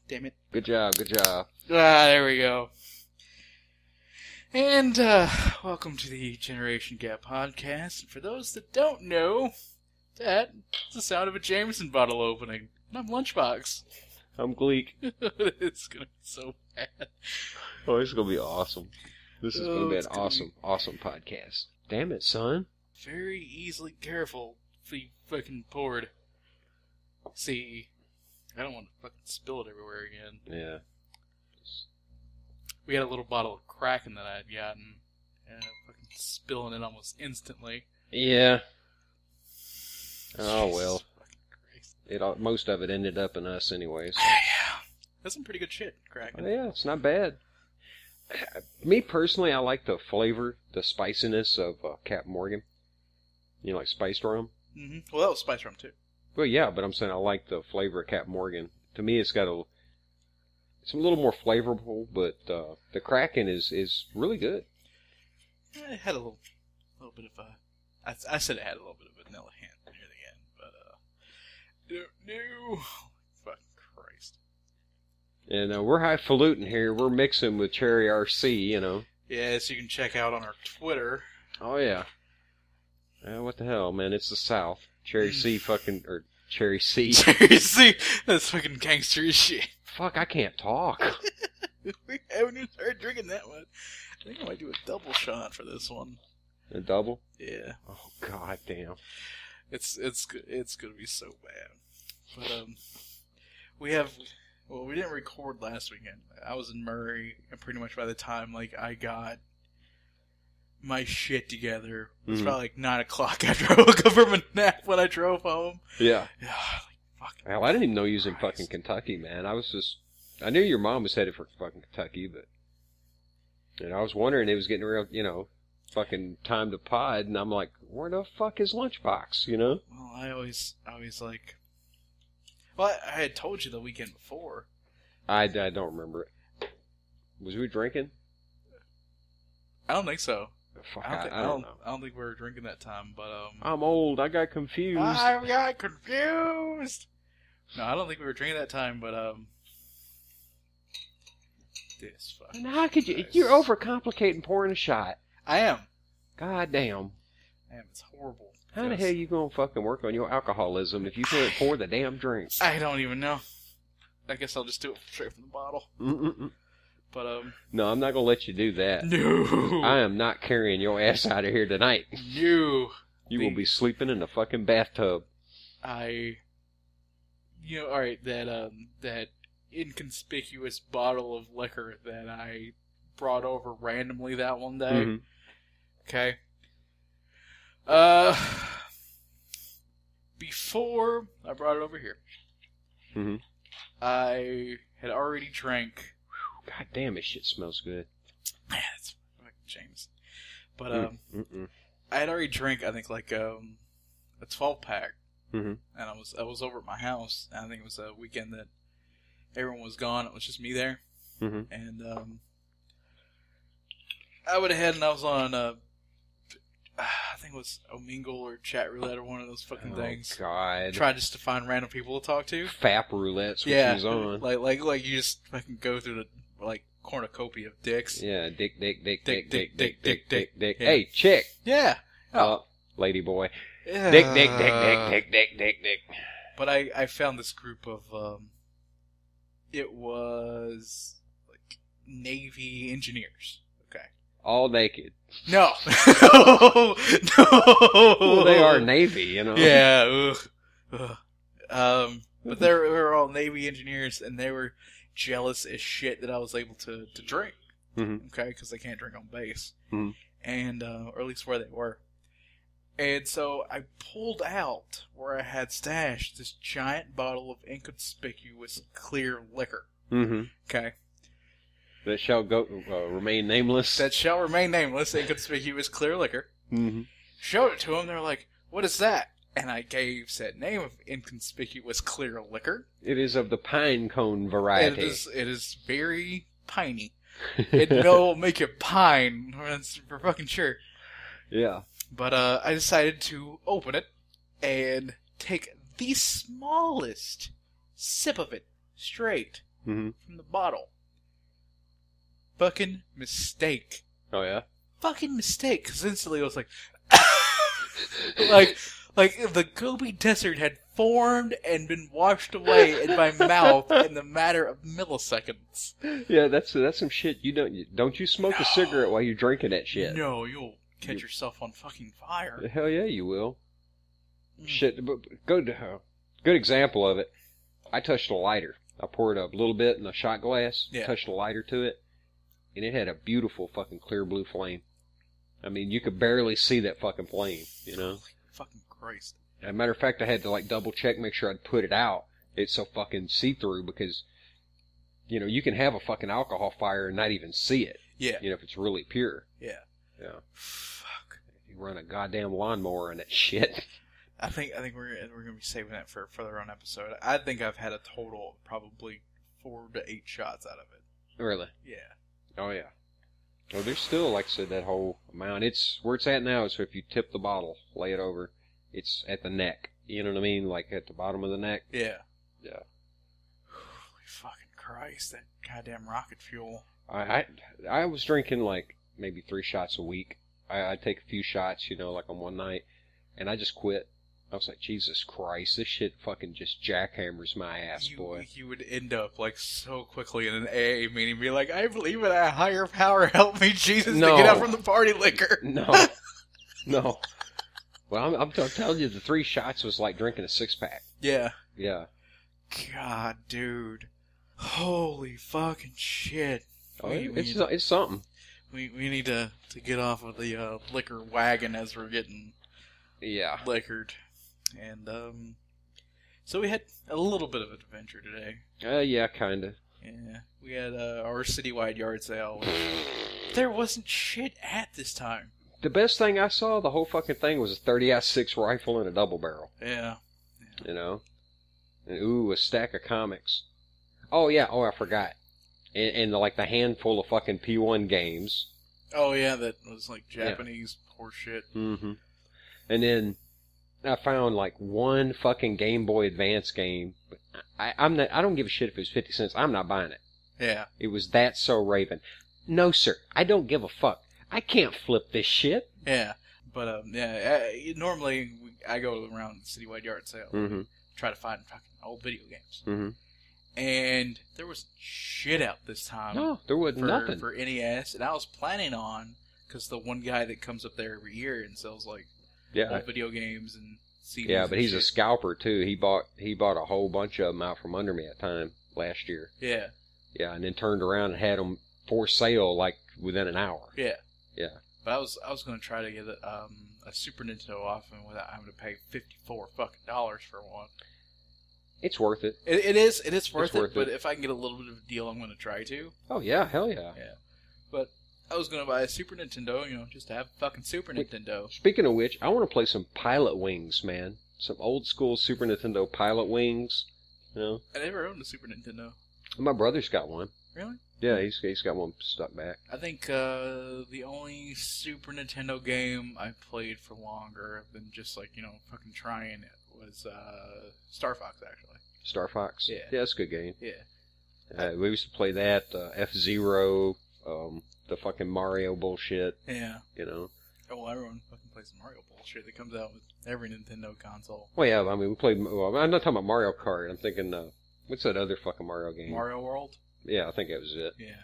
Damn it. Good job, good job. There we go. And, welcome to the Generation Gap Podcast. And for those that don't know, that's the sound of a Jameson bottle opening. And I'm Lunchbox. I'm Gleek. It's gonna be so bad. Oh, this is gonna be awesome. This is gonna be an awesome podcast. Damn it, son. Very easily careful if you fucking poured. See, I don't want to fucking spill it everywhere again. Yeah. We had a little bottle of Kraken that I had gotten, and fucking spilling it almost instantly. Yeah. Oh, well. Fucking most of it ended up in us anyways. Yeah. That's some pretty good shit, Kraken. Oh, yeah, it's not bad. Me personally, I like the flavor, the spiciness of Captain Morgan. You know, like spiced rum? Mm-hmm. Well, that was spiced rum, too. Well, yeah, but I'm saying I like the flavor of Captain Morgan. To me, it's got it's a little more flavorful, but the Kraken is really good. It had a little bit of a... I said it had a little bit of a vanilla hint near the end, but no. Fucking Christ. And we're highfalutin here. We're mixing with Cherry RC, you know. Yeah, so you can check out on our Twitter. Oh, yeah. What the hell, man? It's the South. Cherry C or Cherry C. Cherry C. That's fucking gangster as shit. Fuck, I can't talk. We haven't even started drinking that one. I think I might do a double shot for this one. A double? Yeah. Oh, god damn. It's gonna be so bad. But, we didn't record last weekend. I was in Murray, and pretty much by the time, I got my shit together, it was probably 9 o'clock after I woke up from a nap when I drove home. Yeah. Yeah, fucking Hell, I didn't even know you was in fucking Kentucky, man. I knew your mom was headed for fucking Kentucky, but, I was wondering it was getting real, fucking time to pod, and I'm like, where the fuck is Lunchbox, Well, I always well, I had told you the weekend before. I don't remember it. Was we drinking? I don't think so. Fuck, I don't know. I don't think we were drinking that time, but I'm old. I got confused. I got confused. No, I don't think we were drinking that time, but this fucking. And how could you? You're overcomplicating pouring a shot. I am. God damn. It's horrible. How the hell you gonna fucking work on your alcoholism if you can't pour the damn drink? I don't even know. I guess I'll just do it straight from the bottle. Mm-mm-mm. But no, I'm not gonna let you do that. No. I am not carrying your ass out of here tonight. No. You will be sleeping in the fucking bathtub. Alright, that inconspicuous bottle of liquor that I brought over randomly that one day. Mm-hmm. Okay. Before I brought it over here, I had already drank. God damn, this shit smells good. Man, it's like Jameson. But I had already drank, I think, a 12-pack. Mm-hmm. And I was over at my house. And I think it was a weekend that everyone was gone. It was just me there. Mm-hmm. And I went ahead and I was on I think it was Omegle or Chat Roulette or one of those fucking things. God. Tried just to find random people to talk to. Fap Roulette's what yeah, she was on. Like you just fucking go through the cornucopia of dicks. Yeah, dick. Yeah. Hey, chick. Yeah. Oh, lady boy. Yeah. Dick. But I found this group of it was like Navy engineers. Okay. All naked. No. No. Well, they are Navy, Yeah. But they were all Navy engineers, and they were jealous as shit that I was able to drink. Mm-hmm. Okay, because they can't drink on base. Mm-hmm. And, or at least where they were. And so I pulled out where I had stashed this giant bottle of inconspicuous clear liquor. Mm-hmm. Okay. That shall remain nameless. That shall remain nameless, inconspicuous clear liquor. Mm-hmm. Showed it to them. They're like, "What is that?" And I gave said name of inconspicuous clear liquor. It is of the pine cone variety. It is very piney. It will make you pine, that's for fucking sure. Yeah. But I decided to open it and take the smallest sip of it straight from the bottle. Fucking mistake. Oh, yeah? Fucking mistake. Because instantly I was like... like the Gobi Desert had formed and been washed away in my mouth in the matter of milliseconds. Yeah, that's some shit. Don't you smoke a cigarette while you're drinking that shit. No, you'll catch yourself on fucking fire. Hell yeah, you will. Shit, but good example of it. I touched a lighter. I poured a little bit in a shot glass, touched a lighter to it, and it had a beautiful fucking clear blue flame. I mean, you could barely see that fucking flame, you know? Fucking Christ. As a matter of fact, I had to like double check, make sure I'd put it out. It's so fucking see-through because, you know, you can have a fucking alcohol fire and not even see it. Yeah. You know, if it's really pure. Yeah. Yeah. Fuck. You run a goddamn lawnmower in that shit. I think we're gonna be saving that for a further on episode. I think I've had a total of probably 4 to 8 shots out of it. Really? Yeah. Oh yeah. Well, there's still, like I said, that whole amount. It's where it's at now. So if you tip the bottle, lay it over, it's at the neck. You know what I mean? Like at the bottom of the neck. Yeah. Yeah. Holy fucking Christ! That goddamn rocket fuel. I was drinking like maybe 3 shots a week. I'd take a few shots, you know, like on one night, and I just quit. I was like, Jesus Christ, this shit fucking just jackhammers my ass, boy. You would end up, like, so quickly in an AA meeting, be like, I believe in a higher power, help me, Jesus, to get out from the party liquor. No. No. Well, I'm telling you, the 3 shots was like drinking a 6-pack. Yeah. Yeah. God, dude. Holy fucking shit. Oh, it's something. We need to get off of the liquor wagon as we're getting liquored. And, so we had a little bit of an adventure today. Yeah, kinda. Yeah. We had, our citywide yard sale. There wasn't shit at this time. The best thing I saw, the whole fucking thing, was a 30-06 rifle and a double barrel. Yeah. You know? And, a stack of comics. Oh, yeah. Oh, I forgot. And like, the handful of fucking P1 games. Oh, yeah, that was, like, Japanese horse shit. Mm-hmm. And then I found like one fucking Game Boy Advance game. I don't give a shit if it was 50 cents. I'm not buying it. Yeah. It was that so Raven. No, sir. I don't give a fuck. I can't flip this shit. Yeah. But, normally I go around the citywide yard sale. Mm-hmm. Try to find fucking old video games. Mm-hmm. And there was shit out this time. No, there wasn't nothing. For NES. And I was planning on, because the one guy that comes up there every year and sells, like, old video games and CDs. Yeah, but he's a scalper too. He bought a whole bunch of them out from under me at time last year. Yeah. Yeah, and then turned around and had them for sale like within an hour. Yeah. Yeah. But I was going to try to get a Super Nintendo off him without having to pay $54 fucking for one. It's worth it. It is worth it. But if I can get a little bit of a deal, I'm going to try to. Oh yeah, hell yeah. Yeah. But I was going to buy a Super Nintendo, just to have a fucking Super Nintendo. Speaking of which, I want to play some Pilot Wings, man. Some old school Super Nintendo Pilot Wings, you know? I never owned a Super Nintendo. My brother's got one. Really? Yeah, he's got one stuck back. I think the only Super Nintendo game I played for longer than just, like, fucking trying it was Star Fox, actually. Star Fox? Yeah. Yeah, that's a good game. Yeah. We used to play that, F-Zero, the fucking Mario bullshit. Yeah. Oh, well, everyone fucking plays the Mario bullshit that comes out with every Nintendo console. Well, yeah, I mean, we played... Well, I'm not talking about Mario Kart. I'm thinking, what's that other fucking Mario game? Mario World? Yeah, I think that was it. Yeah.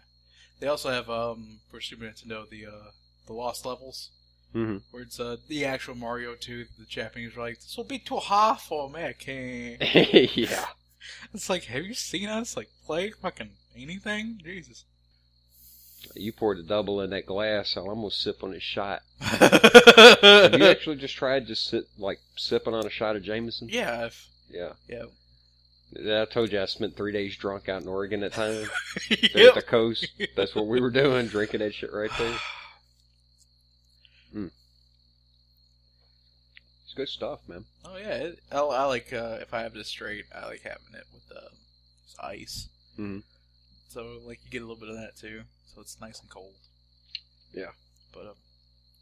They also have, for Super Nintendo, the Lost Levels. Mm-hmm. Where it's the actual Mario 2. The Japanese were like, this will be too hard for me, king. Yeah. It's like, have you seen us, like, play fucking anything? Jesus. You poured a double in that glass, I'll almost sip on his shot. Have you actually just tried sipping on a shot of Jameson? Yeah. Yeah. Yeah. I told you I spent 3 days drunk out in Oregon that time. Yep. There at the coast. That's what we were doing, drinking that shit right there. It's good stuff, man. Oh, yeah. I like, if I have this straight, I like having it with ice. Mm-hmm. So, like, you get a little bit of that, too. So it's nice and cold. Yeah. But,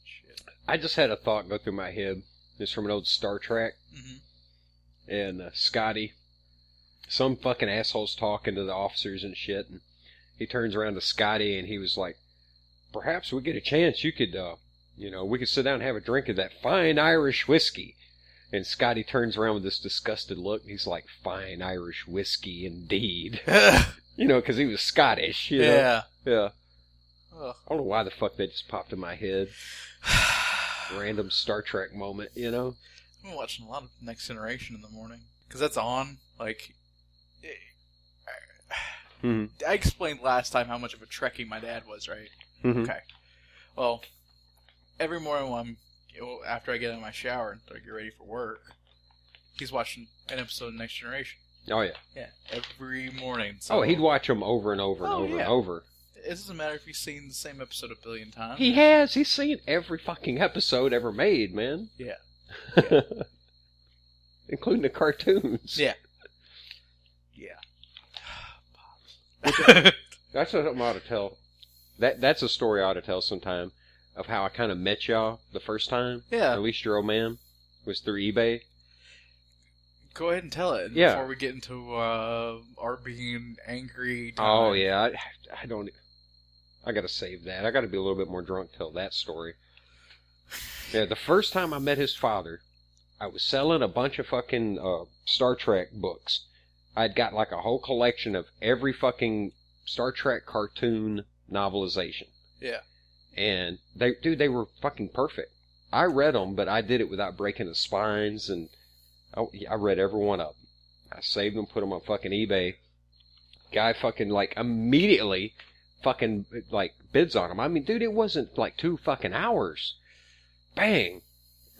shit. I just had a thought go through my head. It's from an old Star Trek. Mm-hmm. And Scotty, some fucking asshole's talking to the officers and shit, and he turns around to Scotty and he was like, perhaps we get a chance you could, we could sit down and have a drink of that fine Irish whiskey. And Scotty turns around with this disgusted look, and he's like, fine Irish whiskey indeed. Because he was Scottish, Yeah. Yeah. Ugh. I don't know why the fuck that just popped in my head. Random Star Trek moment, I'm watching a lot of Next Generation in the morning. Because that's on, like... I explained last time how much of a Trekkie my dad was, right? Mm-hmm. Okay. Well, every morning after I get out of my shower and I get ready for work, he's watching an episode of Next Generation. Oh, yeah. Yeah, every morning. So, he'd watch them over and over and over and over. It doesn't matter if he's seen the same episode a billion times. He has. He's seen every fucking episode ever made, man. Yeah. Including the cartoons. Yeah. That's something I ought to tell. That's a story I ought to tell sometime of how I kind of met y'all the first time. Yeah. At least your old man was through eBay. Go ahead and tell it before we get into our being angry. Oh, yeah. I don't... I gotta save that. I gotta be a little bit more drunk to tell that story. Yeah, the first time I met his father, I was selling a bunch of fucking Star Trek books. I'd got like a whole collection of every fucking Star Trek cartoon novelization. Yeah. And they were fucking perfect. I read them, but I did it without breaking the spines, and I read every one of them. I saved them, put them on fucking eBay. Guy fucking like immediately fucking like bids on them. I mean, dude, it wasn't like 2 fucking hours. Bang.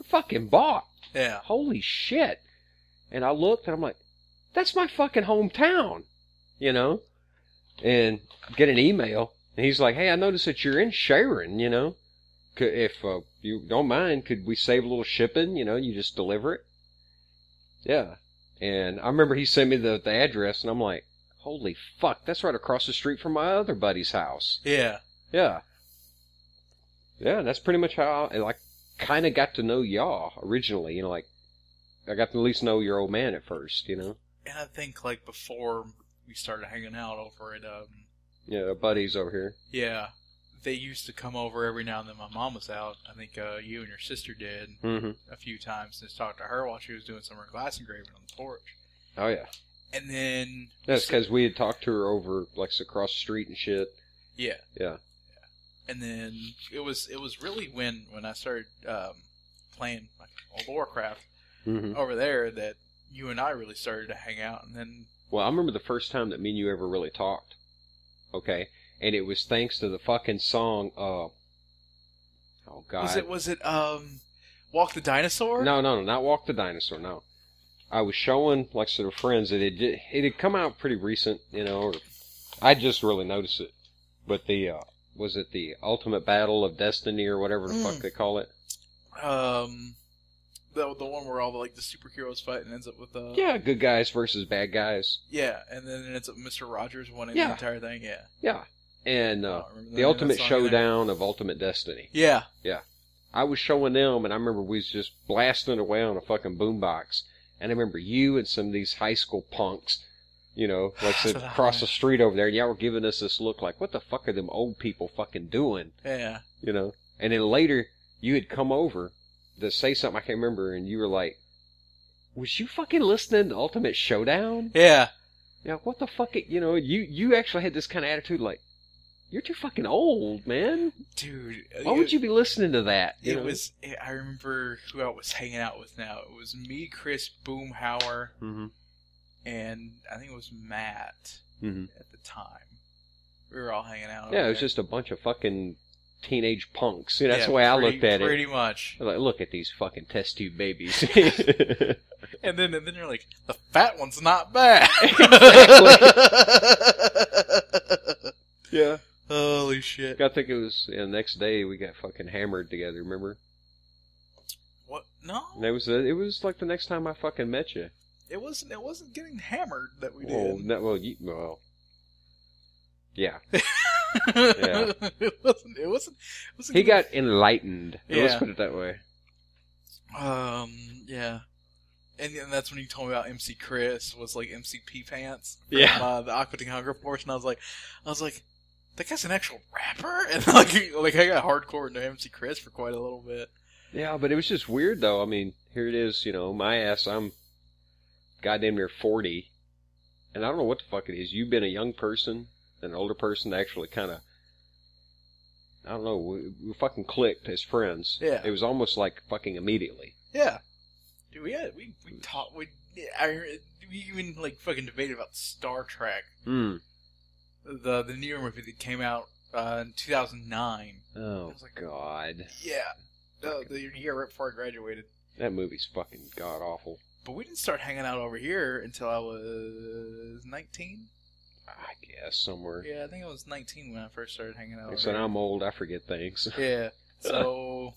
Fucking bought. Yeah. Holy shit. And I looked and I'm like, that's my fucking hometown. And get an email. And he's like, hey, I noticed that you're in Sharon, If you don't mind, could we save a little shipping? You just deliver it. Yeah. And I remember he sent me the address, and I'm like, holy fuck, that's right across the street from my other buddy's house. Yeah. Yeah. Yeah, that's pretty much how I kind of got to know y'all originally. I got to at least know your old man at first, And I think, before we started hanging out over at, yeah, buddies over here. Yeah. They used to come over every now and then. My mom was out. I think you and your sister did a few times. Just talked to her while she was doing some of her glass engraving on the porch. Oh, yeah. And then... That's because we had talked to her over, across the street and shit. Yeah. Yeah. And then it was really when I started playing World of Warcraft over there that you and I really started to hang out. And then... Well, I remember the first time that me and you ever really talked. Okay? And it was thanks to the fucking song, oh God. Was it Walk the Dinosaur? No, not Walk the Dinosaur, no. I was showing, sort of friends, that it had come out pretty recent, or I just really noticed it. But was it the Ultimate Battle of Destiny or whatever the fuck they call it? The one where all the superheroes fight and ends up with yeah, good guys versus bad guys. Yeah, and then it ends up Mr. Rogers winning the entire thing. Yeah. Yeah. And the Ultimate Showdown of Ultimate Destiny. Yeah. Yeah. I was showing them, and I remember we was just blasting away on a fucking boombox. And I remember you and some of these high school punks, across the street over there, and y'all were giving us this look like, what the fuck are them old people fucking doing? Yeah. And then later, you had come over to say something I can't remember, and you were like, was you fucking listening to Ultimate Showdown? Yeah. Yeah, what the fuck, you actually had this kind of attitude like, you're too fucking old, man. Dude. Why would you be listening to that? I remember who I was hanging out with now. It was me, Chris Boomhauer, and I think it was Matt at the time. We were all hanging out. Yeah, it was just a bunch of fucking teenage punks. That's the way I looked at it. Pretty much. Like, look at these fucking test tube babies. And then you're like, the fat one's not bad. Yeah. Holy shit. I think it was the next day we got fucking hammered together, remember? What? No. And it was like the next time I fucking met you. It wasn't getting hammered that we did. Yeah. Yeah. It wasn't He got enlightened. Yeah. Let's put it that way. Yeah. And that's when you told me about MC Chris was like MCP Pants from, Yeah. the Aqua Teen Hunger Force, and I was like, that guy's an actual rapper, and like I got hardcore into MC Chris for quite a little bit. Yeah, but it was just weird though. I mean, here it is, my ass. I'm goddamn near 40, and I don't know what the fuck it is. You've been a young person, an older person, that actually kind of, I don't know, we fucking clicked as friends. Yeah. It was almost like fucking immediately. Yeah. Dude, we talked, we even like fucking debated about Star Trek. Mm. The new movie that came out in 2009. Oh, I was like, God. Yeah. The year right before I graduated. That movie's fucking god awful. But we didn't start hanging out over here until I was 19. I guess somewhere. Yeah, I think I was 19 when I first started hanging out Like I over said, here. I'm old. I forget things. Yeah. So,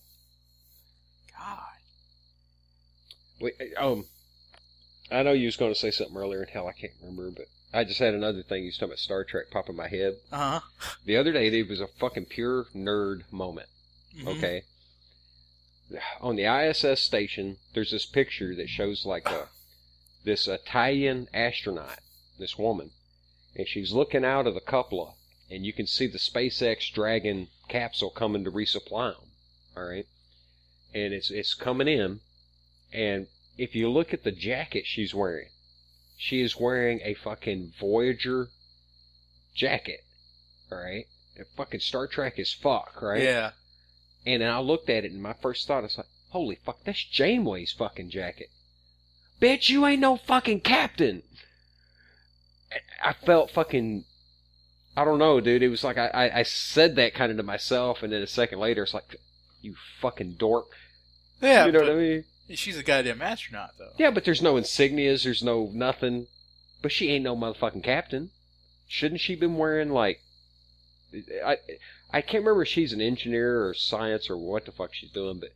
God. Wait, I know you was going to say something earlier, and hell, I can't remember, but I just had another thing you was talking about Star Trek pop in my head. Uh-huh. The other day, it was a fucking pure nerd moment. Mm-hmm. Okay? On the ISS station, there's this picture that shows like this Italian astronaut, this woman, and she's looking out of the cupola, and you can see the SpaceX Dragon capsule coming to resupply them. All right? And it's coming in, and if you look at the jacket she's wearing, she is wearing a fucking Voyager jacket. All right? Fucking Star Trek is fuck, right? Yeah. And then I looked at it, and my first thought is like, holy fuck, that's Janeway's fucking jacket. Bitch, you ain't no fucking captain. I felt fucking, I don't know, dude. It was like I said that kind of to myself, and then a second later, it's like, you fucking dork. Yeah. You know what I mean? She's a goddamn astronaut, though. Yeah, but there's no insignias, there's no nothing. But she ain't no motherfucking captain. Shouldn't she been wearing, like, I can't remember if she's an engineer or science or what the fuck she's doing, but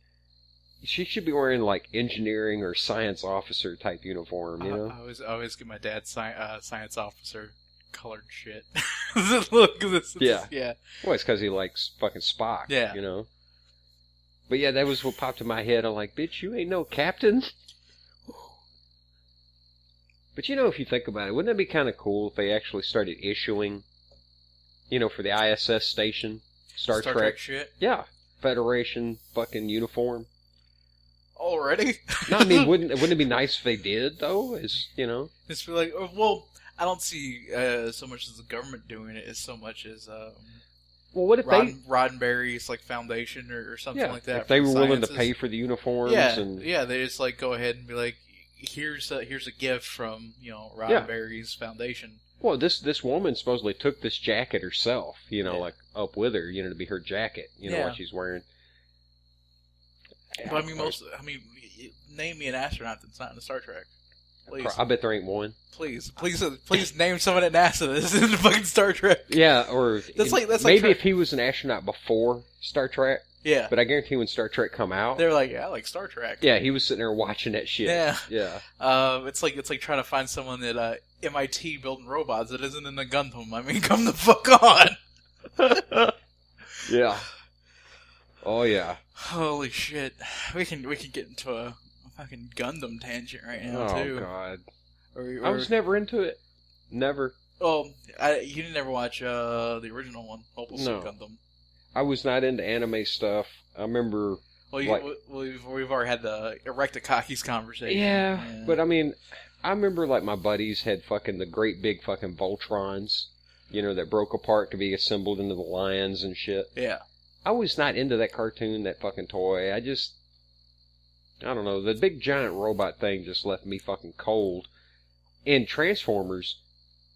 she should be wearing, like, engineering or science officer type uniform, you know? I always get my dad's science officer colored shit. Look, Yeah. Yeah. Well, it's because he likes fucking Spock, Yeah. you know? But yeah, that was what popped in my head. I'm like, bitch, you ain't no captain. But if you think about it, wouldn't it be kind of cool if they actually started issuing, for the ISS station, Star Trek shit? Yeah. Federation fucking uniform. Already? No, I mean, wouldn't it be nice if they did, though? Just be like, well, I don't see so much as the government doing it as so much as well, what if Roddenberry's like foundation or something like that. If they were willing to sciences. pay for the uniforms, yeah, they just like go ahead and be like, here's a gift from Roddenberry's foundation. Well, this woman supposedly took this jacket herself, like up with her, to be her jacket, what she's wearing. But name me an astronaut that's not in the Star Trek. Please. I bet there ain't one. Please name someone at NASA that's in the fucking Star Trek. Yeah, or maybe if he was an astronaut before Star Trek. Yeah. But I guarantee when Star Trek come out, they're like, yeah, I like Star Trek. Yeah, he was sitting there watching that shit. Yeah. Yeah. It's like trying to find someone at MIT building robots that isn't in a Gundam. I mean, come the fuck on. Yeah. Oh yeah. Holy shit. We can get into a fucking Gundam tangent right now too. Oh god. Or, I was never into it. Never. Oh, you didn't ever watch the original one, Mobile Suit Gundam. I was not into anime stuff. I remember. Well, we've already had the Erectocockies conversation. Yeah, but I mean, I remember like my buddies had fucking the great big fucking Voltrons, that broke apart to be assembled into the lions and shit. Yeah. I was not into that cartoon, that fucking toy. I don't know. The big giant robot thing just left me fucking cold. And Transformers,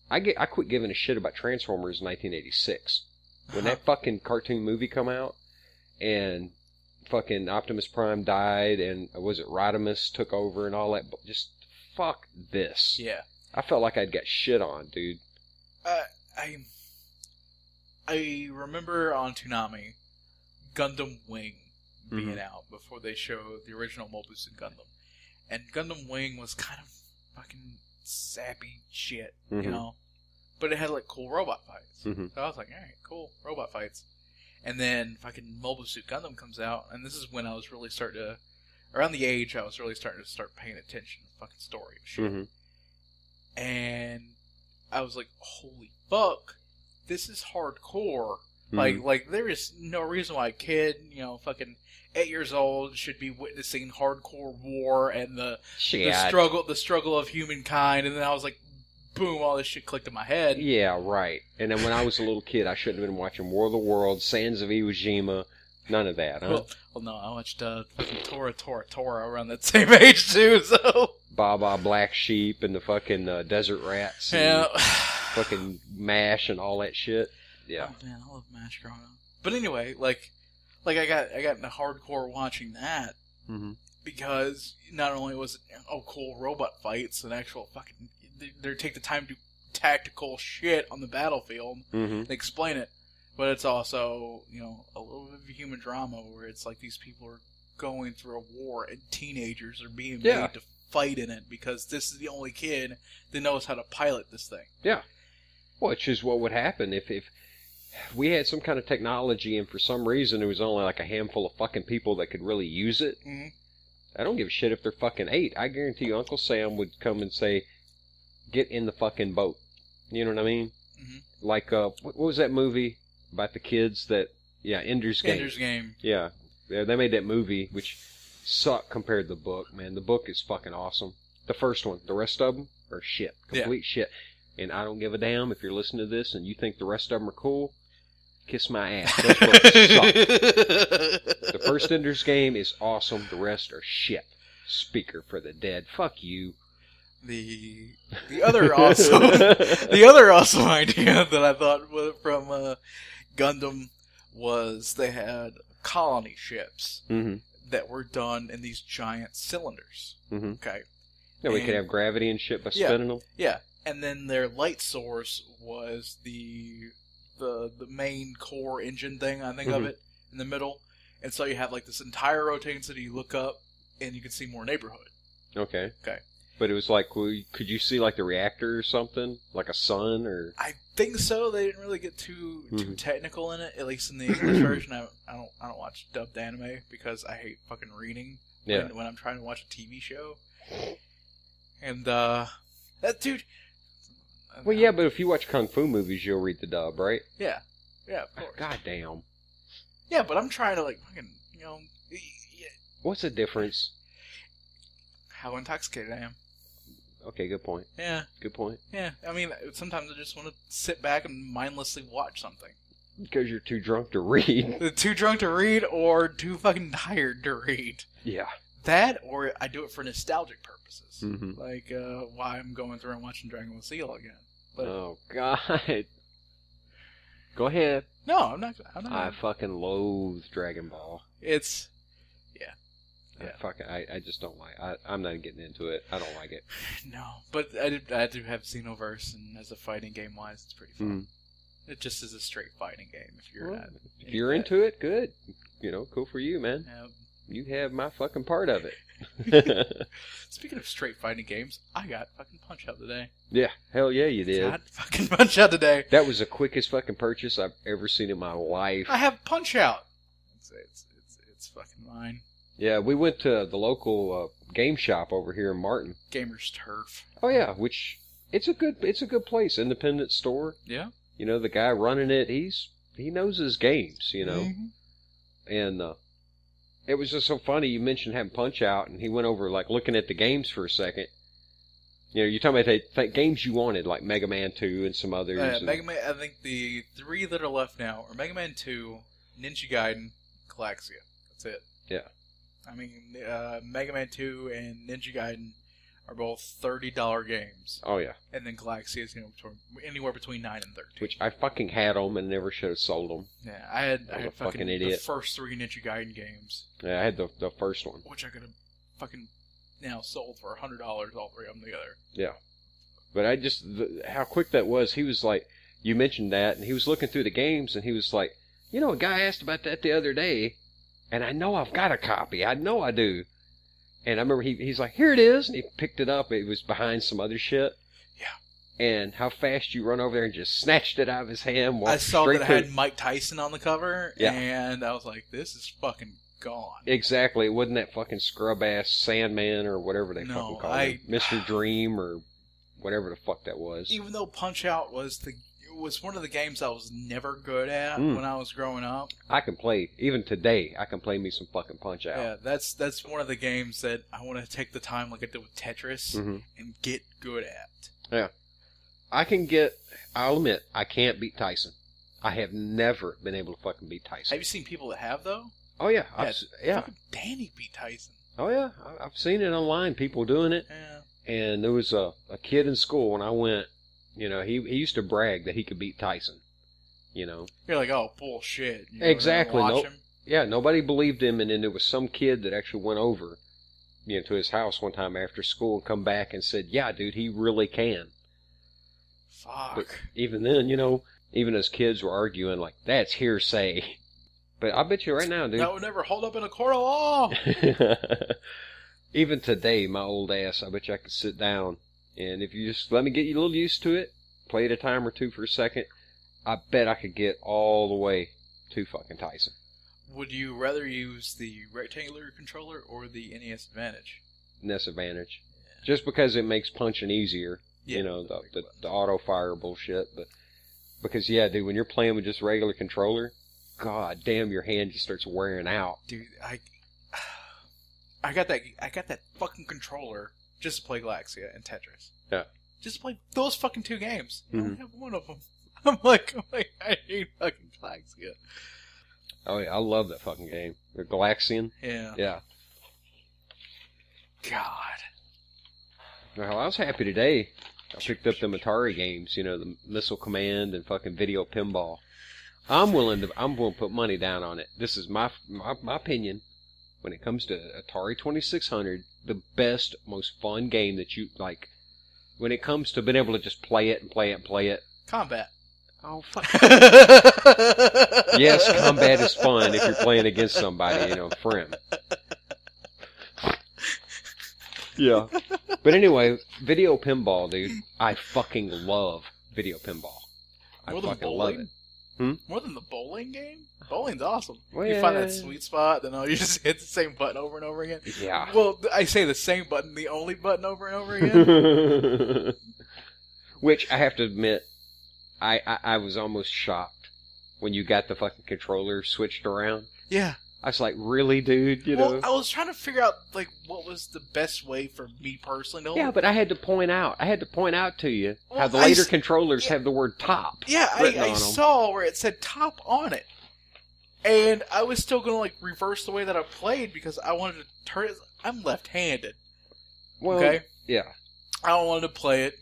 I quit giving a shit about Transformers in 1986. When that fucking cartoon movie come out, and fucking Optimus Prime died, and was it Rodimus took over and all that, just fuck this. Yeah. I felt like I'd got shit on, dude. I remember on Toonami, Gundam Wing being out before they showed the original Mobile Suit Gundam. And Gundam Wing was kind of fucking sappy shit, But it had like cool robot fights. So I was like, alright, cool, robot fights. And then fucking Mobile Suit Gundam comes out, and this is when I was really starting to around the age I was really starting to paying attention to the fucking story and shit. Mm-hmm. And I was like, holy fuck, this is hardcore. Mm-hmm. Like there is no reason why a kid, fucking 8 years old should be witnessing hardcore war and the struggle of humankind. And then I was like, boom, all this shit clicked in my head. Yeah, right. And then when I was a little kid, I shouldn't have been watching War of the Worlds, Sands of Iwo Jima, none of that, huh? Well, no, I watched fucking Tora around that same age, too, so... Baba Black Sheep and the fucking Desert Rats and fucking MASH and all that shit. Yeah. Oh, man, I love MASH growing up. But anyway, like I got into hardcore watching that because not only was it, cool robot fights and actual fucking... They take the time to tactical shit on the battlefield and explain it, but it's also, a little bit of a human drama where it's like these people are going through a war and teenagers are being made to fight in it because this is the only kid that knows how to pilot this thing. Yeah. Which is what would happen if we had some kind of technology and for some reason there was only like a handful of fucking people that could really use it. Mm-hmm. I don't give a shit if they're fucking 8. I guarantee you Uncle Sam would come and say, get in the fucking boat. You know what I mean? Mm-hmm. Like, what was that movie about the kids that... Yeah, Ender's Game. Ender's Game. Yeah, they made that movie, which sucked compared to the book, man. The book is fucking awesome. The first one. The rest of them are shit. Complete shit. And I don't give a damn if you're listening to this and you think the rest of them are cool. Kiss my ass. Those books suck. The first Ender's Game is awesome. The rest are shit. Speaker for the dead. Fuck you. The other awesome idea that I thought from Gundam was they had colony ships that were done in these giant cylinders. Mm-hmm. Okay, yeah, we could have gravity and shit by spinning them. Yeah, and then their light source was the main core engine thing. I think of it in the middle, and so you have like this entire rotating city. You look up and you can see more neighborhood. Okay. But it was like, could you see like the reactor or something? Like a sun or... I think so. They didn't really get too technical in it, at least in the English version. I don't watch dubbed anime because I hate fucking reading when I'm trying to watch a TV show. And, that dude... Well, yeah, but if you watch Kung Fu movies, you'll read the dub, right? Yeah. Yeah, of course. God damn. Yeah, but I'm trying to, like, fucking, What's the difference? How intoxicated I am. Okay, good point. Yeah. Good point. Yeah, I mean, sometimes I just want to sit back and mindlessly watch something. Because you're too drunk to read. Too drunk to read or too fucking tired to read. Yeah. That, or I do it for nostalgic purposes. Mm-hmm. Like, why I'm going through and watching Dragon Ball Z again. But, oh, God. Go ahead. No, I'm not. I fucking loathe Dragon Ball. It's... Yeah. I just don't like it. I'm not getting into it. I don't like it. No, but I do have Xenoverse, and as a fighting game wise, it's pretty fun. It just is a straight fighting game. If you're into it, good. Cool for you, man. You have my fucking part of it. Speaking of straight fighting games, I got fucking Punch-Out today. Yeah, hell yeah, you did. Got fucking Punch-Out today. That was the quickest fucking purchase I've ever seen in my life. I have Punch-Out. It's fucking mine. Yeah, we went to the local game shop over here in Martin. Gamer's Turf. Oh yeah, which it's a good place, independent store. Yeah. The guy running it, he knows his games, Mm-hmm. And it was just so funny. You mentioned having Punch-Out, and he went over like looking at the games for a second. You're talking about the games you wanted, like Mega Man 2 and some others. Mega Man. I think the 3 that are left now are Mega Man 2, Ninja Gaiden, Galaxia. That's it. Yeah. I mean, Mega Man 2 and Ninja Gaiden are both $30 games. Oh, yeah. And then Galaxia is anywhere between 9 and 13. Which I fucking had them and never should have sold them. Yeah, I had fucking idiot. The first 3 Ninja Gaiden games. Yeah, I had the first one. Which I could have fucking now sold for $100, all 3 of them together. Yeah. But how quick that was, he was like, you mentioned that, and he was looking through the games, and he was like, a guy asked about that the other day, and I know I've got a copy. I know I do. And I remember he's like, here it is. And he picked it up. It was behind some other shit. Yeah. And how fast you run over there and just snatched it out of his hand. I saw that it had Mike Tyson on the cover. Yeah. And I was like, this is fucking gone. Exactly. It wasn't that fucking scrub-ass Sandman or whatever they fucking call him. Mr. Dream or whatever the fuck that was. Even though Punch-Out was one of the games I was never good at when I was growing up. I can play, even today, I can play me some fucking Punch-Out. Yeah, that's one of the games that I want to take the time like I did with Tetris and get good at. Yeah. I'll admit, I can't beat Tyson. I have never been able to fucking beat Tyson. Have you seen people that have, though? Oh, yeah. Fucking Danny beat Tyson. Oh, yeah. I've seen it online, people doing it. Yeah. And there was a kid in school when I went, he used to brag that he could beat Tyson. You're like, oh, bullshit. Exactly. Watch him. Yeah, nobody believed him, and then there was some kid that actually went over, to his house one time after school and come back and said, yeah, dude, he really can. Fuck. But even then, even as kids were arguing, like, that's hearsay. But I bet you right now, dude. That would never hold up in a court of law. Even today, my old ass, I bet you I could sit down, and if you just let me get you a little used to it, play it a time or two for a second, I bet I could get all the way to fucking Tyson. Would you rather use the rectangular controller or the NES Advantage? NES Advantage. Yeah. Just because it makes punching easier. Yeah, the auto-fire bullshit. But because, yeah, dude, when you're playing with just regular controller, god damn, your hand just starts wearing out. Dude, I got that fucking controller just to play Galaxia and Tetris. Yeah. Just to play those fucking two games. I only have one of them. I'm like, I hate fucking Galaxia. Oh, yeah, I love that fucking game. The Galaxian. Yeah. Yeah. God. Well, I was happy today. I picked up them Atari games, the Missile Command and fucking Video Pinball. I'm willing to put money down on it. This is my opinion. When it comes to Atari 2600, the best, most fun game that you like. When it comes to being able to just play it. Combat. Oh, fuck. Yes, combat is fun if you're playing against somebody, friend. Yeah. But anyway, Video Pinball, dude. I fucking love Video Pinball. I fucking love it. More than the bowling game? Bowling's awesome. Well, you find that sweet spot, then you just hit the same button over and over again. Yeah. Well, I say the same button, the only button over and over again. Which, I have to admit, I was almost shocked when you got the fucking controller switched around. Yeah. I was like, really, dude? Well, I was trying to figure out, what was the best way for me personally. Yeah, but I had to point out to you how the later controllers have the word top. Yeah, I saw where it said top on it. And I was still going to, reverse the way that I played because I wanted to turn it. I'm left-handed. Well, okay? Yeah. I wanted to play it,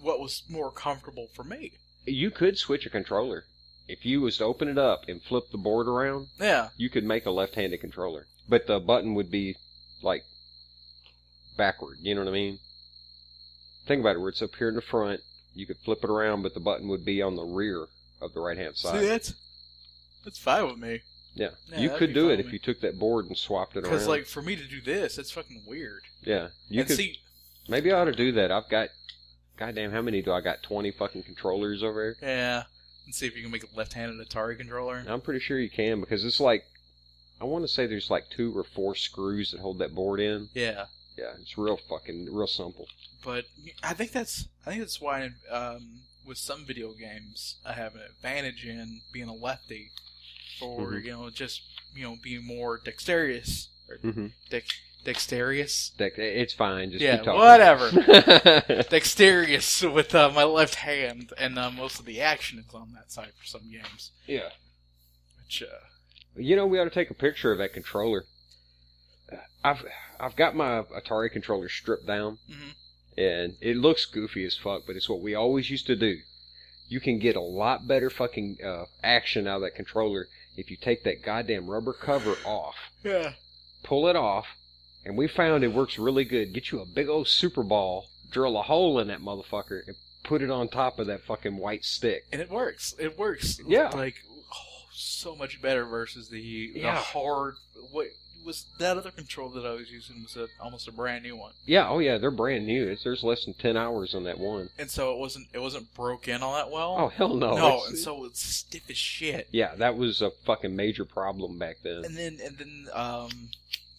what was more comfortable for me. You could switch a controller. If you was to open it up and flip the board around, you could make a left-handed controller. But the button would be, backward. You know what I mean? Think about it. Where it's up here in the front, you could flip it around, but the button would be on the rear of the right-hand side. See, that's fine with me. Yeah. You could do it if you took that board and swapped it around. Because, for me to do this, it's fucking weird. Yeah. Maybe I ought to do that. I've got, goddamn, how many do I got? 20 fucking controllers over here? Yeah. And see if you can make a left-handed Atari controller. I'm pretty sure you can, because it's I want to say there's 2 or 4 screws that hold that board in. Yeah. Yeah, it's real simple. But I think that's why with some video games I have an advantage in being a lefty for just being more dexterous or dexterous. It's fine. Just keep talking. Whatever. Dexterous with my left hand, and most of the action is on that side for some games. Yeah. Which we ought to take a picture of that controller. I've got my Atari controller stripped down, and it looks goofy as fuck, but it's what we always used to do. You can get a lot better fucking action out of that controller if you take that goddamn rubber cover off. Yeah. Pull it off, and we found it works really good. Get you a big old Super Ball, drill a hole in that motherfucker, and put it on top of that fucking white stick. And it works. It works. Yeah. So much better versus the hard... was that other controller that I was using was almost a brand new one. Yeah, oh yeah, they're brand new. There's less than 10 hours on that one. And so it wasn't broke in all that well. Oh hell no. No, and so it's stiff as shit. Yeah, that was a fucking major problem back then. And then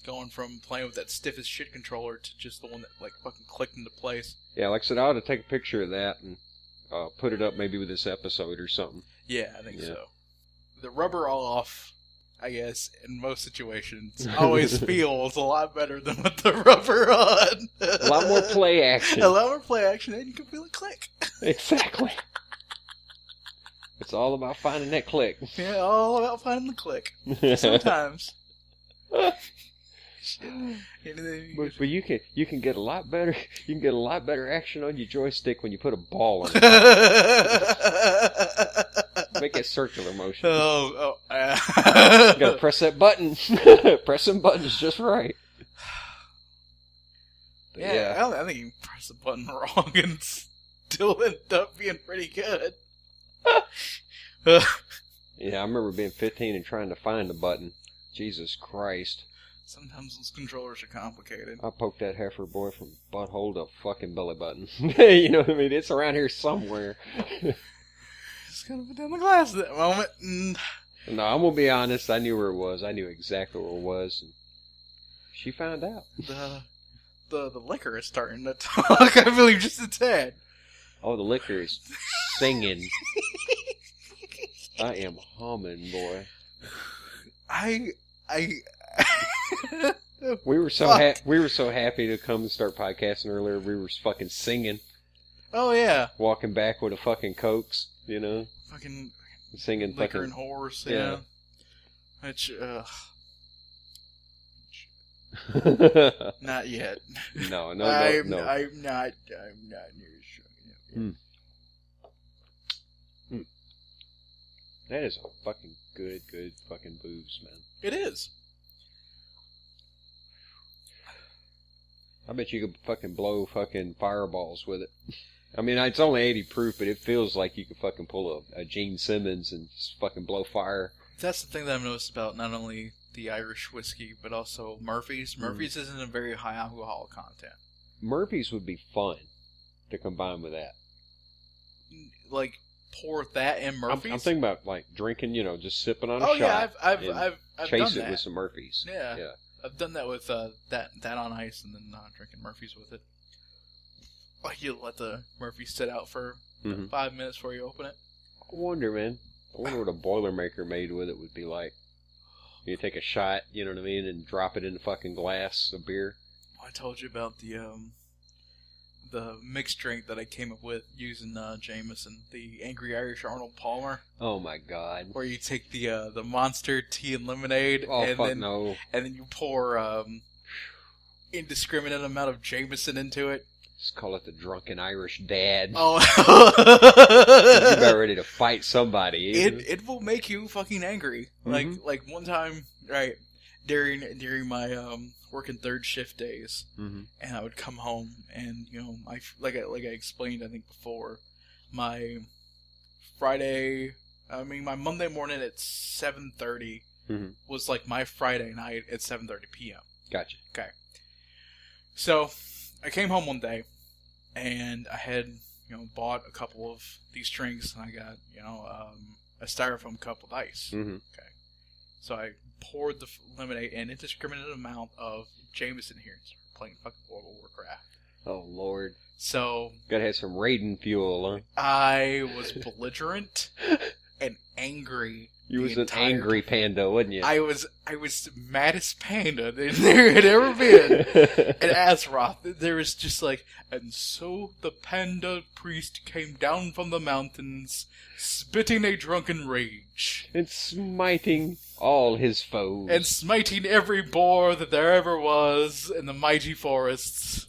going from playing with that stiff as shit controller to just the one that like fucking clicked into place. Yeah, like I said, I ought to take a picture of that and put it up maybe with this episode or something. Yeah, I think so. The rubber off, I guess, in most situations, always feels a lot better than with the rubber on. A lot more play action. A lot more play action, and you can feel it click. Exactly. It's all about finding that click. Yeah, all about finding the click. Sometimes. But you can get a lot better. You can get a lot better action on your joystick when you put a ball on it. Make it circular motion. You gotta press that button. Pressing buttons just right. Yeah, I think you can press the button wrong and still end up being pretty good. Yeah, I remember being 15 and trying to find the button. Jesus Christ. Sometimes those controllers are complicated. I poked that heifer boy from butthole to fucking belly button. You know what I mean? It's around here somewhere. Just gotta put down the glass at that moment. No, I'm gonna be honest. I knew where it was. I knew exactly where it was. And she found out. The liquor is starting to talk, I believe, just a tad. Oh, the liquor is singing. I am humming, boy. We were so happy to come and start podcasting earlier. We were fucking singing. Oh yeah. Walking back with a fucking Cokes, you know. Fucking singing liquor fucking and whores, yeah. Which not yet. No. I'm not near as That is a fucking good fucking booze, man. It is. I bet you could fucking blow fucking fireballs with it. I mean, it's only 80 proof, but it feels like you could fucking pull a Gene Simmons and just fucking blow fire. That's the thing that I've noticed about not only the Irish whiskey, but also Murphy's. Murphy's isn't a very high alcohol content. Murphy's would be fun to combine with that. Like, pour that in Murphy's? I'm thinking about, like, drinking, you know, just sipping on a Oh, shot. yeah, I've chase done it that. with some Murphy's. Yeah. I've done that with that on ice and then drinking Murphy's with it. Like, you let the Murphy sit out for 5 minutes before you open it. I wonder, man. I wonder what a Boilermaker made with it would be like. You take a shot, you know what I mean, and drop it in a fucking glass of beer. I told you about the mixed drink that I came up with using Jameson, the Angry Irish Arnold Palmer. Oh my god! Where you take the Monster tea and lemonade, and then you pour indiscriminate amount of Jameson into it. Just call it the drunken Irish dad. Oh, you're about ready to fight somebody. It will make you fucking angry. Like one time, right during my working third shift days, and I would come home and like I explained I think before, my Monday morning at 7:30 was like my Friday night at 7:30 p.m. Gotcha. Okay. So I came home one day and I had bought a couple of these drinks and I got a styrofoam cup with ice. Okay. So I poured the lemonade and an indiscriminate amount of Jameson here and started playing fucking World of Warcraft. Oh, Lord. So... Gotta have some Raiden fuel, huh? I was belligerent and angry. You was an angry panda, wasn't you? I was the maddest panda there had ever been. And Azeroth, there was just like, and so the panda priest came down from the mountains, spitting a drunken rage. And smiting all his foes. And smiting every boar that there ever was in the mighty forests.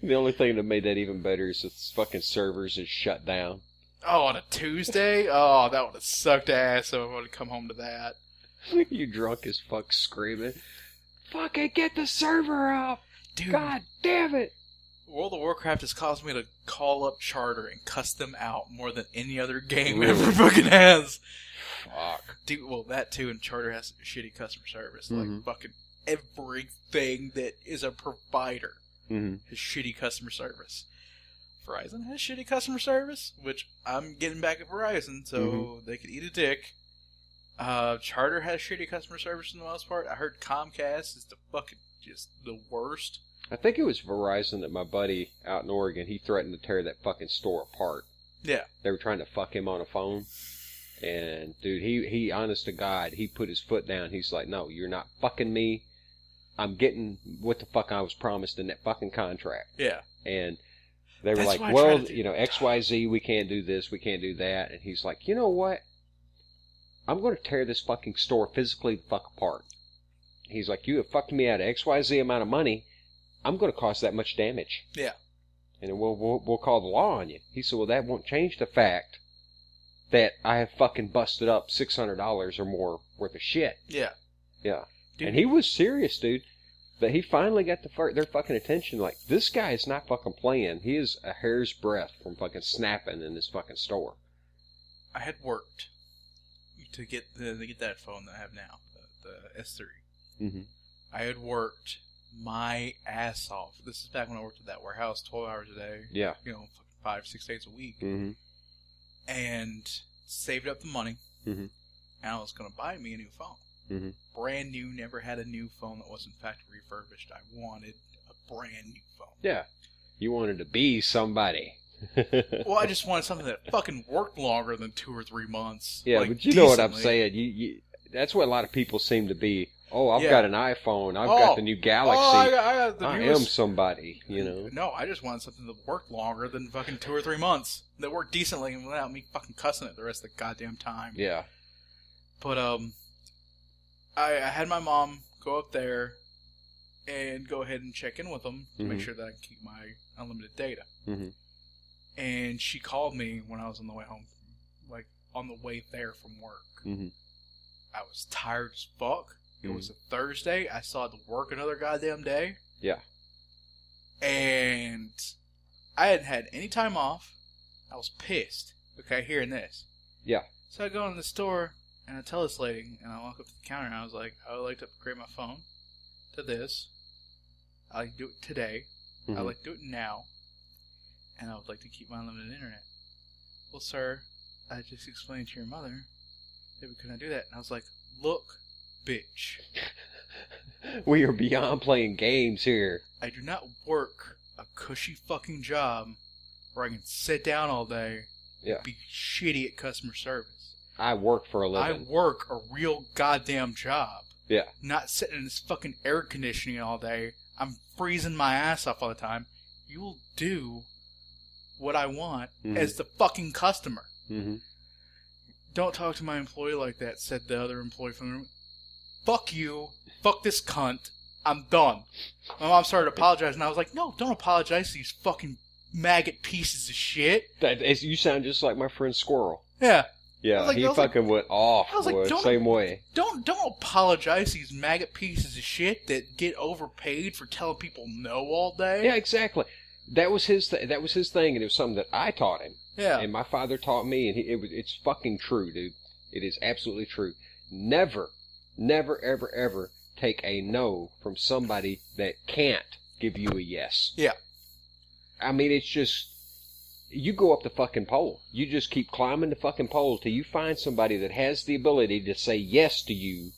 The only thing that made that even better is the fucking servers is shut down. Oh, on a Tuesday? Oh, that would have sucked ass if I would have come home to that. You drunk as fuck screaming, fucking get the server up! Dude, God damn it! World of Warcraft has caused me to call up Charter and cuss them out more than any other game ever fucking has. fuck. Dude, well, that too, and Charter has shitty customer service. Mm-hmm. Like, fucking everything that is a provider Mm-hmm. has shitty customer service. Verizon has shitty customer service, which I'm getting back at Verizon, so they could eat a dick. Charter has shitty customer service for the most part. I heard Comcast is the fucking just the worst. I think it was Verizon that my buddy out in Oregon, he threatened to tear that fucking store apart. Yeah. They were trying to fuck him on a phone. And, dude, he honest to God, he put his foot down. He's like, no, you're not fucking me. I'm getting what the fuck I was promised in that fucking contract. Yeah. And they were That's like, well, you know, XYZ, we can't do this, we can't do that. And he's like, you know what? I'm going to tear this fucking store physically the fuck apart. He's like, you have fucked me out of XYZ amount of money. I'm going to cause that much damage. Yeah. And then we'll call the law on you. He said, well, that won't change the fact that I have fucking busted up $600 or more worth of shit. Yeah. Yeah. Dude. And he was serious, dude. But he finally got their fucking attention. Like, this guy is not fucking playing. He is a hair's breadth from fucking snapping in this fucking store. I had worked to get that phone that I have now, the S3. Mm-hmm. I had worked my ass off. This is back when I worked at that warehouse 12 hours a day. Yeah. You know, 5-6 days a week. Mm-hmm. And saved up the money. Mm-hmm. And I was going to buy me a new phone. Mm-hmm. Brand new, never had a new phone that wasn't factory refurbished. I wanted a brand new phone. Yeah. You wanted to be somebody. Well, I just wanted something that fucking worked longer than 2 or 3 months. Yeah, like, but you know what I'm decently. saying. You that's what a lot of people seem to be. Oh, I've Yeah. got an iPhone. I've got the new Galaxy. I got the I newest. am somebody, you know. No, I just wanted something that worked longer than fucking 2 or 3 months. That worked decently and without me fucking cussing it the rest of the goddamn time. Yeah. But, I had my mom go up there and go ahead and check in with them to make sure that I can keep my unlimited data. Mm-hmm. And she called me when I was on the way home, like, on the way there from work. Mm-hmm. I was tired as fuck. It was a Thursday. I still had to work another goddamn day. Yeah. And I hadn't had any time off. I was pissed. Okay, hearing this. Yeah. So I go in the store, and I tell this lady, and I walk up to the counter, and I was like, I would like to upgrade my phone to this. I like to do it today. Mm-hmm. I like to do it now. And I would like to keep my unlimited internet. Well, sir, I just explained to your mother that we couldn't do that. And I was like, look, bitch. We are beyond playing games here. I do not work a cushy fucking job where I can sit down all day and be shitty at customer service. I work for a I living. work a real goddamn job. Yeah. Not sitting in this fucking air conditioning all day. I'm freezing my ass off all the time. You will do what I want as the fucking customer. Mm-hmm. Don't talk to my employee like that, said the other employee from the room. Fuck you. Fuck this cunt. I'm done. My mom started apologizing, and I was like, no, don't apologize to these fucking maggot pieces of shit. You sound just like my friend Squirrel. Yeah. Yeah, he fucking went off. I was like, same way. Don't apologize to these maggot pieces of shit that get overpaid for telling people no all day. Yeah, exactly. That was his thing, and it was something that I taught him. Yeah. And my father taught me, and it's fucking true, dude. It is absolutely true. Never, ever, ever take a no from somebody that can't give you a yes. Yeah. I mean, it's just, you go up the fucking pole. You just keep climbing the fucking pole till you find somebody that has the ability to say yes to you.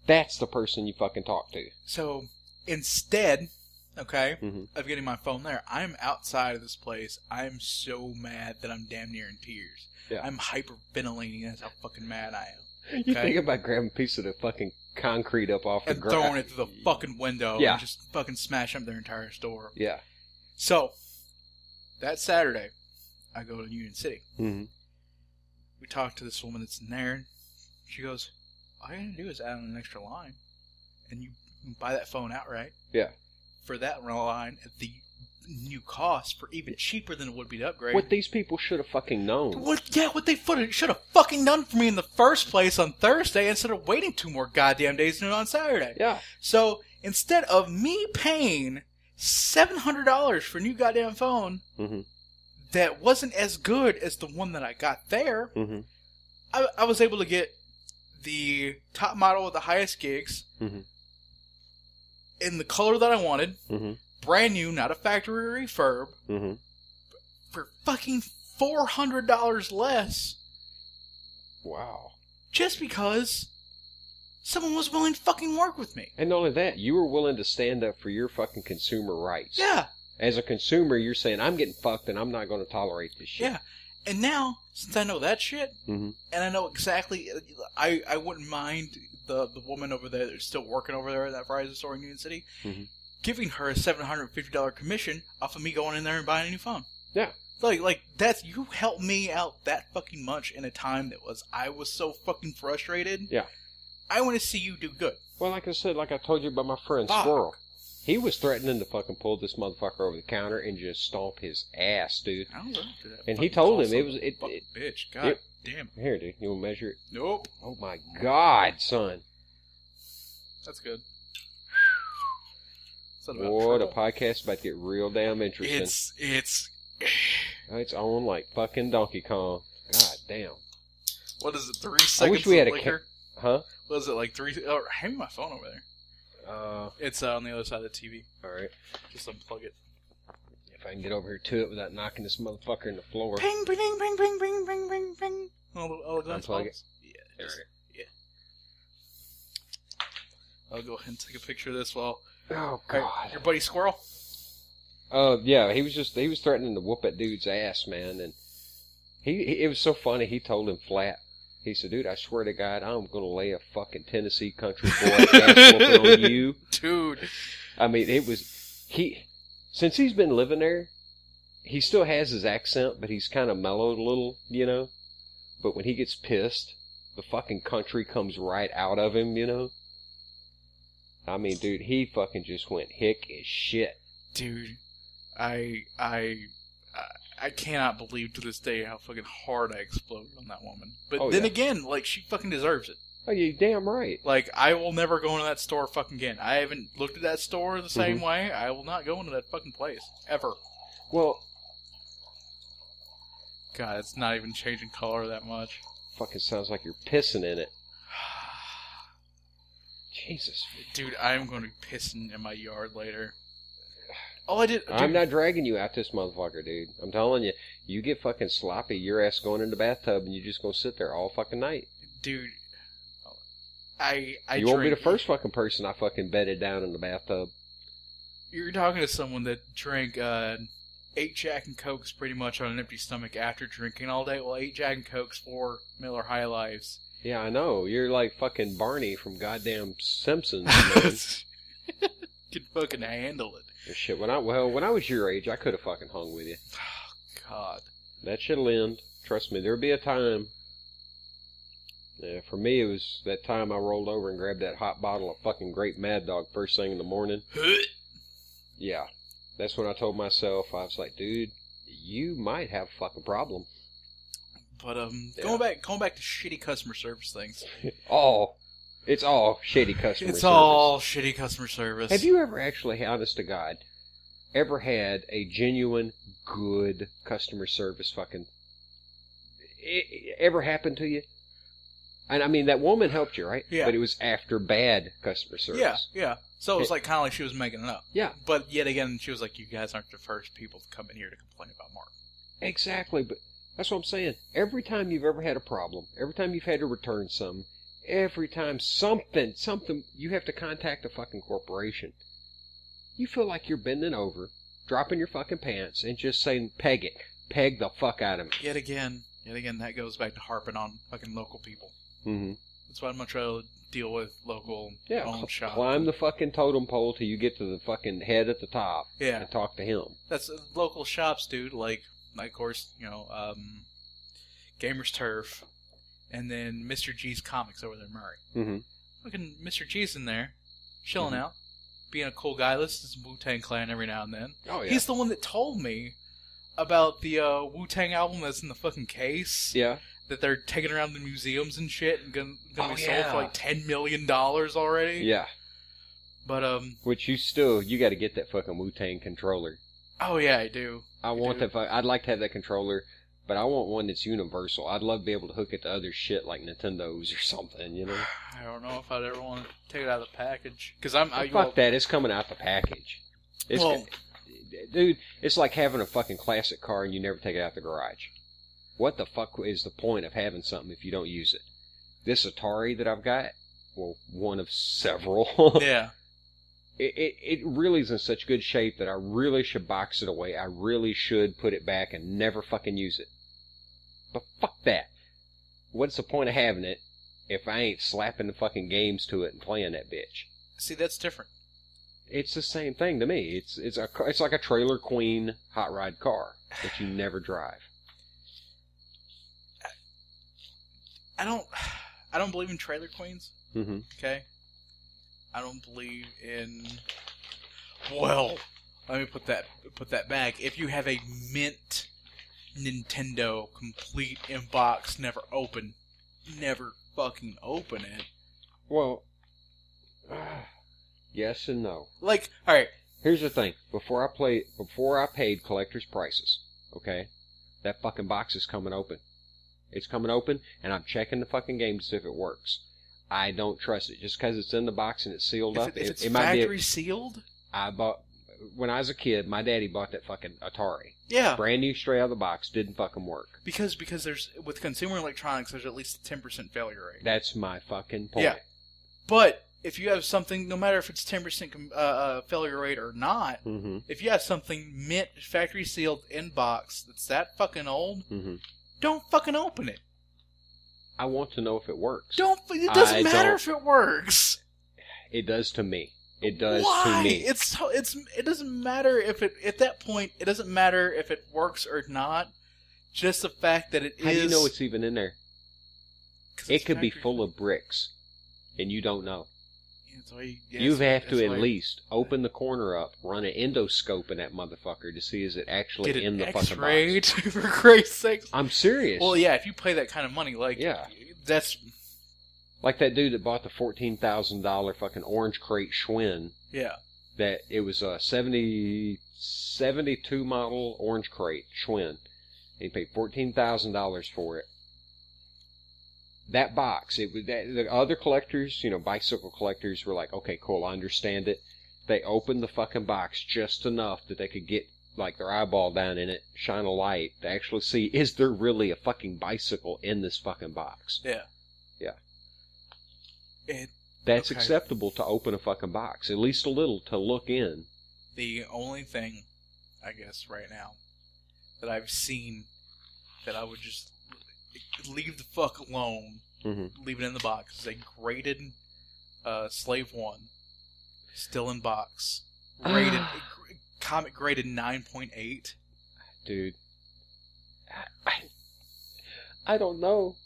That's the person you fucking talk to. So, instead, okay, of getting my phone there, I'm outside of this place. I'm so mad that I'm damn near in tears. Yeah. I'm hyperventilating. That's how fucking mad I am. You think about grabbing a piece of the fucking concrete up off the and ground. throwing it through the fucking window and just fucking smashing up their entire store. Yeah. So, that Saturday, I go to Union City. Mm-hmm. We talk to this woman that's in there. She goes, all you gotta do is add on an extra line, and you can buy that phone outright. Yeah. For that line at the new cost for even cheaper than it would be to upgrade. What these people should have fucking known. What they should have fucking done for me in the first place on Thursday instead of waiting 2 more goddamn days to do it on Saturday. Yeah. So, instead of me paying $700 for a new goddamn phone that wasn't as good as the one that I got there, I was able to get the top model with the highest gigs Mm-hmm. in the color that I wanted, Mm-hmm. brand new, not a factory refurb, Mm-hmm. for fucking $400 less, Wow. just because someone was willing to fucking work with me. And not only that, you were willing to stand up for your fucking consumer rights. Yeah. As a consumer, you're saying, I'm getting fucked and I'm not going to tolerate this shit. Yeah. And now, since I know that shit, Mm-hmm. and I know exactly, I wouldn't mind the woman over there that's still working over there at that Verison store in Union City, Mm-hmm. giving her a $750 commission off of me going in there and buying a new phone. Yeah. Like that's, you helped me out that fucking much in a time that I was so fucking frustrated. Yeah. I want to see you do good. Well, like I said, like I told you about my friend Fuck. Squirrel. He was threatening to fucking pull this motherfucker over the counter and just stomp his ass, dude. I don't know. And he told him it bitch. God it- damn. Here, dude, you want to measure it? Nope. Oh my God, son! That's good. Boy, the podcast about to get real damn interesting. It's on like fucking Donkey Kong. God damn. What is it? 3 seconds? I wish we had of a liquor? Huh? What is it, like 3? Oh, hand me my phone over there. It's on the other side of the TV. All right. Just unplug it. If I can get over here to it without knocking this motherfucker in the floor. Ping, ping, ping, ping, ping, ping, ping, ping, ping. All the glass Unplug bottles? it. Yeah. All right. Yeah. I'll go ahead and take a picture of this while... Oh Right, God. your buddy Squirrel? Yeah, he was threatening to whoop that dude's ass, man, and it was so funny. He told him flat. He said, "Dude, I swear to God, I'm gonna lay a fucking Tennessee country boy ass whooping on you." Dude. I mean, since he's been living there, he still has his accent, but he's kind of mellowed a little, you know. But when he gets pissed, the fucking country comes right out of him, you know. I mean, dude, he fucking just went hick as shit. Dude, I cannot believe to this day how fucking hard I exploded on that woman. But then again, like, she fucking deserves it. Oh, you damn right. Like, I will never go into that store fucking again. I haven't looked at that store the same way. I will not go into that fucking place. Ever. Well, God, it's not even changing color that much. fucking sounds like you're pissing in it. Jesus. Dude, I'm going to be pissing in my yard later. All I did... I'm not dragging you out this motherfucker, dude. I'm telling you, you get fucking sloppy, your ass going in the bathtub, and you're just going to sit there all fucking night. Dude, you won't be the first fucking person I fucking bedded down in the bathtub. You're talking to someone that drank 8 Jack and Cokes pretty much on an empty stomach after drinking all day. Well, 8 Jack and Cokes, 4 Miller High Lifes. Yeah, I know. You're like fucking Barney from goddamn Simpsons, man. Can fucking handle it. Shit, when I was your age, I could have fucking hung with you. Oh, God. That shit'll end. Trust me, there'll be a time. Yeah, for me, it was that time I rolled over and grabbed that hot bottle of fucking Grape Mad Dog first thing in the morning. Yeah. That's when I told myself, I was like, dude, you might have a fucking problem. But, going back to shitty customer service things. It's all shitty customer service. It's all shitty customer service. Have you ever actually, honest to God, ever had a genuine, good customer service fucking... ever happened to you? And I mean, that woman helped you, right? Yeah. But it was after bad customer service. Yeah. So it was like kind of like she was making it up. Yeah. But yet again, she was like, you guys aren't the first people to come in here to complain about Mark. Exactly, but that's what I'm saying. Every time you've ever had a problem, every time you've had to return something, every time something, you have to contact a fucking corporation, you feel like you're bending over, dropping your fucking pants, and just saying, peg it. Peg the fuck out of me. Yet again, that goes back to harping on fucking local people. Mm-hmm. That's why I'd much rather deal with local owned shop. Climb the fucking totem pole till you get to the fucking head at the top. Yeah. And talk to him. That's local shops, dude. Like of course, Gamers Turf, and then Mr. G's Comics over there in Murray. Mm-hmm. Fucking Mr. G's in there, chilling out, being a cool guy, listens to Wu-Tang Clan every now and then. Oh, yeah. He's the one that told me about the Wu-Tang album that's in the fucking case. Yeah. That they're taking around the museums and shit and gonna be sold yeah. for like $10 million already. Yeah. But, which you gotta get that fucking Wu-Tang controller. Oh, yeah, I do. I'd like to have that controller. But I want one that's universal. I'd love to be able to hook it to other shit like Nintendo's or something, you know? I don't know if I'd ever want to take it out of the package. Fuck that. It's coming out the package. Dude, it's like having a fucking classic car and you never take it out the garage. What the fuck is the point of having something if you don't use it? This Atari that I've got, well, one of several. Yeah. It really is in such good shape that I really should box it away. I really should put it back and never fucking use it. But fuck that. What's the point of having it if I ain't slapping the fucking games to it and playing that bitch? See, that's different. It's the same thing to me. It's like a Trailer Queen hot rod car that you never drive. I don't believe in Trailer Queens. Mm-hmm. Okay? I don't believe in... Well, let me put that back. If you have a mint Nintendo complete in box, never fucking open it. Well, yes and no. Like, alright. Here's the thing. Before I paid collector's prices, okay, that fucking box is coming open. It's coming open, and I'm checking the fucking game to see if it works. I don't trust it. Just because it's in the box and it's sealed up. If it's it might factory sealed? When I was a kid, my daddy bought that fucking Atari. Yeah. Brand new, straight out of the box. Didn't fucking work. Because there's, with consumer electronics, there's at least a 10% failure rate. That's my fucking point. Yeah. But if you have something, no matter if it's 10% failure rate or not, mm-hmm. if you have something mint, factory sealed, in box, that's that fucking old, mm-hmm. don't fucking open it. I want to know if it works. It doesn't matter if it works. It does to me. It does Why? to me. It doesn't matter if it, at that point, it doesn't matter if it works or not. Just the fact that it is. How do you know it's even in there? It could be full of bricks, and you don't know. You have to at least open the corner up, run an endoscope in that motherfucker to see is it actually in the fucking box. For Christ's sake. I'm serious. Well, yeah, if you pay that kind of money, like, yeah, that's like that dude that bought the $14,000 fucking orange crate Schwinn. Yeah, that it was a 72 model orange crate Schwinn. And he paid $14,000 for it. That box, the other collectors, bicycle collectors were like, okay, cool, I understand it. They opened the fucking box just enough that they could get, like, their eyeball down in it, shine a light, to actually see, is there really a fucking bicycle in this fucking box? Yeah. Yeah. That's okay. acceptable to open a fucking box, at least a little, to look in. The only thing, I guess, right now, that I've seen that I would just leave the fuck alone, mm-hmm. leave it in the box, is a graded Slave 1, still in box, rated, comic graded 9.8. Dude, I don't know.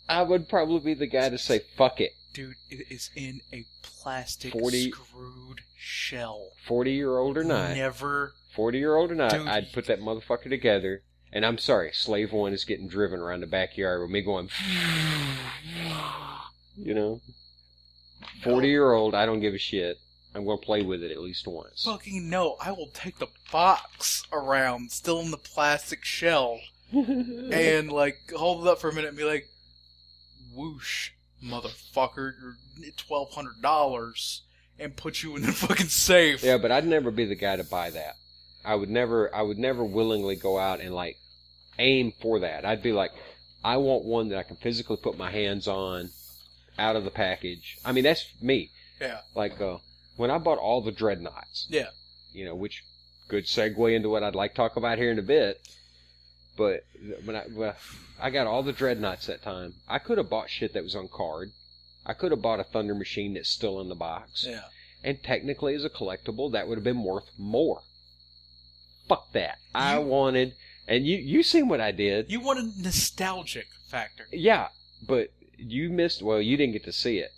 I would probably be the guy to say, fuck it. Dude, it is in a plastic screwed shell. 40-year-old or not. Never. 40-year-old or not, Dude, I'd put that motherfucker together. And I'm sorry, Slave 1 is getting driven around the backyard with me going, 40-year-old, I don't give a shit. I'm going to play with it at least once. Fucking no, I will take the box around, still in the plastic shell, and, like, hold it up for a minute and be like, whoosh, motherfucker, you're $1,200, and put you in the fucking safe. Yeah, but I'd never be the guy to buy that. I would never willingly go out and, like, aim for that. I'd be like, I want one that I can physically put my hands on out of the package. I mean, that's me. Yeah. Like, when I bought all the Dreadnoughts. Yeah. Which, good segue into what I'd like to talk about here in a bit. But when I got all the Dreadnoughts that time, I could have bought shit that was on card. I could have bought a Thunder Machine that's still in the box. Yeah. And technically, as a collectible, that would have been worth more. Fuck that. I wanted, and you seen what I did. You wanted nostalgic factor. Yeah, but you missed, you didn't get to see it.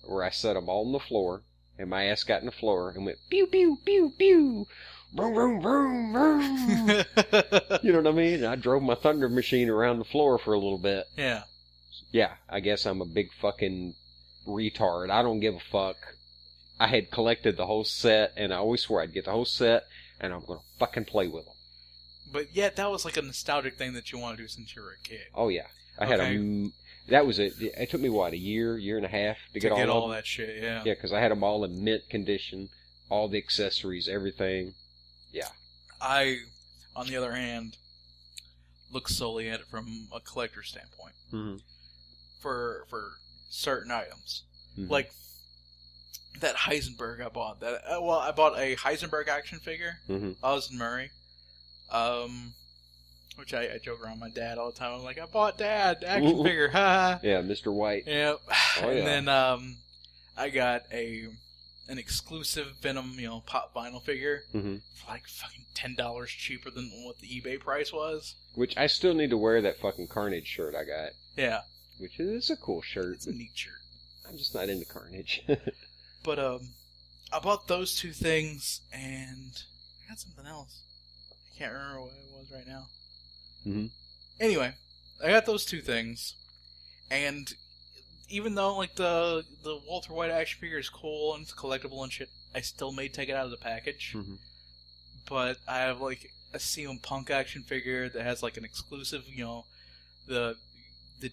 Where I set them all on the floor, and my ass got in the floor, and went, pew, pew, pew, pew, boom, boom, boom, boom. You know what I mean? And I drove my Thunder Machine around the floor for a little bit. Yeah. Yeah, I guess I'm a big fucking retard. I don't give a fuck. I had collected the whole set, and I always swore I'd get the whole set, and I'm going to fucking play with them. But yet, that was like a nostalgic thing that you want to do since you were a kid. Oh yeah, I had it took me what, a year and a half to get all that shit. Yeah. Yeah, because I had them all in mint condition, all the accessories, everything. Yeah. I, on the other hand, look solely at it from a collector standpoint. Mm-hmm. For certain items, mm-hmm. like that Heisenberg I bought. I bought a Heisenberg action figure. Mm-hmm. I was in Murray. Which I joke around my dad all the time. I'm like, I bought Dad action figure, ha! Yeah, Mr. White. Yep. Oh, yeah. And then I got an exclusive Venom, pop vinyl figure mm-hmm. for like fucking $10 cheaper than what the eBay price was. Which I still need to wear that fucking Carnage shirt I got. Yeah. Which is a cool shirt. It's a neat shirt. I'm just not into Carnage. But I bought those two things, and I got something else. I can't remember what it was right now. Mm-hmm. Anyway, I got those two things, and even though like the Walter White action figure is cool and it's collectible and shit, I still may take it out of the package. Mm-hmm. But I have like a CM Punk action figure that has like an exclusive, the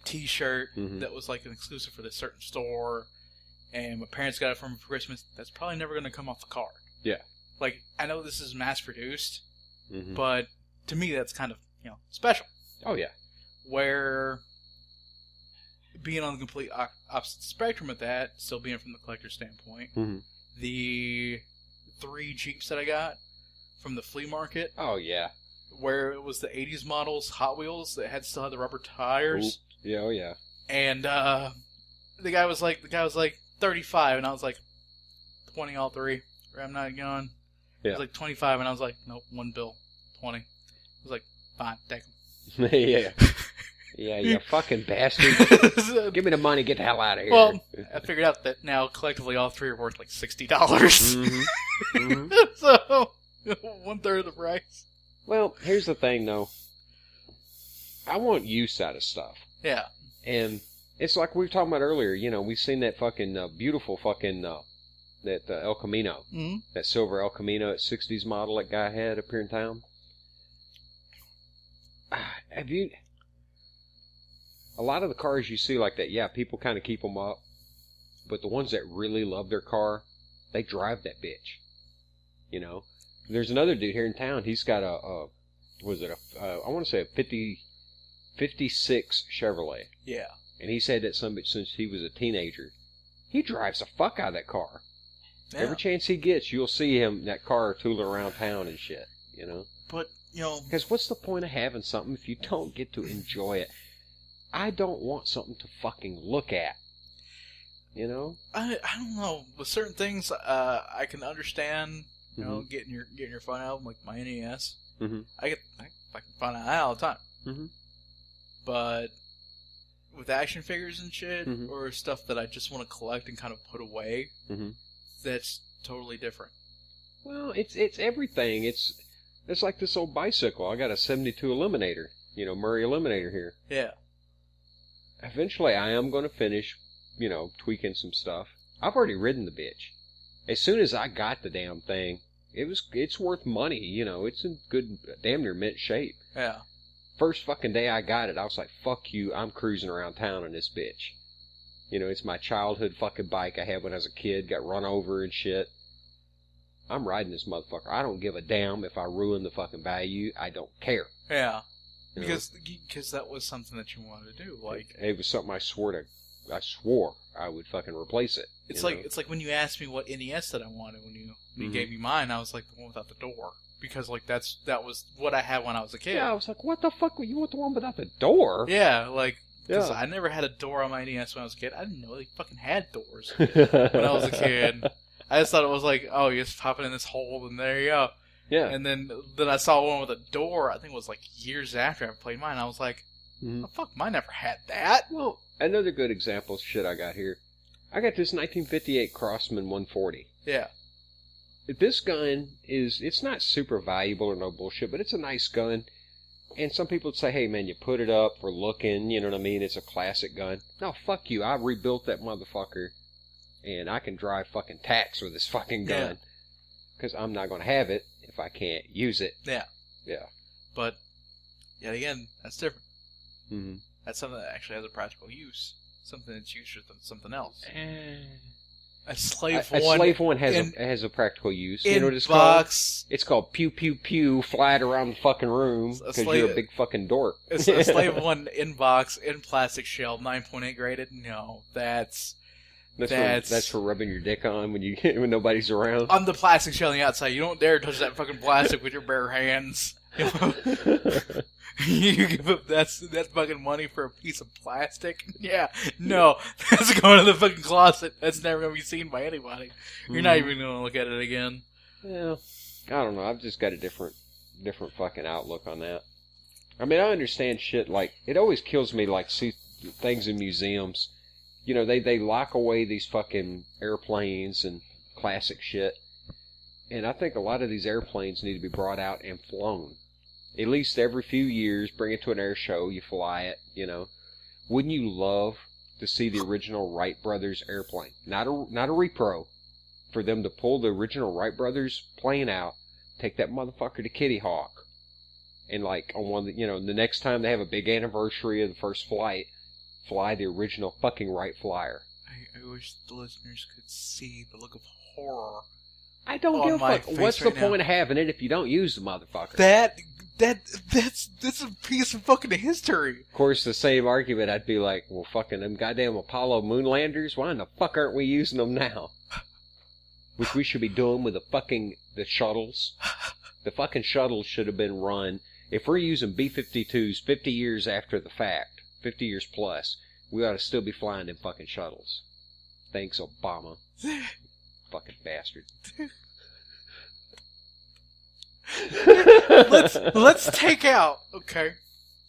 T-shirt mm-hmm. that was like an exclusive for this certain store, and my parents got it for me for Christmas. That's probably never going to come off the card. Yeah. Like, I know this is mass produced, mm-hmm. but to me that's kind of special. Oh yeah. Where being on the complete opposite spectrum of that, still being from the collector standpoint, mm-hmm. the 3 Jeeps that I got from the flea market. Oh yeah. Where it was the 80s models Hot Wheels that still had the rubber tires. Ooh. Yeah, oh yeah. And the guy was like 35, and I was like 20 all 3. I'm not going. Yeah. He was like 25, and I was like, nope, one bill, 20. I was like, fine, take him. Yeah. Yeah, you fucking bastard. Give me the money, get the hell out of here. Well, I figured out that now collectively all 3 are worth like $60. Mm-hmm. Mm-hmm. So, 1/3 of the price. Well, here's the thing though. I want use out of stuff. Yeah. And it's like we were talking about earlier, we've seen that fucking beautiful fucking, that El Camino. Mm-hmm. That silver El Camino, that 60s model that guy had up here in town. A lot of the cars you see like that, yeah, people kind of keep them up. But the ones that really love their car, they drive that bitch. There's another dude here in town, he's got I want to say a 56 Chevrolet. Yeah. And he said that since he was a teenager, he drives the fuck out of that car. Yeah. Every chance he gets, you'll see him, that car, tooling around town and shit, But, Because what's the point of having something if you don't get to enjoy it? I don't want something to fucking look at. I don't know. With certain things, I can understand, mm-hmm. getting your fun album, like my NES. Mm-hmm. I can find out all the time. Mm-hmm. But with action figures and shit, mm-hmm. or stuff that I just want to collect and kind of put away, mm-hmm. that's totally different. Well, it's everything. It's like this old bicycle. I got a 72 Eliminator, Murray Eliminator here. Yeah. Eventually, I am going to finish, tweaking some stuff. I've already ridden the bitch. As soon as I got the damn thing, it's worth money. It's in good, damn near mint shape. Yeah. First fucking day I got it, I was like, fuck you, I'm cruising around town in this bitch. It's my childhood fucking bike I had when I was a kid, got run over and shit. I'm riding this motherfucker. I don't give a damn if I ruin the fucking value. I don't care. Yeah. Because that was something that you wanted to do. Like, it was something I swore I would fucking replace it. It's like when you asked me what NES that I wanted when you mm-hmm. gave me mine, I was like the one without the door. Because that was what I had when I was a kid. Yeah, I was like, what the fuck? You want the one without the door? Yeah, because I never had a door on my NES when I was a kid. I didn't know they fucking had doors when I was a kid. I just thought it was like, oh, you just pop it in this hole and there you go. Yeah. And then I saw one with a door. I think it was like years after I played mine. I was like, mm-hmm. oh, fuck, mine never had that. Well, another good example of shit I got here. I got this 1958 Crosman 140. Yeah. This gun it's not super valuable or no bullshit, but it's a nice gun. And some people would say, hey man, you put it up for looking, you know what I mean? It's a classic gun. No, fuck you. I rebuilt that motherfucker. And I can drive fucking tacks with this fucking gun. Because I'm not going to have it if I can't use it. Yeah. Yeah. But, yet again, that's different. Mm-hmm. That's something that actually has a practical use. Something that's used for something else. A slave one has a practical use. You know what it's box. called? It's called pew pew pew, fly it around the fucking room because you're a big fucking dork. It's a slave one in box, in plastic shell, 9.8 graded. No, that's for rubbing your dick on when nobody's around. On the plastic shell on the outside, you don't dare touch that fucking plastic with your bare hands. You give up that's fucking money for a piece of plastic? Yeah, no, that's going to the fucking closet. That's never going to be seen by anybody. You're not even going to look at it again. Yeah, I don't know. I've just got a different fucking outlook on that. I mean, I understand shit like it always kills me. Like see things in museums. You know, they lock away these fucking airplanes and classic shit. And I think a lot of these airplanes need to be brought out and flown. At least every few years, bring it to an air show, you fly it, you know. Wouldn't you love to see the original Wright Brothers airplane? Not a repro. For them to pull the original Wright Brothers plane out, take that motherfucker to Kitty Hawk. And like, on one, you know, the next time they have a big anniversary of the first flight, fly the original fucking Wright Flyer. I wish the listeners could see the look of horror. I don't give a fuck. What's the point of having it if you don't use the motherfucker? That's a piece of fucking history. Of course, the same argument, I'd be like, well, fucking them goddamn Apollo moonlanders, why in the fuck aren't we using them now? Which we should be doing with the shuttles. The fucking shuttles should have been run. If we're using B-52s 50 years after the fact, 50 years plus, we ought to still be flying them fucking shuttles. Thanks, Obama. Fucking bastard. let's take out, okay?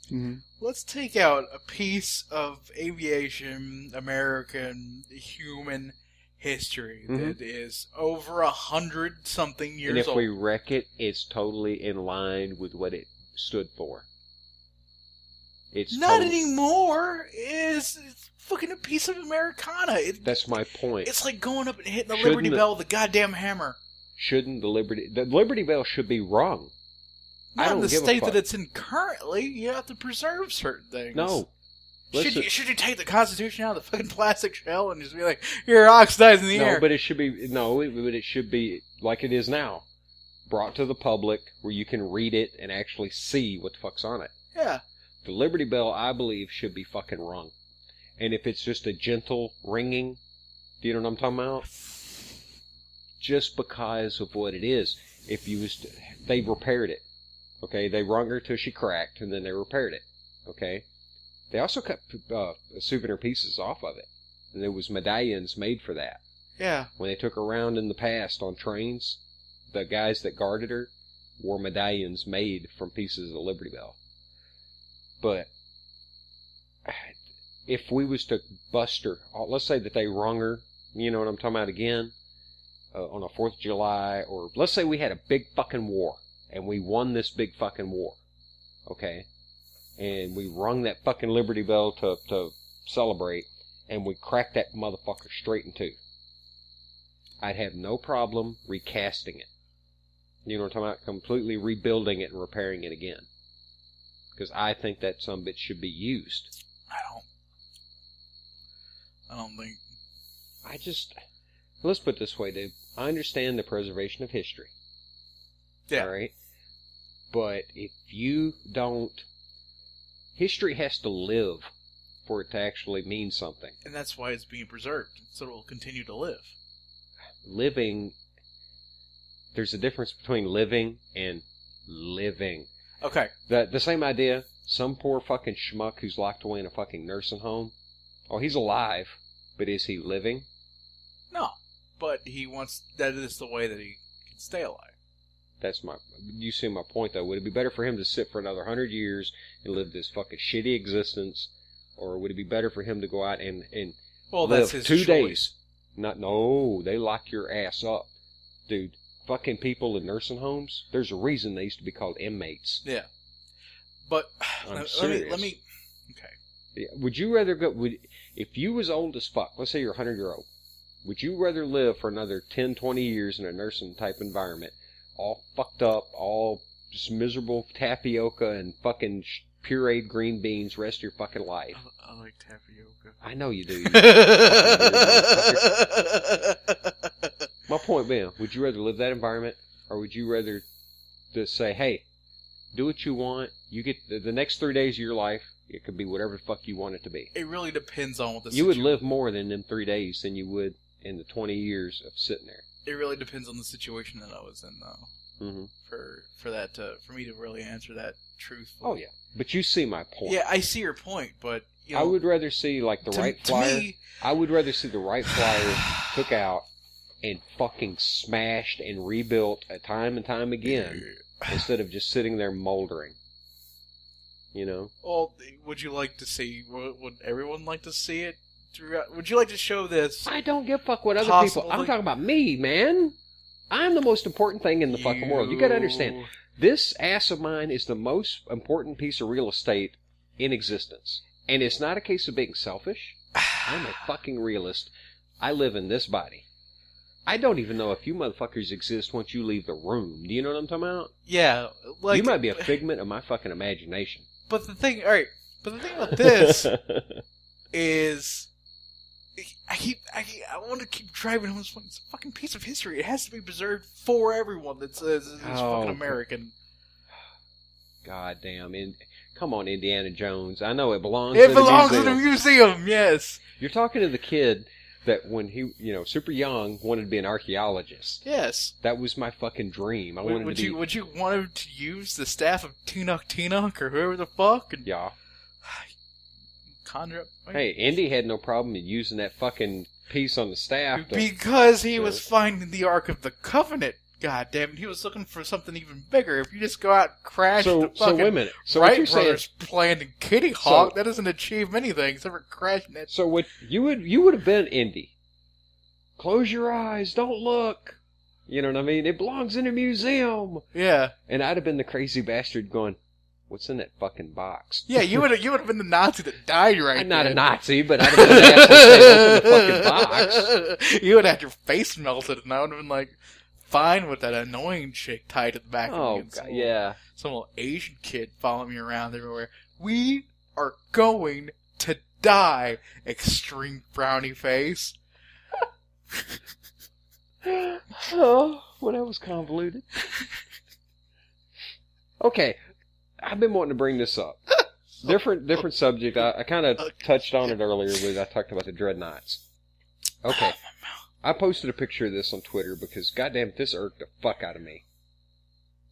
Mm-hmm. Let's take out a piece of aviation, American, human history that is over 100-something years old. And if we wreck it, it's totally in line with what it stood for. It's not anymore. It's fucking a piece of Americana. That's my point. It's like going up and hitting the Liberty Bell with a goddamn hammer. Shouldn't the Liberty Bell should be rung? Not in the state that it's in currently. You have to preserve certain things. No. Should you take the Constitution out of the fucking plastic shell and just be like, you're oxidizing the air? No, but it should be like it is now. Brought to the public where you can read it and actually see what the fuck's on it. Yeah. The Liberty Bell, I believe, should be fucking rung. And if it's just a gentle ringing, do you know what I'm talking about? Just because of what it is. If you was they repaired it. Okay, they rung her till she cracked, and then they repaired it. Okay? They also cut souvenir pieces off of it. And there was medallions made for that. Yeah. When they took her around in the past on trains, the guys that guarded her wore medallions made from pieces of the Liberty Bell. But if we was to bust her, let's say that they rung her, you know what I'm talking about again, on a 4th of July, or let's say we had a big fucking war, and we won this big fucking war, okay? And we rung that fucking Liberty Bell to celebrate, and we cracked that motherfucker straight in two. I'd have no problem recasting it. You know what I'm talking about? Completely rebuilding it and repairing it again. Because I think that some bit should be used. I don't think. Let's put it this way, Dave. I understand the preservation of history. Yeah. Alright? But if you don't... History has to live for it to actually mean something. And that's why it's being preserved, so it will continue to live. Living... There's a difference between living and living. Okay. The same idea, some poor fucking schmuck who's locked away in a fucking nursing home. Oh, he's alive, but is he living? No, but he wants, that is the way that he can stay alive. You see my point though. Would it be better for him to sit for another 100 years and live this fucking shitty existence? Or would it be better for him to go out and well, live that's his 2 choice. days? No, they lock your ass up. Dude, fucking people in nursing homes, there's a reason they used to be called inmates. Yeah. But, let me, okay. Yeah. Would you rather if you was old as fuck, let's say you're 100-year-old, would you rather live for another 10, 20 years in a nursing type environment, all fucked up, all just miserable tapioca and fucking pureed green beans rest of your fucking life. I like tapioca. I know you do. You My point being, would you rather live that environment, or would you rather just say, hey, do what you want, you get the next 3 days of your life, it could be whatever the fuck you want it to be. It really depends on what the You would live more than them 3 days than you would in the 20 years of sitting there. It really depends on the situation that I was in, though. Mm-hmm. For me to really answer that truthfully. Oh, yeah. But you see my point. Yeah, I see your point, but, you know, I would rather see, like, the right flyer. I would rather see the right flyer took out and fucking smashed and rebuilt time and time again instead of just sitting there moldering. You know? Well, would you like to see... Would everyone like to see it throughout? Would you like to show this? I don't give a fuck what other people... I'm talking about me, man. I'm the most important thing in the fucking world. You gotta understand. This ass of mine is the most important piece of real estate in existence. And it's not a case of being selfish. I'm a fucking realist. I live in this body. I don't even know if you motherfuckers exist once you leave the room. Do you know what I'm talking about? Yeah. Like, you might be a figment of my fucking imagination. But the thing about this is... I want to keep driving home this point. It's a fucking piece of history. It has to be preserved for everyone that's fucking American. God damn. Come on, Indiana Jones. I know it belongs in a museum, yes. You're talking to the kid that when he, super young, wanted to be an archaeologist. Yes. That was my fucking dream. Would you want him to use the staff of Tinoch or whoever the fuck? Yeah. Conjure up. Hey, Indy had no problem in using that fucking piece on the staff. Because he was finding the Ark of the Covenant. God damn it, he was looking for something even bigger. If you just go out and crash the fucking so wait a minute. So Wright what you're Brothers planned in Kitty Hawk, that doesn't achieve many things except for crashing that. So what you would have been Indy. Close your eyes, don't look. You know what I mean? It belongs in a museum. Yeah. And I'd have been the crazy bastard going, what's in that fucking box? Yeah, you would have been the Nazi that died right I'm not a Nazi, but I'd have been the asshole saying, open the fucking box. You would have had your face melted, and I would have been like, fine with that annoying chick tied to the back of me. God, yeah. Some little Asian kid following me around everywhere. We are going to die, extreme frowny face. Oh, well, that was convoluted. Okay. I've been wanting to bring this up. Different subject. I kind of touched on it earlier when I talked about the dreadnoughts. Okay. I posted a picture of this on Twitter because, goddamn, this irked the fuck out of me.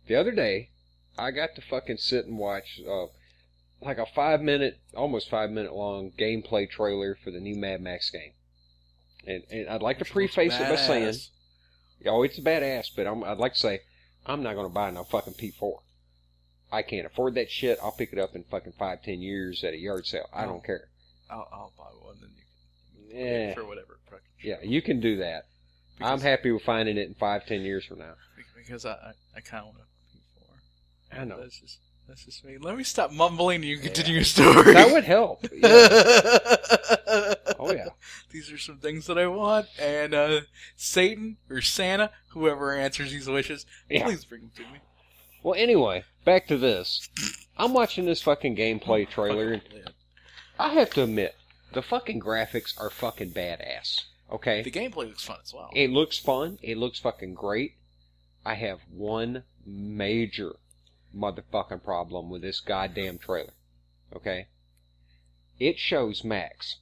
The other day, I got to fucking sit and watch like a almost 5 minute long gameplay trailer for the new Mad Max game. And I'd like to preface it by saying, oh, it's badass, but I'd like to say, I'm not going to buy no fucking P4. I can't afford that shit. I'll pick it up in fucking 5-10 years at a yard sale. I don't care. I'll buy one, and you can pay for whatever. Yeah, you can do that. Because I'm happy with finding it in 5-10 years from now. Because I kind of want a P4. I know. That's just me. Let me stop mumbling and you continue your story. That would help. Yeah. Oh, yeah. These are some things that I want, and Satan or Santa, whoever answers these wishes, please bring them to me. Well, anyway, back to this. I'm watching this fucking gameplay trailer, and I have to admit, the fucking graphics are fucking badass. Okay? The gameplay looks fun as well. It looks fun. It looks fucking great. I have one major motherfucking problem with this goddamn trailer. Okay? It shows Max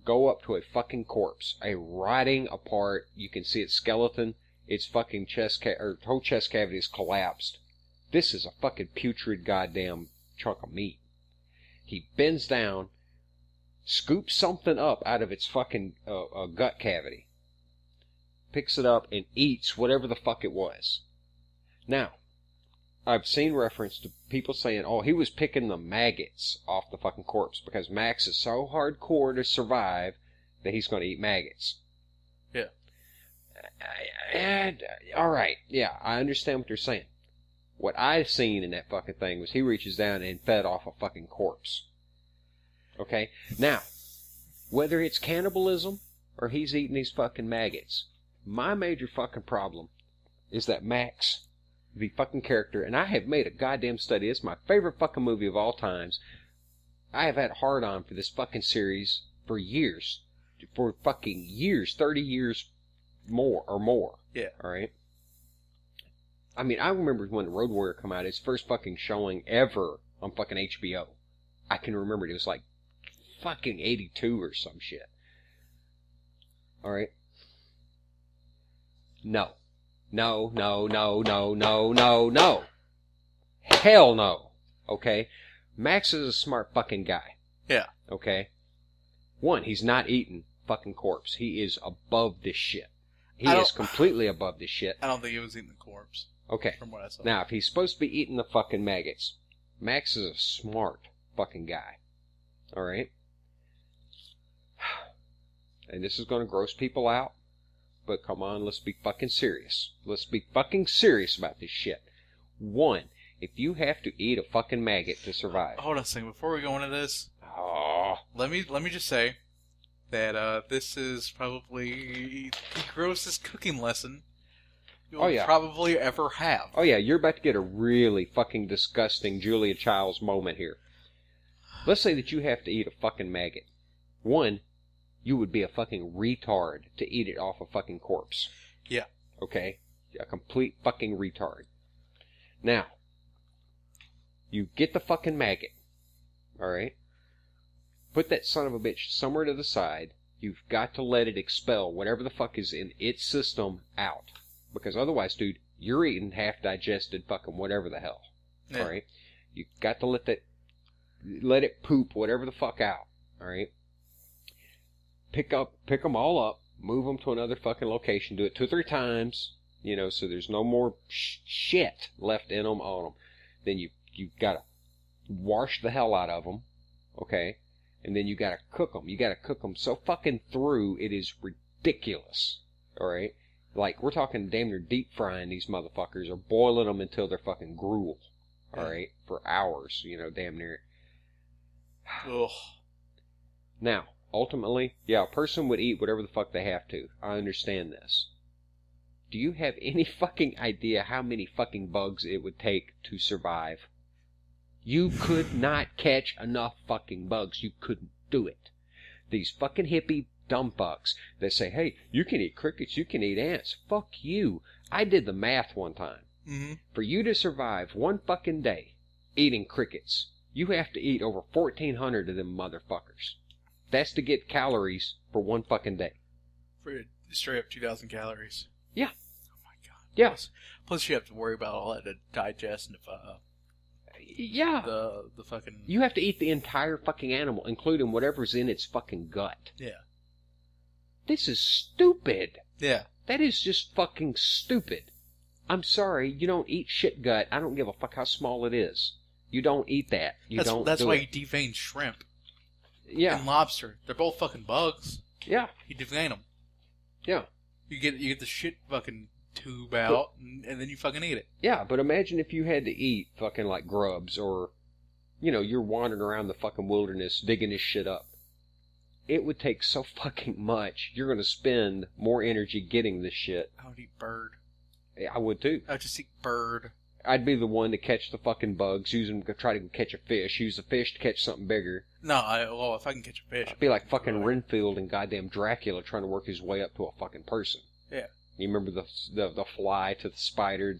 go up to a fucking corpse, rotting apart. You can see its skeleton. Its fucking whole chest cavity is collapsed. This is a fucking putrid goddamn chunk of meat. He bends down, scoops something up out of its fucking gut cavity, picks it up, and eats whatever the fuck it was. Now, I've seen reference to people saying, oh, he was picking the maggots off the fucking corpse because Max is so hardcore to survive that he's going to eat maggots. Yeah. Alright, yeah, I understand what they're saying. What I've seen in that fucking thing was he reaches down and fed off a fucking corpse. Okay? Now, whether it's cannibalism or he's eating these fucking maggots, my major fucking problem is that Max the fucking character, and I have made a goddamn study. It's my favorite fucking movie of all times. I have had a hard-on for this fucking series for years. For fucking years. 30 years more. Yeah. Alright? I mean, I remember when Road Warrior came out, its first fucking showing ever on fucking HBO. I can remember it. It was like fucking 82 or some shit. Alright? No. No. Hell no. Okay? Max is a smart fucking guy. Yeah. Okay? One, he's not eating fucking corpse. He is above this shit. He is completely above this shit. I don't think he was eating the corpse. Okay. From what I saw. Now, if he's supposed to be eating the fucking maggots, Max is a smart fucking guy. Alright? And this is going to gross people out. But come on, let's be fucking serious. Let's be fucking serious about this shit. One, if you have to eat a fucking maggot to survive. Hold on a second. Before we go into this, Oh. let me just say that this is probably the grossest cooking lesson you'll probably ever have. Oh yeah, you're about to get a really fucking disgusting Julia Childs moment here. Let's say that you have to eat a fucking maggot. One, you would be a fucking retard to eat it off a fucking corpse. Yeah. Okay? A complete fucking retard. Now, you get the fucking maggot. Alright? Put that son of a bitch somewhere to the side. You've got to let it expel whatever the fuck is in its system out. Because otherwise, dude, you're eating half-digested fucking whatever the hell. Yeah. Alright? You've got to let it poop whatever the fuck out. Alright? Pick them all up, move them to another fucking location, do it 2 or 3 times, you know, so there's no more shit left in them, on them. Then you gotta wash the hell out of them, okay? And then you gotta cook them. You gotta cook them so fucking through, it is ridiculous, alright? Like, we're talking damn near deep frying these motherfuckers, or boiling them until they're fucking gruel, alright? For hours, you know, damn near. Ugh. Now, ultimately, yeah, a person would eat whatever the fuck they have to. I understand this. Do you have any fucking idea how many fucking bugs it would take to survive? You could not catch enough fucking bugs. You couldn't do it. These fucking hippie dumb fucks that say, hey, you can eat crickets, you can eat ants. Fuck you. I did the math one time. Mm-hmm. For you to survive one fucking day eating crickets, you have to eat over 1,400 of them motherfuckers. That's to get calories for one fucking day. For straight up 2,000 calories. Yeah. Oh my god. Yeah. Plus you have to worry about all that to digest and yeah. The fucking. You have to eat the entire fucking animal, including whatever's in its fucking gut. Yeah. This is stupid. Yeah. That is just fucking stupid. I'm sorry, you don't eat shit gut. I don't give a fuck how small it is. You don't eat that. That's why you devein shrimp. Yeah. And lobster. They're both fucking bugs. Yeah. You devein them. Yeah. You get the shit fucking tube out, and then you fucking eat it. Yeah, but imagine if you had to eat fucking like grubs, or, you know, you're wandering around the fucking wilderness digging this shit up. It would take so fucking much. You're going to spend more energy getting this shit. I would eat bird. I would too. I would just eat bird. I'd be the one to catch the fucking bugs, use them to try to catch a fish, use the fish to catch something bigger. No, if I can catch a fish. I'd be like fucking Renfield and goddamn Dracula trying to work his way up to a fucking person. Yeah. You remember the fly to the spider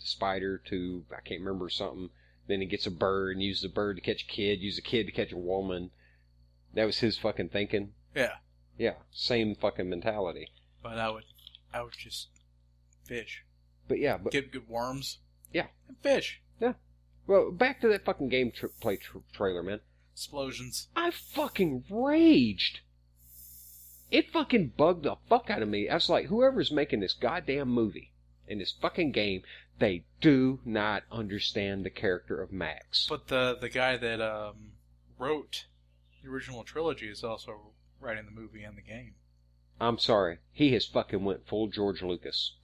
to, I can't remember something. Then he gets a bird and uses the bird to catch a kid, use the kid to catch a woman. That was his fucking thinking. Yeah. Yeah, same fucking mentality. But I would just fish. But yeah, get good worms. Yeah. And fish. Yeah. Well, back to that fucking game trailer, man. Explosions. I fucking raged. It fucking bugged the fuck out of me. I was like, whoever's making this goddamn movie and this fucking game, they do not understand the character of Max. But the guy that wrote the original trilogy is also writing the movie and the game. I'm sorry. He has fucking went full George Lucas.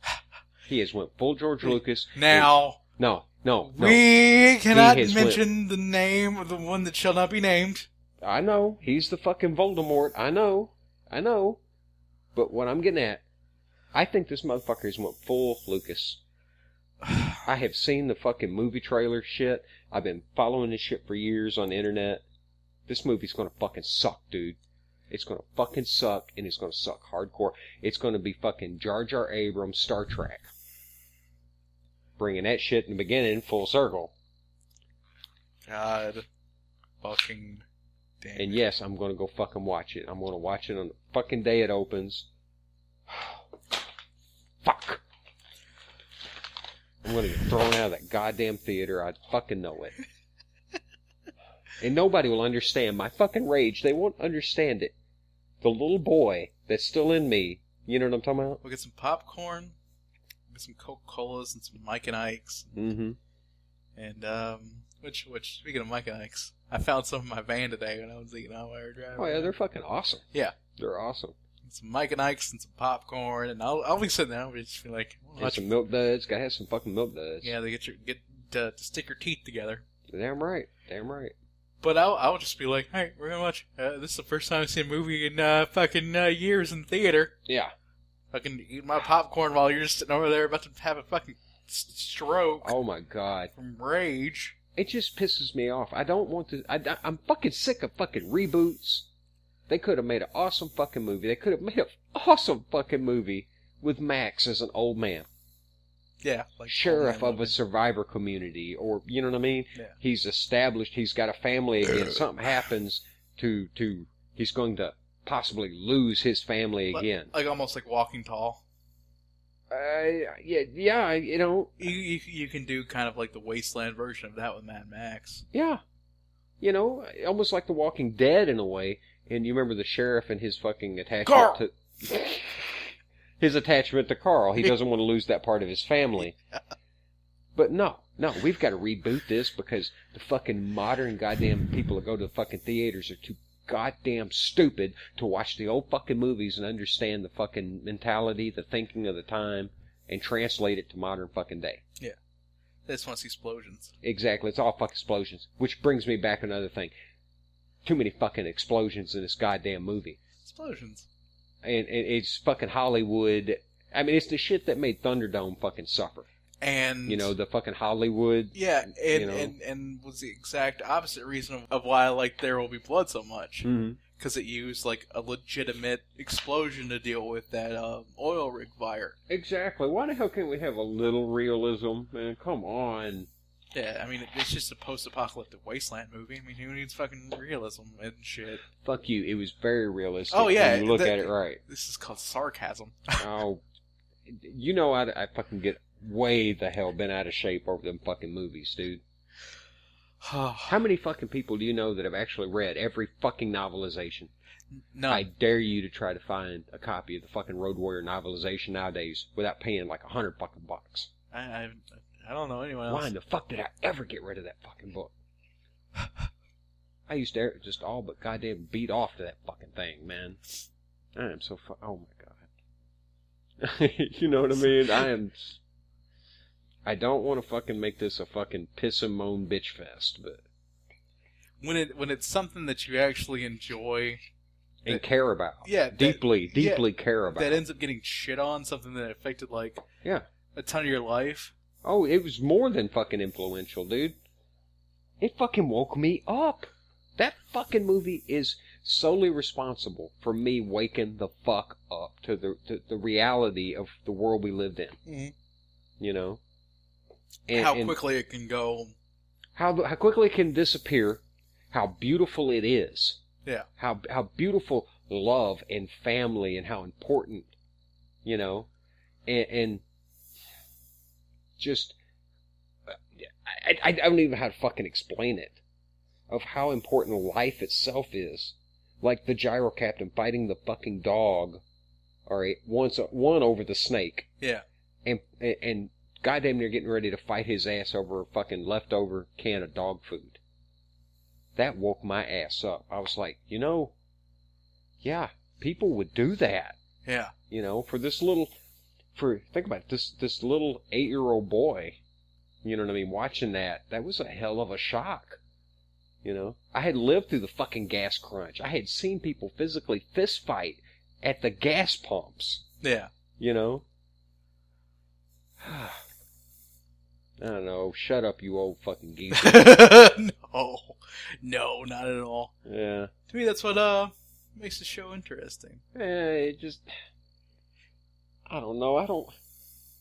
He has went full George Lucas. Now... No. We cannot mention the name of the one that shall not be named. I know. He's the fucking Voldemort. I know. But what I'm getting at, I think this motherfucker has went full Lucas. I have seen the fucking movie trailer shit. I've been following this shit for years on the internet. This movie's gonna fucking suck, dude. It's gonna fucking suck, and it's gonna suck hardcore. It's gonna be fucking Jar Jar Abrams Star Trek. Bringing that shit in the beginning full circle. God fucking damn. And yes, I'm gonna go fucking watch it. I'm gonna watch it on the fucking day it opens. Fuck. I'm gonna get thrown out of that goddamn theater. I fucking know it. And nobody will understand my fucking rage. They won't understand it. The little boy that's still in me, you know what I'm talking about? We'll get some popcorn, we'll get some Coca-Colas and some Mike and Ike's. Mm-hmm. And, which, speaking of Mike and Ike's, I found some in my van today when I was eating on my drive. Oh yeah, they're fucking awesome. Yeah. They're awesome. Some Mike and Ike's and some popcorn, and I'll be sitting there and just be like, and some milk duds. Gotta have some fucking milk duds. Yeah, they get to stick your teeth together. Damn right. Damn right. But I'll just be like, hey, we're gonna watch. This is the first time I've seen a movie in fucking years in theater. Yeah. Fucking eat my popcorn while you're just sitting over there about to have a fucking stroke. Oh my god. From rage. It just pisses me off. I don't want to. I'm fucking sick of fucking reboots. They could have made an awesome fucking movie. They could have made an awesome fucking movie with Max as an old man. Yeah. Like sheriff of a survivor community, or, you know what I mean? Yeah. He's established, he's got a family again. Something happens to, he's going to possibly lose his family again. Like almost like Walking Tall. Yeah, you know. You can do kind of like the Wasteland version of that with Mad Max. Yeah. You know, almost like The Walking Dead in a way. And you remember the sheriff and his fucking attachment to... his attachment to Carl. He doesn't want to lose that part of his family. But no, we've got to reboot this because the fucking modern goddamn people that go to the fucking theaters are too goddamn stupid to watch the old fucking movies and understand the fucking mentality, the thinking of the time, and translate it to modern fucking day. Yeah. They just want to see explosions. Exactly. It's all fucking explosions. Which brings me back to another thing. Too many fucking explosions in this goddamn movie. Explosions. And it's fucking Hollywood. I mean, it's the shit that made Thunderdome fucking suffer. And... you know, the fucking Hollywood. Yeah, and was the exact opposite reason of why I like There Will Be Blood so much. Because it used, like, a legitimate explosion to deal with that oil rig fire. Exactly. Why the hell can't we have a little realism, man? Come on. Yeah, I mean, it's just a post-apocalyptic wasteland movie. I mean, who needs fucking realism and shit? Fuck you. It was very realistic. Oh, yeah. When you look at it right. This is called sarcasm. Oh, you know I fucking get way the hell been out of shape over them fucking movies, dude. How many fucking people do you know that have actually read every fucking novelization? No. I dare you to try to find a copy of the fucking Road Warrior novelization nowadays without paying like $100 fucking bucks. I don't know anyone else. Why in the fuck did I ever get rid of that fucking book? I used to just all but goddamn beat off to that fucking thing, man. I am so oh my god. You know what I mean? I don't want to fucking make this a fucking piss and moan bitch fest, but when it's something that you actually enjoy and care about, deeply care about, that ends up getting shit on, something that affected like a ton of your life. Oh, it was more than fucking influential, dude. It fucking woke me up. That fucking movie is solely responsible for me waking the fuck up to the reality of the world we lived in. Mm-hmm. You know? And how quickly it can go. How quickly it can disappear. How beautiful it is. Yeah. How beautiful love and family and how important, you know? And just, I don't even know how to fucking explain it. Of how important life itself is. Like the gyro captain fighting the fucking dog. Alright, one over the snake. Yeah. And goddamn near getting ready to fight his ass over a fucking leftover can of dog food. That woke my ass up. I was like, you know, yeah, people would do that. Yeah. You know, think about it, this little 8-year-old boy, you know what I mean, watching that was a hell of a shock. You know, I had lived through the fucking gas crunch. I had seen people physically fist fight at the gas pumps. Yeah. You know? I don't know. Shut up, you old fucking geezer. No, not at all. Yeah. To me, that's what makes the show interesting. It just... I don't know.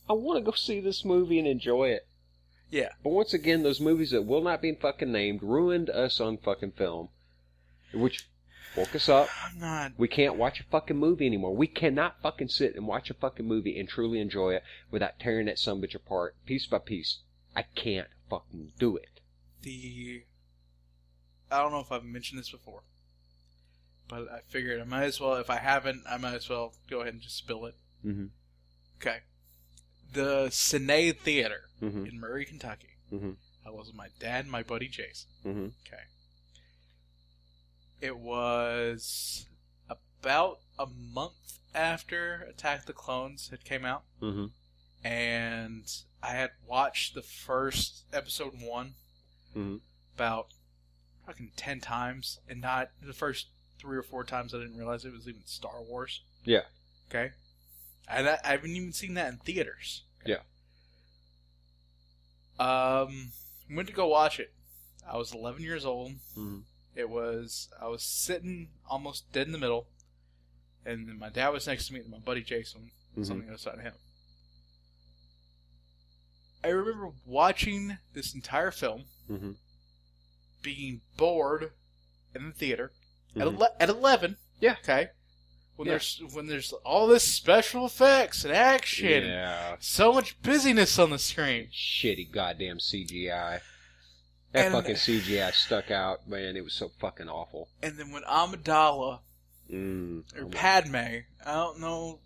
I want to go see this movie and enjoy it. Yeah. But once again, those movies that will not be fucking named ruined us on fucking film. Which woke us up. I'm not... We can't watch a fucking movie anymore. We cannot fucking sit and watch a fucking movie and truly enjoy it without tearing that sumbitch apart piece by piece. I can't fucking do it. I don't know if I've mentioned this before, but I figured I might as well, if I haven't, I might as well go ahead and just spill it. Mm-hmm. Okay. The Cine Theater mm-hmm. in Murray, Kentucky. Mm-hmm. I was with my dad and my buddy Jason. Mm-hmm. Okay. It was about a month after Attack of the Clones had came out. Mm-hmm. And I had watched the first episode 1 mm-hmm. about fucking 10 times, and not the first 3 or 4 times I didn't realize it was even Star Wars. Yeah. Okay. I haven't even seen that in theaters. Okay? Yeah. Went to go watch it. I was 11 years old. Mm-hmm. I was sitting almost dead in the middle, and then my dad was next to me, and my buddy Jason was on the other side of him. I remember watching this entire film, mm-hmm. being bored in the theater mm-hmm. at 11. Yeah. Okay. When there's all this special effects and action, yeah. and so much busyness on the screen. Shitty goddamn CGI. That fucking CGI stuck out, man. It was so fucking awful. And then when Amidala or Padme, I don't know.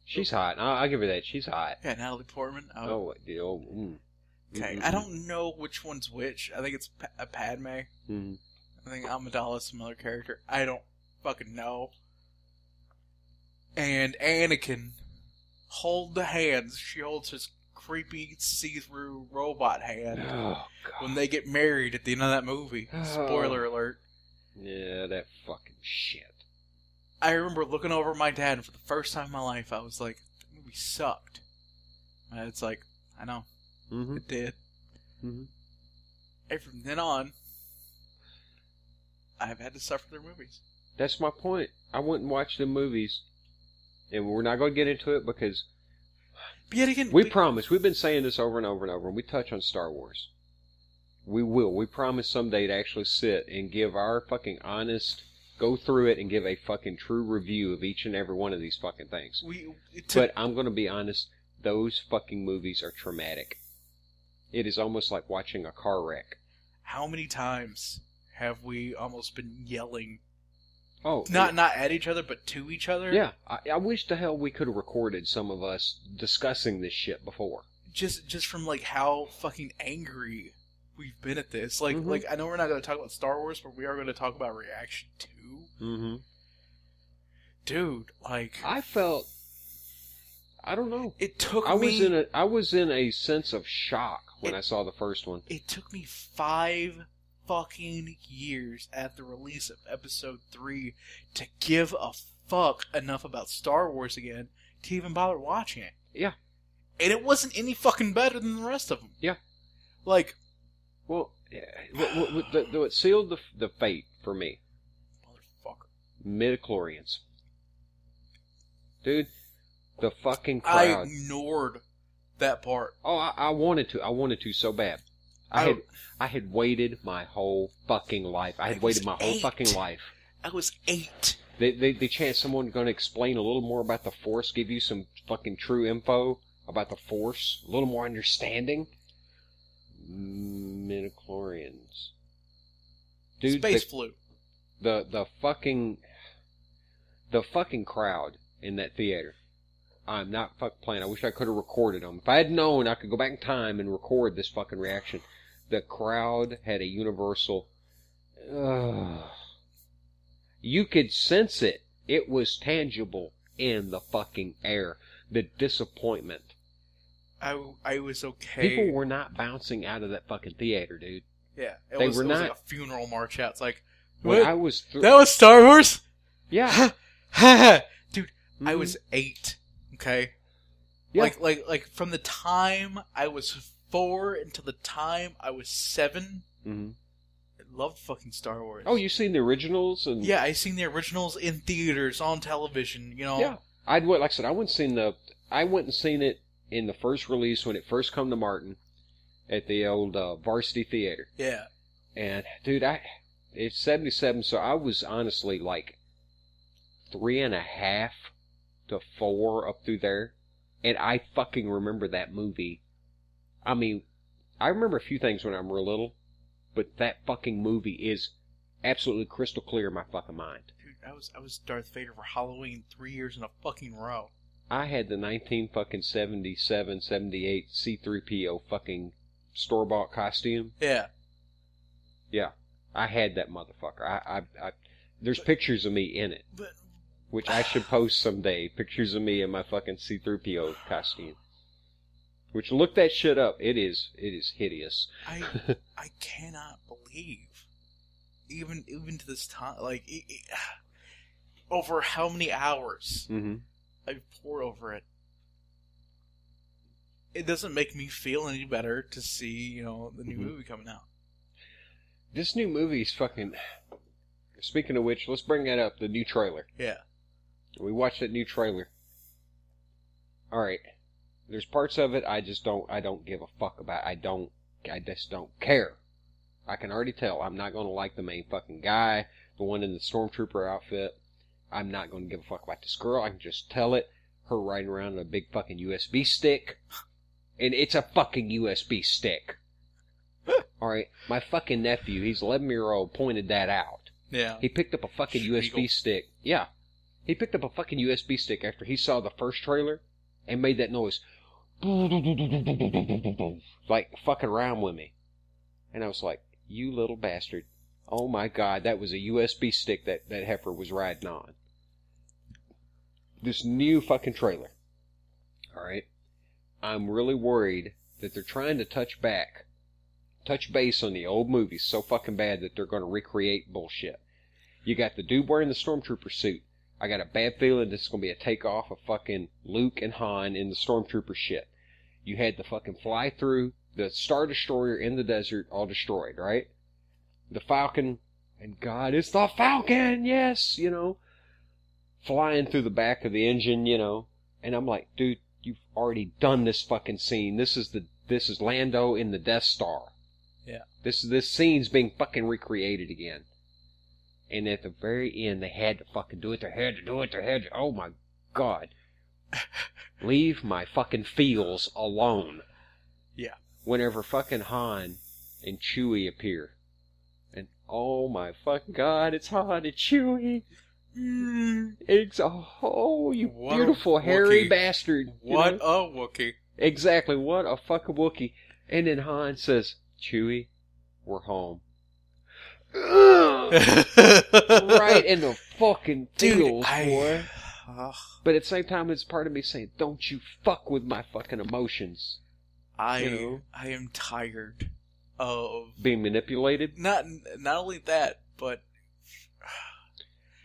She's hot. I'll give her that. She's hot. Yeah, Natalie Portman. Okay, I don't know which one's which. I think it's Padme. Mm-hmm. I think Amidala's some other character. I don't fucking know. And Anakin hold the hands. She holds his creepy see-through robot hand when they get married at the end of that movie. Spoiler alert. Yeah, that fucking shit. I remember looking over at my dad, and for the first time in my life, I was like, the movie sucked. And it's like, I know. Mm-hmm. It did. Mm-hmm. And from then on, I've had to suffer their movies. That's my point. I went and watched the movies, and we're not going to get into it because but yet again, we promise. We've been saying this over and over and over, and we touch on Star Wars. We will. We promise someday to actually sit and give our fucking honest, go through it and give a fucking true review of each and every one of these fucking things. But I'm going to be honest, those fucking movies are traumatic. It is almost like watching a car wreck. How many times have we almost been yelling? Oh, not at each other, but to each other? Yeah. I wish to hell we could have recorded some of us discussing this shit before. Just from, like, how fucking angry we've been at this. Like, mm-hmm. like I know we're not going to talk about Star Wars, but we are going to talk about Reaction 2. Mm-hmm. Dude, like... I felt... I don't know. It took me... I was in a sense of shock when I saw the first one. It took me 5 fucking years at the release of Episode 3 to give a fuck enough about Star Wars again to even bother watching it. Yeah. And it wasn't any fucking better than the rest of them. Yeah. Like... Well, what sealed the fate for me. Motherfucker. Midichlorians. Dude, the fucking crowd. I ignored that part. Oh, I wanted to. I wanted to so bad. I had waited my whole fucking life. I had waited my whole fucking life. I was 8. They chance someone going to explain a little more about the Force, give you some fucking true info about the Force, a little more understanding. Midichlorians. Dude, Space flu. The fucking crowd in that theater. I'm not fucking playing. I wish I could have recorded them. If I had known, I could go back in time and record this fucking reaction. The crowd had a universal... You could sense it. It was tangible in the fucking air. The disappointment. I was okay. People were not bouncing out of that fucking theater, dude. Yeah. It was like a funeral march out. It's like... When what? I was that was Star Wars? Yeah. Dude, I was 8. Okay? Yeah. Like from the time I was 4 until the time I was 7. Mm-hmm. I loved fucking Star Wars. Oh, you seen the originals? And yeah, I seen the originals in theaters, on television, you know. Yeah. Like I said, I went and seen it in the first release when it first come to Martin at the old Varsity Theater. Yeah. And, dude, it's 77, so I was honestly like 3.5 to 4 up through there. And I fucking remember that movie. I mean, I remember a few things when I'm real little, but that fucking movie is absolutely crystal clear in my fucking mind. Dude, I was Darth Vader for Halloween 3 years in a fucking row. I had the 1977, 78 C-3PO fucking store-bought costume. Yeah. Yeah. I had that motherfucker. There's pictures of me in it. Which I should post someday. Pictures of me in my fucking C-3PO costume. Which, look that shit up. It is hideous. I cannot believe, even to this time, like, over how many hours I've poured over it. It doesn't make me feel any better to see, you know, the new movie coming out. This new movie's fucking... Speaking of which, let's bring that up, the new trailer. Yeah. We watched that new trailer. Alright. There's parts of it I don't give a fuck about. I just don't care. I can already tell I'm not going to like the main fucking guy, the one in the Stormtrooper outfit. I'm not going to give a fuck about this girl. I can just tell it. Her riding around on a big fucking USB stick. And it's a fucking USB stick. Alright, my fucking nephew, he's 11-year-old, pointed that out. Yeah. He picked up a fucking USB stick. Yeah. He picked up a fucking USB stick after he saw the first trailer and made that noise. Like, fucking around with me. And I was like, you little bastard. Oh my god, that was a USB stick that heifer was riding on. This new fucking trailer. Alright? I'm really worried that they're trying to touch base on the old movies so fucking bad that they're going to recreate bullshit. You got the dude wearing the Stormtrooper suit. I got a bad feeling this is going to be a takeoff of fucking Luke and Han in the Stormtrooper shit. You had the fucking fly through, the Star Destroyer in the desert, all destroyed, right? The Falcon, and God, it's the Falcon, yes, you know, flying through the back of the engine, you know. And I'm like, dude, you've already done this fucking scene. This is Lando in the Death Star. Yeah. This scene's being fucking recreated again. And at the very end, they had to fucking do it. They had to do it. They had to... Oh, my God. Leave my fucking feels alone. Yeah. Whenever fucking Han and Chewie appear. And, oh, my fucking God, it's Han and Chewie. It's you what beautiful, hairy bastard. What a Wookiee. Exactly, what a fucking Wookiee. And then Han says, Chewie, we're home. Right in the fucking feels, boy. But at the same time, it's part of me saying, don't you fuck with my fucking emotions. I am tired of being manipulated. Not only that, but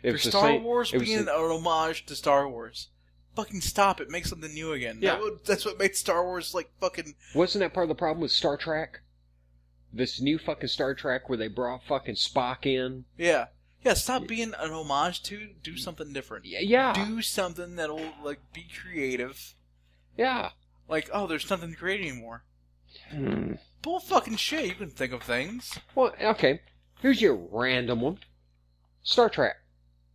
for Star Wars being an homage to Star Wars. Fucking stop it. Make something new again. Yeah. That's what made Star Wars like fucking... Wasn't that part of the problem with Star Trek? This new fucking Star Trek where they brought fucking Spock in? Yeah. Yeah, stop being an homage to... Do something different. Yeah. Do something that'll, like, be creative. Yeah. Like, oh, there's nothing to create anymore. Bull fucking shit. You can think of things. Well, okay. Here's your random one. Star Trek.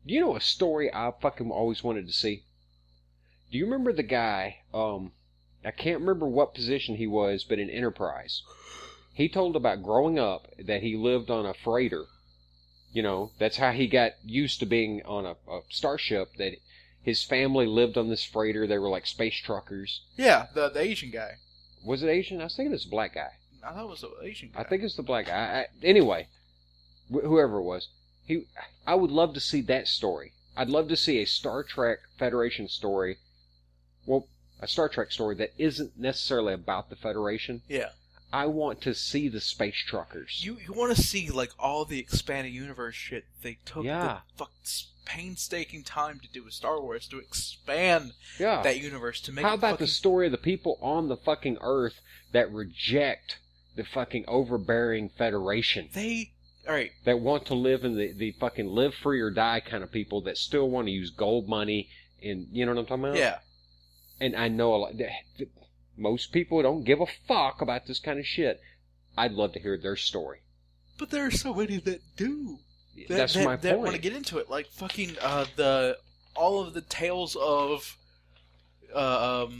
Do you know a story I fucking always wanted to see? Do you remember the guy, I can't remember what position he was, but in Enterprise. He told about growing up that he lived on a freighter. You know, that's how he got used to being on a starship, that his family lived on this freighter. They were like space truckers. Yeah, the Asian guy. Was it Asian? I was thinking it was a black guy. I thought it was the Asian guy. I think it's the black guy. Anyway, whoever it was. I would love to see that story. I'd love to see a Star Trek Federation story. Well, a Star Trek story that isn't necessarily about the Federation. Yeah. I want to see the space truckers. You want to see, like, all the expanded universe shit they took Yeah. the painstaking time to do with Star Wars, to expand Yeah. that universe, to make How it about fucking... the story of the people on the fucking Earth that reject the fucking overbearing Federation? Alright. That want to live in the fucking live free or die kind of people that still want to use gold money and, you know what I'm talking about? Yeah. And I know a lot... Most people don't give a fuck about this kind of shit. I'd love to hear their story. But there are so many that do. That's my point. That want to get into it. Like fucking all of the tales of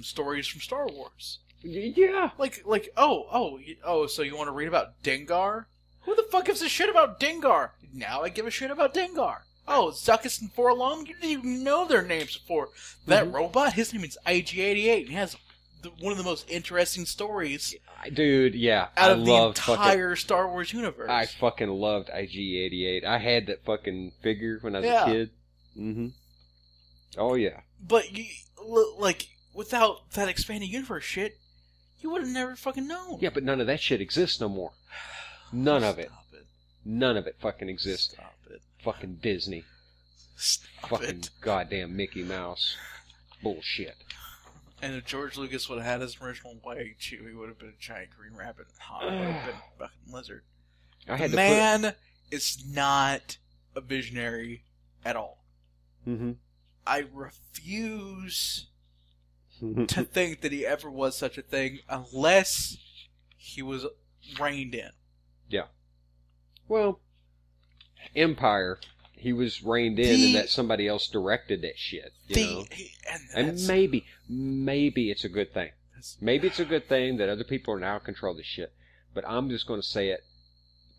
stories from Star Wars. Yeah. Like so you want to read about Dengar? Who the fuck gives a shit about Dengar? Now I give a shit about Dengar. Oh, Zuckuss and Forlong? You didn't even know their names before. That robot, his name is IG-88. He has one of the most interesting stories, dude. Yeah, out of the entire Star Wars universe. I fucking loved IG-88. I had that fucking figure when I was a kid. Mm-hmm. Oh yeah. But like without that expanded universe shit, you would have never fucking known. Yeah, but none of that shit exists no more. None of it. None of it fucking exists. Stop it. Fucking Disney. Stop fucking it. Goddamn Mickey Mouse. Bullshit. And if George Lucas would have had his original way, Chewie would have been a giant green rabbit, and Han would have been a fucking lizard. The man is not a visionary at all. Mm-hmm. I refuse to think that he ever was such a thing unless he was reined in. Yeah. Well, Empire, he was reined in and that somebody else directed that shit, you know? And maybe it's a good thing. Maybe it's a good thing that other people are now control this shit. But I'm just going to say it,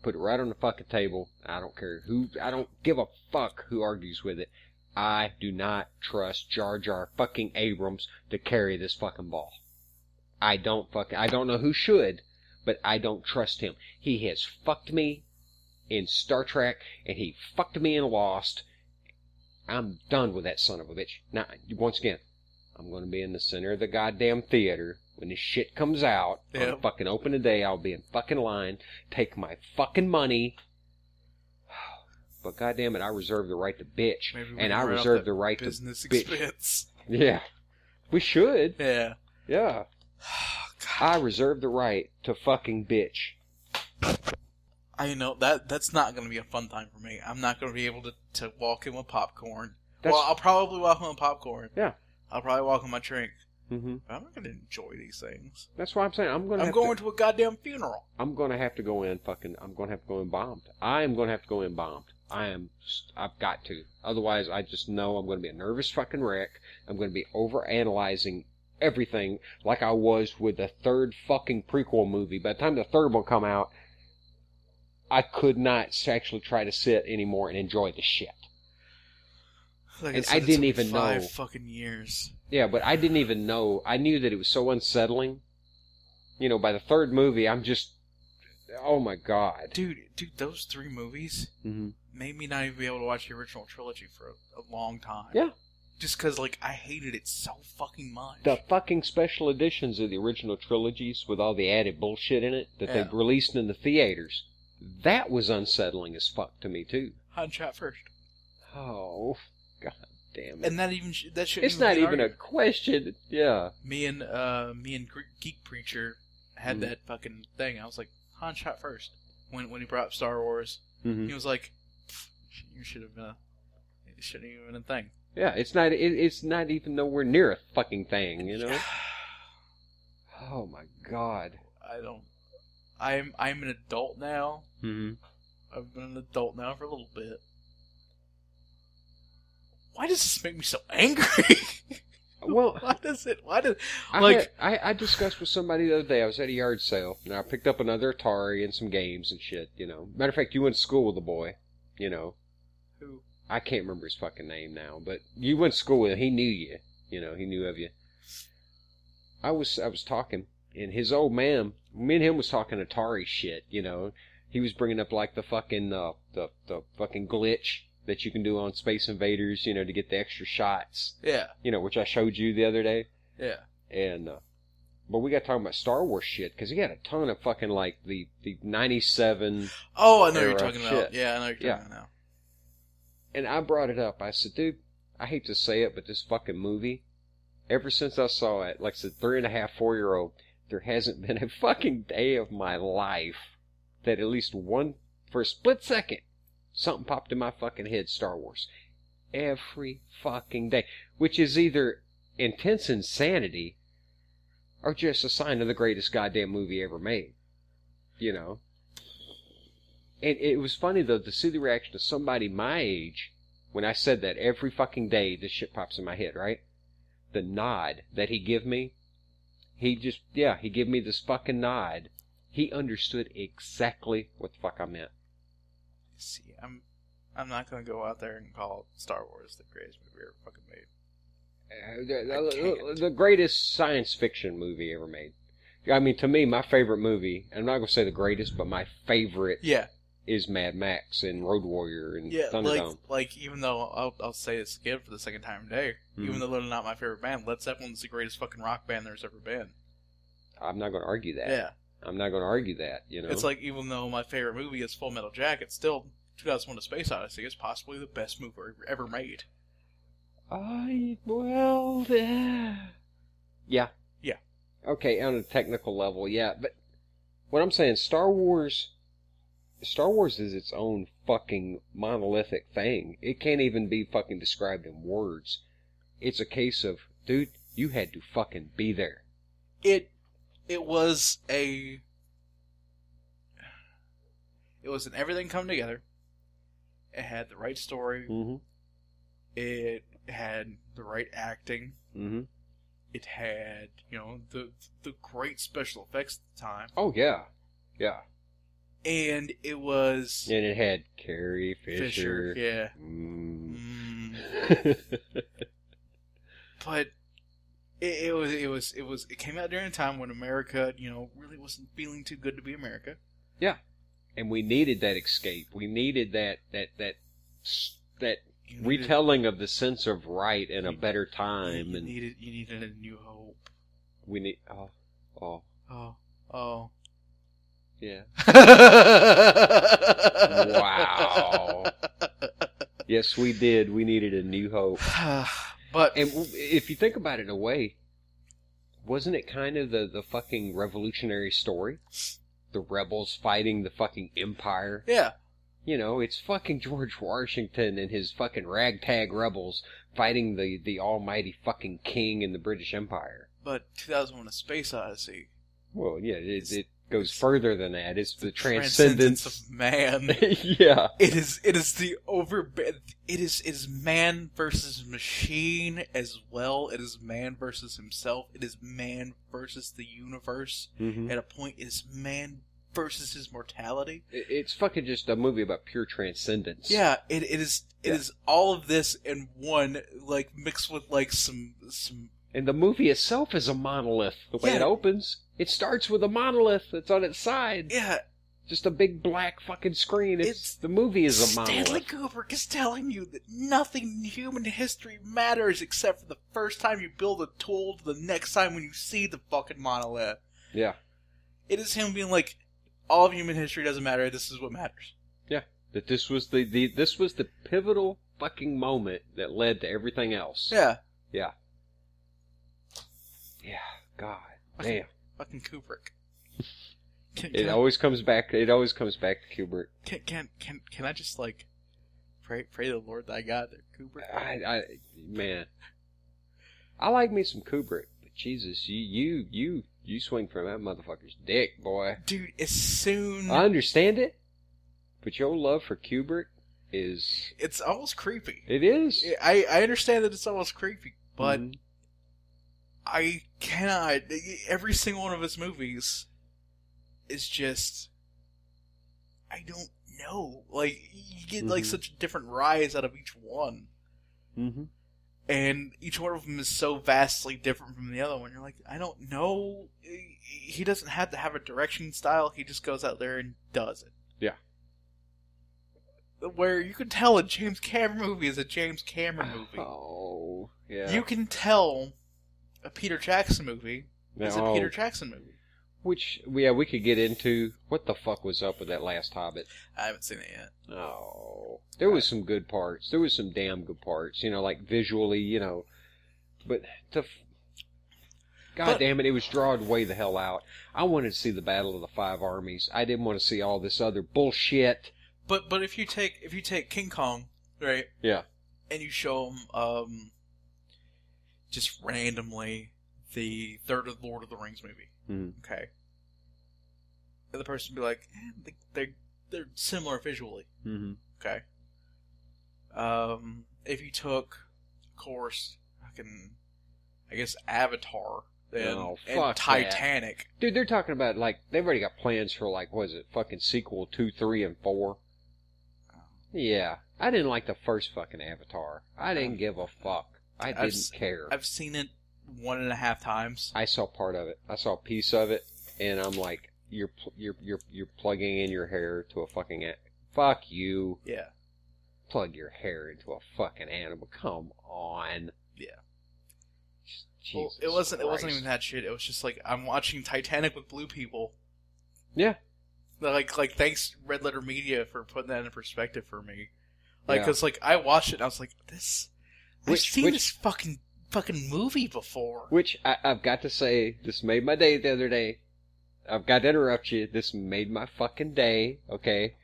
put it right on the fucking table. I don't care I don't give a fuck who argues with it. I do not trust Jar Jar fucking Abrams to carry this fucking ball. I don't know who should, but I don't trust him. He has fucked me in Star Trek, and he fucked me in Lost. I'm done with that son of a bitch. Now, once again, I'm going to be in the center of the goddamn theater when this shit comes out. On fucking opening day, I'll be in fucking line, take my fucking money. But goddamn it, I reserve the right to bitch. And I reserve the right to business bitch. Expense. Yeah. We should. Yeah. Yeah. I reserve the right to fucking bitch. I know that's not going to be a fun time for me. I'm not going to be able to walk in with popcorn. Well, I'll probably walk in with popcorn. Yeah. I'll probably walk in my drink. Mm-hmm. But I'm not going to enjoy these things. That's what I'm saying. I'm going to a goddamn funeral. I'm going to have to go in I'm going to have to go in bombed. I am going to have to go in bombed. I've got to. Otherwise, I just know I'm going to be a nervous fucking wreck. I'm going to be overanalyzing everything like I was with the third fucking prequel movie. By the time the third one come out, I could not actually try to sit anymore and enjoy the shit. Like and I didn't even know. 5 fucking years. Yeah, but I didn't even know. I knew that it was so unsettling. You know, by the third movie, I'm just... Oh my god. Dude, those 3 movies made me not even be able to watch the original trilogy for a long time. Yeah. Just because, like, I hated it so fucking much. The fucking special editions of the original trilogies with all the added bullshit in it that they've released in the theaters, that was unsettling as fuck to me, too. Han shot first. Oh, god damn it. And that shouldn't It's not even a question. Yeah. Me and Geek Preacher had that fucking thing. I was like, Han shot first. When he brought up Star Wars, he was like, "You should have been it shouldn't even been a thing." Yeah, it's not even nowhere near a fucking thing, you know. Oh my god. I'm an adult now. Mm-hmm. I've been an adult now for a little bit. Why does this make me so angry? Well, I discussed with somebody the other day. I was at a yard sale, and I picked up another Atari and some games and shit, you know. Matter of fact, you went to school with a boy, you know. Who? I can't remember his fucking name now, but you went to school with him. He knew you, you know. He knew of you. I was talking, and his old man, me and him was talking Atari shit, you know. He was bringing up like the fucking the fucking glitch that you can do on Space Invaders, you know, to get the extra shots. Yeah. You know, which I showed you the other day. Yeah. And But we got talking about Star Wars shit, because he had a ton of fucking, like, the 97... Oh, I know what you're talking shit. about. Yeah, I know what you're talking about now. And I brought it up. I said, dude, I hate to say it, but this fucking movie, ever since I saw it, like I said, 3.5, 4-year-old, there hasn't been a fucking day of my life that at least one, for a split second, something popped in my fucking head, Star Wars. Every fucking day. Which is either intense insanity or just a sign of the greatest goddamn movie ever made. You know? And it was funny, though, to see the reaction of somebody my age when I said that every fucking day this shit pops in my head, right? The nod that he give me, he gave me this fucking nod. He understood exactly what the fuck I meant. See, I'm not gonna go out there and call Star Wars the greatest movie ever fucking made. The greatest science fiction movie ever made. I mean, to me, my favorite movie, I'm not going to say the greatest, but my favorite is Mad Max and Road Warrior and Thunderdome. Like, even though, I'll say this again for the second time today, even though they're not my favorite band, Led Zeppelin's the greatest fucking rock band there's ever been. I'm not going to argue that. Yeah. I'm not going to argue that, you know? It's like, even though my favorite movie is Full Metal Jacket, still, 2001: A Space Odyssey is possibly the best movie ever made. Yeah. Yeah. Okay, on a technical level, yeah. But what I'm saying, Star Wars is its own fucking monolithic thing. It can't even be fucking described in words. It's a case of, dude, you had to fucking be there. It was an everything come together. It had the right story. Mm-hmm. It had the right acting. Mm-hmm. It had, the great special effects at the time. Oh, yeah. Yeah. And it was... And it had Carrie Fisher. Yeah. But it came out during a time when America, really wasn't feeling too good to be America. Yeah. And we needed that escape. We needed that retelling of the sense of right in a better time. You needed a new hope. We need... Oh. Yeah. Wow. Yes, we did. We needed a new hope. But... And if you think about it in a way, wasn't it kind of the fucking revolutionary story? The rebels fighting the fucking empire? Yeah. It's fucking George Washington and his fucking ragtag rebels fighting the almighty fucking king in the British Empire. But 2001: A Space Odyssey. Well, yeah, it goes further than that. It's the transcendence of man. Yeah. It is man versus machine as well. It is man versus himself. It is man versus the universe. Mm-hmm. At a point, it is man versus his mortality. It's fucking just a movie about pure transcendence. Yeah, it is all of this in one, like, mixed with, like, some... And the movie itself is a monolith, the way it opens. It starts with a monolith that's on its side. Yeah. Just a big black fucking screen. The movie is a monolith. Stanley Kubrick is telling you that nothing in human history matters except for the first time you build a tool to the next time when you see the fucking monolith. Yeah. It is him being like, all of human history doesn't matter, this is what matters. Yeah. That this was the pivotal fucking moment that led to everything else. Yeah. Yeah. Yeah, God, damn. Fucking Kubrick. It always comes back to Kubrick. Can I just, like, pray the Lord thy God that Kubrick? Man, I like me some Kubrick, but Jesus, you swing from that motherfucker's dick, boy. Dude, as soon... I understand it, but your love for Kubrick is... It's almost creepy. It is. I understand that it's almost creepy, but... Mm-hmm. I cannot... Every single one of his movies is just... I don't know. Like, you get, like, such a different rise out of each one. Mm-hmm. And each one of them is so vastly different from the other one. You're like, I don't know. He doesn't have to have a direction style. He just goes out there and does it. Yeah. Where you can tell a James Cameron movie is a James Cameron movie. Oh, yeah. You can tell... a Peter Jackson movie It's a Peter Jackson movie. Which, yeah, we could get into. What the fuck was up with that last Hobbit? I haven't seen it yet. Oh. There was some good parts. There was some damn good parts. You know, like visually, you know. But God damn it, it was drawn way the hell out. I wanted to see the Battle of the Five Armies. I didn't want to see all this other bullshit. But if you take King Kong, right? Yeah. And you show him just randomly the third Lord of the Rings movie. Mm-hmm. Okay. And the person would be like, they're similar visually. Mm-hmm. Okay. If you took, of course, I guess Avatar and Titanic. That. Dude, they're talking about, like, they've already got plans for, like, what is it, fucking sequel 2, 3, and 4. Yeah. I didn't like the first fucking Avatar. I didn't give a fuck. I didn't care. I've seen it 1.5 times. I saw part of it. I saw a piece of it, and I'm like, you're plugging in your hair to a fucking fuck you. Yeah. Plug your hair into a fucking animal. Come on. Yeah. Jesus it wasn't Christ. even that shit. It was just like I'm watching Titanic with blue people. Yeah. Like thanks Red Letter Media for putting that in perspective for me. Like, cause like I watched it and I was like, I've seen this fucking movie before. Which I've got to say, this made my day the other day. I've got to interrupt you. This made my fucking day. Okay.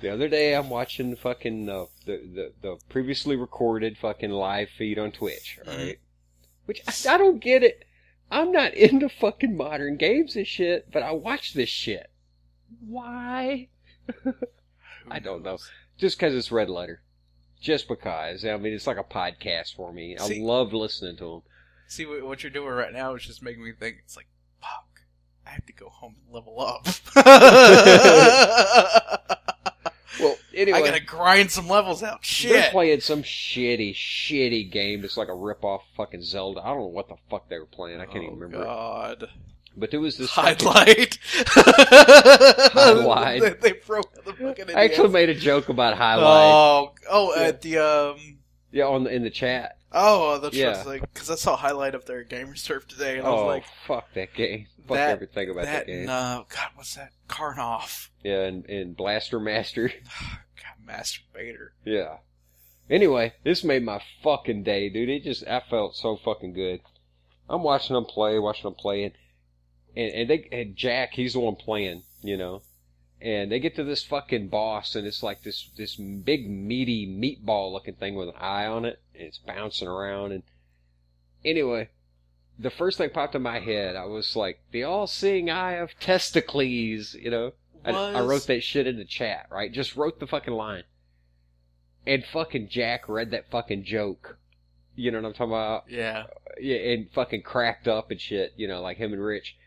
The other day I'm watching fucking the previously recorded fucking live feed on Twitch. All right. Which I don't get it. I'm not into fucking modern games and shit, but I watch this shit. Why? I don't know. Just because it's Red Letter. Just because. I mean, it's like a podcast for me. I love listening to them. See, what you're doing right now is just making me think, it's like, fuck, I have to go home and level up. Well, anyway. I gotta grind some levels out. Shit. They're playing some shitty game. It's like a rip-off fucking Zelda. I don't know what the fuck they were playing. I can't even remember. Oh, God. But there was this highlight. Highlight. They broke the fucking. I actually made a joke about highlight. At the Yeah, in the chat. Oh, that's like because I saw a highlight of their Gamersurf today, and I was like, "Fuck that game! Fuck everything about that game." God, what's that? Karnoff. Yeah, and Blaster Master. God, Master Vader. Yeah. Anyway, this made my fucking day, dude. I felt so fucking good. I'm watching them play, and Jack, he's the one playing, you know. And they get to this fucking boss, and it's like this big meaty meatball looking thing with an eye on it, and it's bouncing around. And anyway, the first thing popped in my head, I was like, the all-seeing eye of testicles, you know. I wrote that shit in the chat, right? Just wrote the fucking line. And fucking Jack read that fucking joke. You know what I'm talking about? Yeah. Yeah, and fucking cracked up and shit, you know, like him and Rich.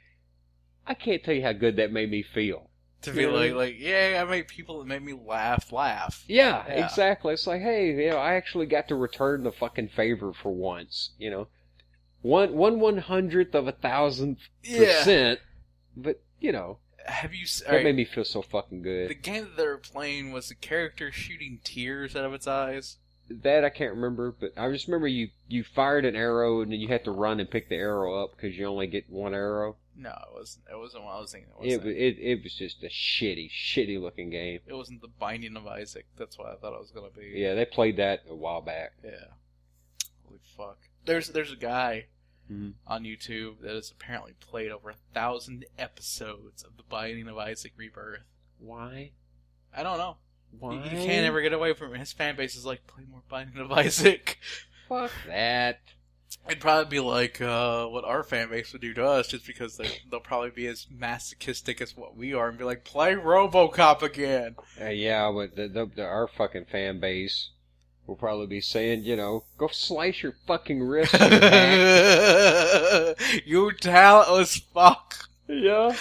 I can't tell you how good that made me feel. To be like, yeah, I made people that made me laugh. Yeah, exactly. It's like, hey, you know, I actually got to return the fucking favor for once, you know. 1/100th of 1,000%, but, you know. That made me feel so fucking good. The game that they were playing was the character shooting tears out of its eyes. That I can't remember, but I just remember you fired an arrow and then you had to run and pick the arrow up because you only get one arrow. No, it wasn't what I was thinking. It was just a shitty looking game. It wasn't the Binding of Isaac. That's what I thought it was gonna be. Yeah, they played that a while back. Yeah. Holy fuck. There's a guy mm-hmm. on YouTube that has apparently played over 1,000 episodes of the Binding of Isaac Rebirth. Why? I don't know. Why? You can't ever get away from it. His fan base is like, play more Binding of Isaac. Fuck that. It'd probably be like what our fan base would do to us, just because they'll probably be as masochistic as what we are and be like, play RoboCop again. Yeah, but our fucking fan base will probably be saying, you know, go slice your fucking wrist. You talentless fuck. Yeah.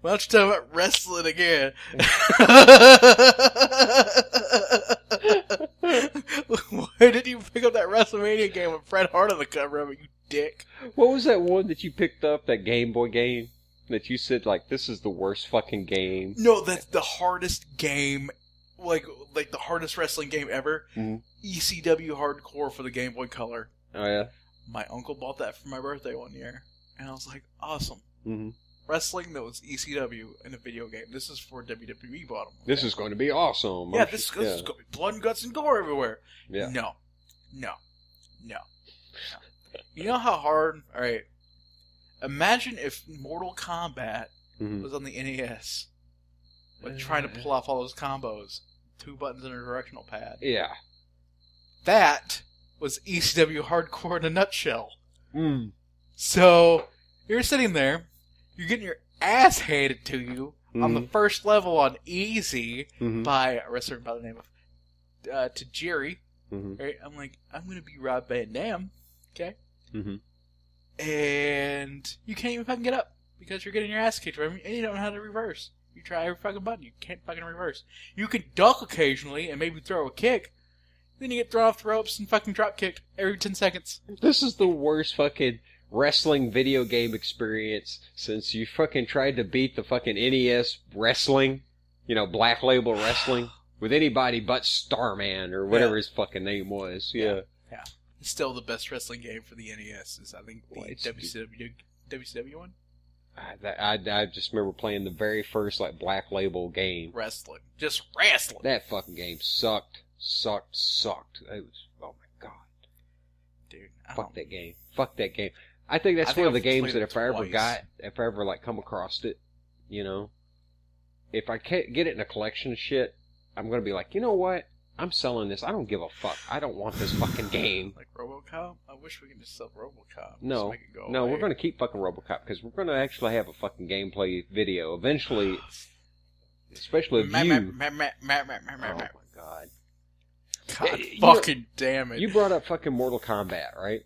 Why don't you talk about wrestling again? Why did you pick up that WrestleMania game with Bret Hart on the cover of it, you dick? What was that one that you picked up, that Game Boy game, that you said, like, this is the worst fucking game? No, that's the hardest game, like the hardest wrestling game ever. Mm-hmm. ECW Hardcore for the Game Boy Color. Oh, yeah? My uncle bought that for my birthday one year, and I was like, awesome. Mm-hmm. Wrestling that was ECW in a video game. This is for WWE bottom. This is going to be awesome. Yeah, this is going to be blood and guts and gore everywhere. Yeah. No. You know how hard... Alright. Imagine if Mortal Kombat was on the NES. Like trying to pull off all those combos. 2 buttons and a directional pad. Yeah. That was ECW hardcore in a nutshell. Mm. So, you're sitting there, you're getting your ass handed to you on the first level on easy by a wrestler by the name of Tajiri. Right? I'm like, I'm going to be Rob Van Dam. Okay? And you can't even fucking get up because you're getting your ass kicked, and you don't know how to reverse. You try every fucking button, you can't fucking reverse. You can duck occasionally and maybe throw a kick, then you get thrown off the ropes and fucking drop kicked every 10 seconds. This is the worst fucking wrestling video game experience since you fucking tried to beat the fucking NES wrestling, Black Label wrestling, with anybody but Starman or whatever his fucking name was. Yeah. It's still the best wrestling game for the NES is, I think, the WCW one. I just remember playing the very first, Black Label game. Wrestling. Just wrestling. That fucking game sucked. It was, oh my god. Dude, Fuck that game. I think that's one of the games that if I ever come across it, if I can't get it in a collection of shit, I'm gonna be like, you know what? I'm selling this. I don't give a fuck. I don't want this fucking game. Like RoboCop? I wish we could just sell RoboCop. No, we're going to keep fucking RoboCop because we're going to actually have a fucking gameplay video eventually, especially of you. Oh my god. God fucking damn it. You brought up fucking Mortal Kombat, right?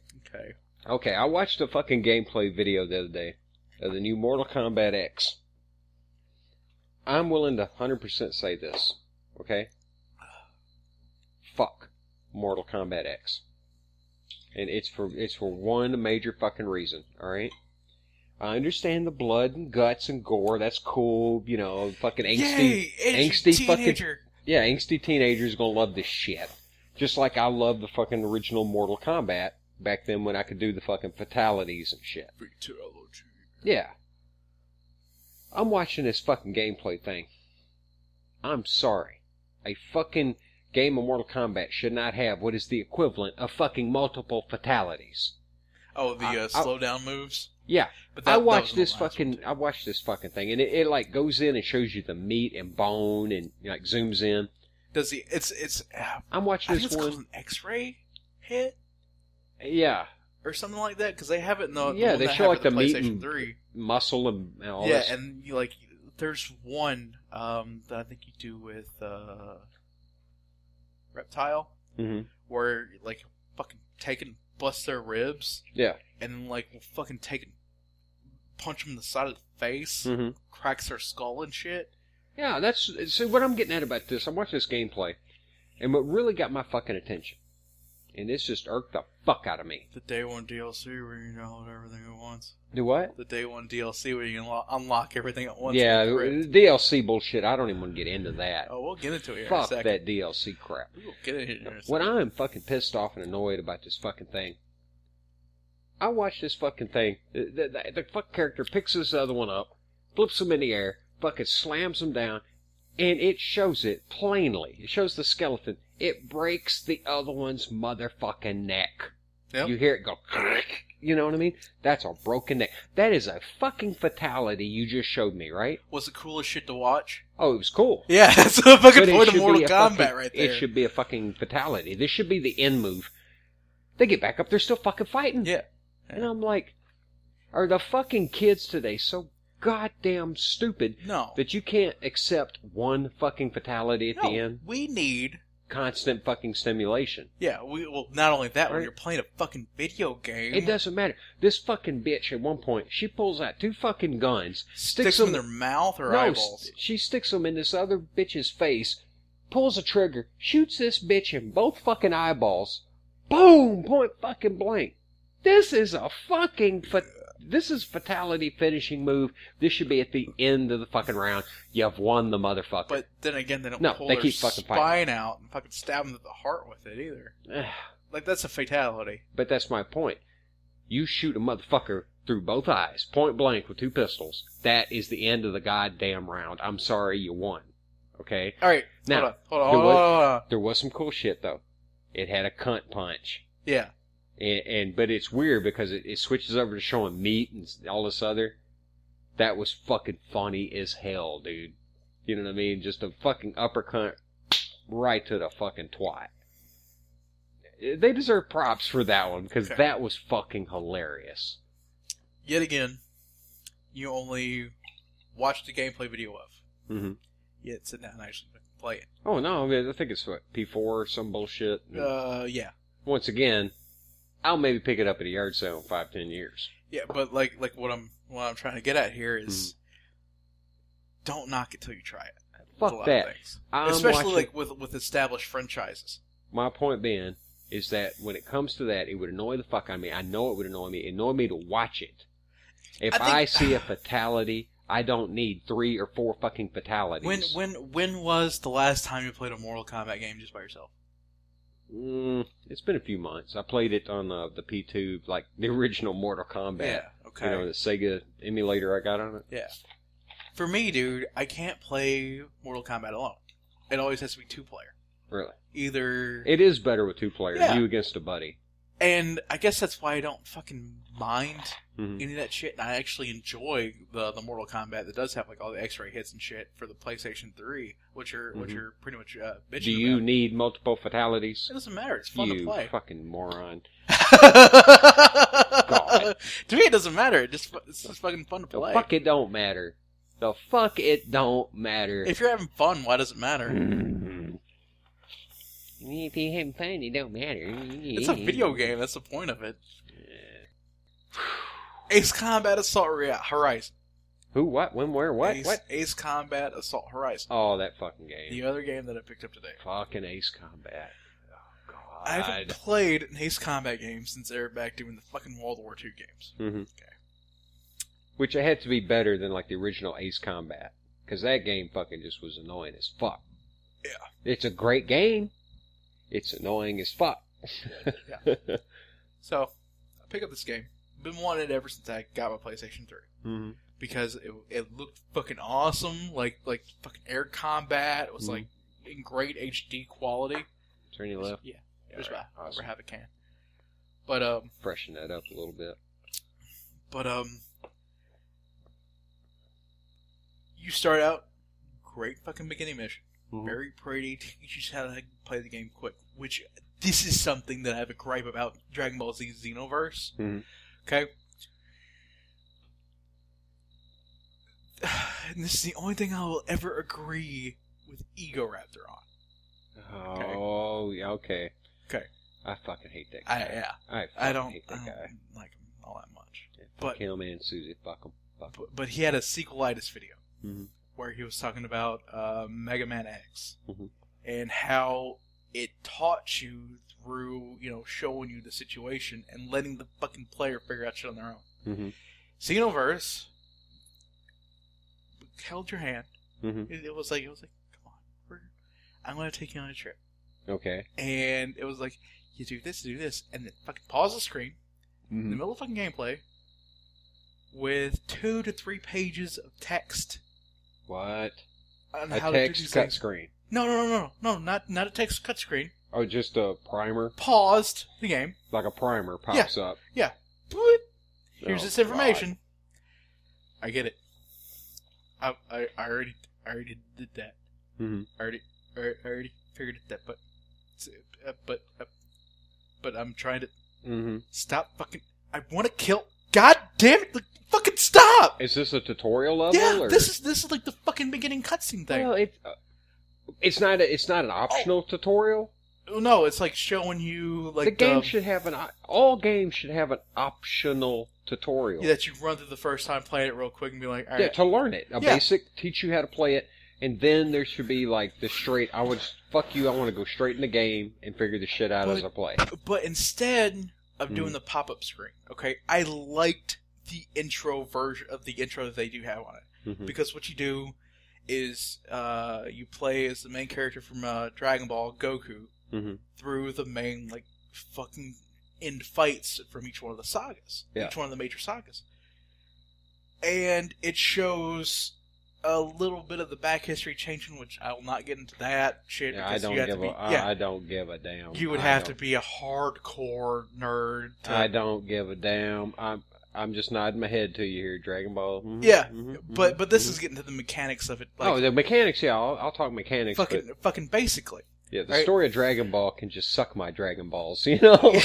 Okay, I watched a fucking gameplay video the other day of the new Mortal Kombat X. I'm willing to 100% say this, okay? Fuck Mortal Kombat X. And it's for one major fucking reason, alright? I understand the blood and guts and gore, that's cool, fucking angsty fucking... Yeah, angsty teenagers gonna love this shit. Just like I love the fucking original Mortal Kombat back then when I could do the fucking fatalities and shit. Fatality. Yeah. I'm watching this fucking gameplay thing. I'm sorry. A fucking game of Mortal Kombat should not have what is the equivalent of fucking multiple fatalities. Oh, the slow down moves? Yeah. But I watched this fucking thing, and it goes in and shows you the meat and bone and zooms in. Does he? It's. I'm watching this it's one. Called an X-ray hit. Yeah. Or something like that, because they have it in the they show the meat and 3. Muscle and all that. Yeah, and there's one that I think you do with Reptile, where fucking take and bust their ribs. Yeah. And then will fucking take and punch them in the side of the face, cracks their skull and shit. Yeah, see what I'm getting at about this. I'm watching this gameplay, and what really got my fucking attention, and this just irked the fuck out of me. The day one DLC where you download everything at once. Do what? The day one DLC where you can unlock everything at once. Yeah, DLC bullshit. I don't even want to get into that. Oh, we'll get into it here Fuck in a second. that DLC crap. We'll get into it here in a second. When I'm fucking pissed off and annoyed about this fucking thing, I watch this fucking thing. The fucking character picks this other one up, flips him in the air, fucking slams him down, and it shows it plainly. It shows the skeleton. It breaks the other one's motherfucking neck. Yep. You hear it go, you know what I mean? That's a broken neck. That is a fucking fatality you just showed me, right? Was the coolest shit to watch? Oh, it was cool. Yeah, that's the fucking point of Mortal Kombat right there. It should be a fucking fatality. This should be the end move. They get back up, they're still fucking fighting. Yeah. And I'm like, are the fucking kids today so goddamn stupid that you can't accept one fucking fatality at the end? We need constant fucking stimulation. Yeah, well, not only that, when you're playing a fucking video game, it doesn't matter. This fucking bitch at one point, she pulls out 2 fucking guns, sticks them in their mouth or eyeballs. She sticks them in this other bitch's face, pulls a trigger, shoots this bitch in both fucking eyeballs. Boom! Point fucking blank. This is a fucking this is fatality finishing move. This should be at the end of the fucking round. You've won the motherfucker. But then again, they don't pull they their keep fucking spine fighting out and fucking stab them to the heart with it either. That's a fatality. But that's my point. You shoot a motherfucker through both eyes, point blank with 2 pistols. That is the end of the goddamn round. I'm sorry, you won. Okay? Alright, Now, hold on. there was some cool shit, though. It had a cunt punch. Yeah. But it's weird because it switches over to showing meat and all this other. That was fucking funny as hell, dude. You know what I mean? Just a fucking uppercut right to the fucking twat. They deserve props for that one, because that was fucking hilarious. Yet again, you only watched the gameplay video of. Mm-hmm. Yet sit down and actually play it. Oh, no, I mean, I think it's, what, P4 or some bullshit? Yeah. Once again, I'll maybe pick it up at a yard sale in 5-10 years. Yeah, but like what I'm trying to get at here is, don't knock it till you try it. Fuck that. Especially like with established franchises. My point being is that when it comes to that, it would annoy the fuck out of me. I know it would annoy me. It annoyed me to watch it. If I see a fatality, I don't need 3 or 4 fucking fatalities. When was the last time you played a Mortal Kombat game just by yourself? It's been a few months. I played it on the P2, like the original Mortal Kombat. Yeah, okay. You know, the Sega emulator I got on it. Yeah. For me, dude, I can't play Mortal Kombat alone. It always has to be 2-player. Really? Either... It is better with 2 players, Yeah. you against a buddy. And I guess that's why I don't fucking mind Mm-hmm. any of that shit. And I actually enjoy the Mortal Kombat that does have like all the X-ray hits and shit for the PlayStation 3, which are pretty much bitching Do you about. Need multiple fatalities? It doesn't matter. It's fun to play. You fucking moron. God. To me, it doesn't matter. It's just fucking fun to play. The fuck it don't matter. The fuck it don't matter. If you're having fun, why does it matter? If you're having fun, it don't matter. It's a video game. That's the point of it. Ace Combat Assault Horizon. Who? What? When? Where? What? What? Ace Combat Assault Horizon. Oh, that fucking game. The other game that I picked up today. Fucking Ace Combat. Oh, God. I haven't played an Ace Combat game since they were back doing the fucking World War II games. Mm-hmm. Okay. Which it had to be better than like the original Ace Combat. Because that game fucking just was annoying as fuck. Yeah. It's a great game. It's annoying as fuck. Yeah. So, I pick up this game. Been wanting it ever since I got my PlayStation 3. Mm-hmm. Because it looked fucking awesome. Like fucking air combat. It was like in great HD quality. Is there any left? Yeah. There's about awesome. over half a can. But Freshen that up a little bit. But you start out great fucking beginning mission. Mm-hmm. Very pretty. Teaches you how to play the game quick. Which this is something that I have a gripe about Dragon Ball Z Xenoverse. Mm-hmm. Okay. And this is the only thing I will ever agree with Ego Raptor on. Oh, yeah, okay. Okay. I fucking hate that guy. I don't hate that guy. like him all that much. Yeah, but him and Susie, fuck him. But he had a sequelitis video Mm-hmm. where he was talking about Mega Man X Mm-hmm. and how it taught you through, showing you the situation and letting the fucking player figure out shit on their own. Mm-hmm. Xenoverse held your hand. Mm-hmm. It was like, come on, I'm going to take you on a trip. Okay. And it was like, you do this, and then fucking pause the screen in the middle of fucking gameplay with 2 to 3 pages of text. What? On A how text to do these cut things. screen. No, not a text cut screen. Oh, just a primer? Paused the game. Like a primer pops up. Yeah. Boop. Here's Oh, this information. God. I get it. I already did that. Mm-hmm. I already figured it that, but I'm trying to stop fucking. I want to kill. God damn it! Like, fucking stop! Is this a tutorial level? Yeah, or? this is like the fucking beginning cutscene thing. Well, it's not an optional tutorial. No, it's like showing you like the game should have all games should have an optional tutorial. Yeah, that you run through the first time, play it real quick, and be like, all right. Yeah, to learn it. Basic, teach you how to play it, and then there should be like the straight. I want to go straight in the game and figure the shit out as I play. But instead of doing the pop-up screen, okay, I liked the intro version of the intro that they do have on it because what you do is you play as the main character from Dragon Ball, Goku, through the main like fucking end fights from each one of the sagas, each one of the major sagas. And it shows a little bit of the back history changing, which I will not get into that shit. Yeah, I don't give a damn. You would have to be a hardcore nerd. I don't give a damn. I'm just nodding my head to you here, Dragon Ball. Mm-hmm, yeah, but this is getting to the mechanics of it. Like, the mechanics, yeah, I'll talk mechanics. Fucking basically. Yeah, the story of Dragon Ball can just suck my Dragon Balls, you know?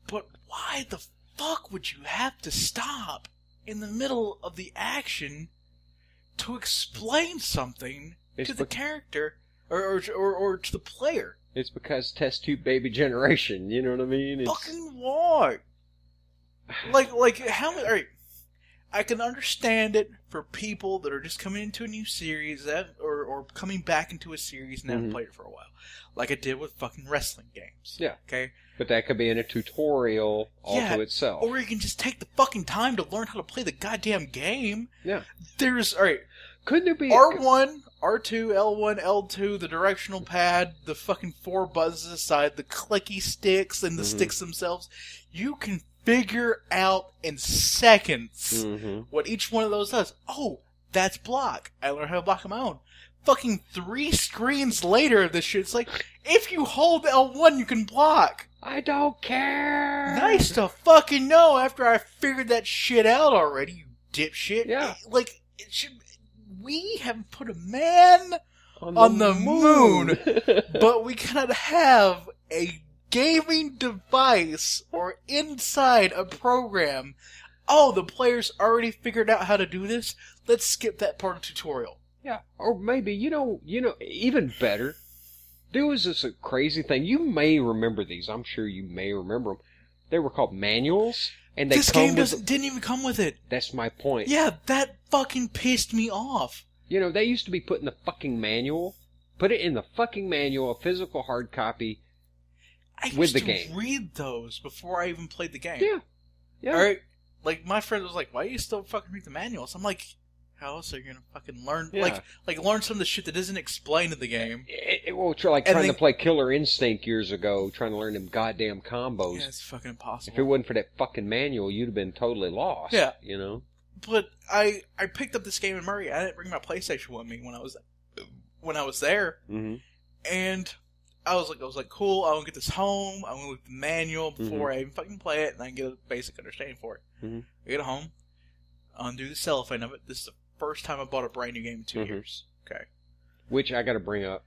But why the fuck would you have to stop in the middle of the action to explain something to the character or to the player? It's because test tube baby generation, you know what I mean? Fucking why? Like how many... Alright, I can understand it for people that are just coming into a new series or coming back into a series and haven't played it for a while. Like I did with fucking wrestling games. Yeah. Okay? But that could be in a tutorial all to itself. Or you can just take the fucking time to learn how to play the goddamn game. Yeah. Alright. Couldn't there be... R1, R2, L1, L2, the directional pad, the fucking 4 buzzes aside, the clicky sticks and the sticks themselves. You can figure out in seconds what each one of those does. Oh, that's block. I learned how to block on my own. Fucking 3 screens later, this shit's like, if you hold L1, you can block. I don't care. Nice to fucking know after I figured that shit out already, you dipshit. Yeah. Like, we haven't put a man on the moon, but we cannot have a gaming device or inside a program. Oh, the player's already figured out how to do this. Let's skip that part of the tutorial. Yeah, or maybe, you know, even better. There was this crazy thing. You may remember these. I'm sure you may remember them. They were called manuals. And they this game didn't even come with it. That's my point. Yeah, that fucking pissed me off. You know, they used to be put in the fucking manual. Put it in the fucking manual, a physical hard copy with the game. I used to read those before I even played the game. Yeah. Yeah. Alright? Like, my friend was like, why do you still fucking read the manuals? I'm like, how else are you gonna fucking learn? Yeah. Like learn some of the shit that isn't explained in the game. Trying to play Killer Instinct years ago, trying to learn them goddamn combos. Yeah, it's fucking impossible. If it wasn't for that fucking manual, you'd have been totally lost. Yeah. You know? But I picked up this game in Murray. I didn't bring my PlayStation with me when I was there. Mm-hmm. And I was like, cool, I'm gonna get this home, I'm gonna look at the manual before I even fucking play it, and I can get a basic understanding for it. Mm-hmm. I get home, undo the cellophane of it. This is the first time I bought a brand new game in 2 years. Okay. Which I gotta bring up.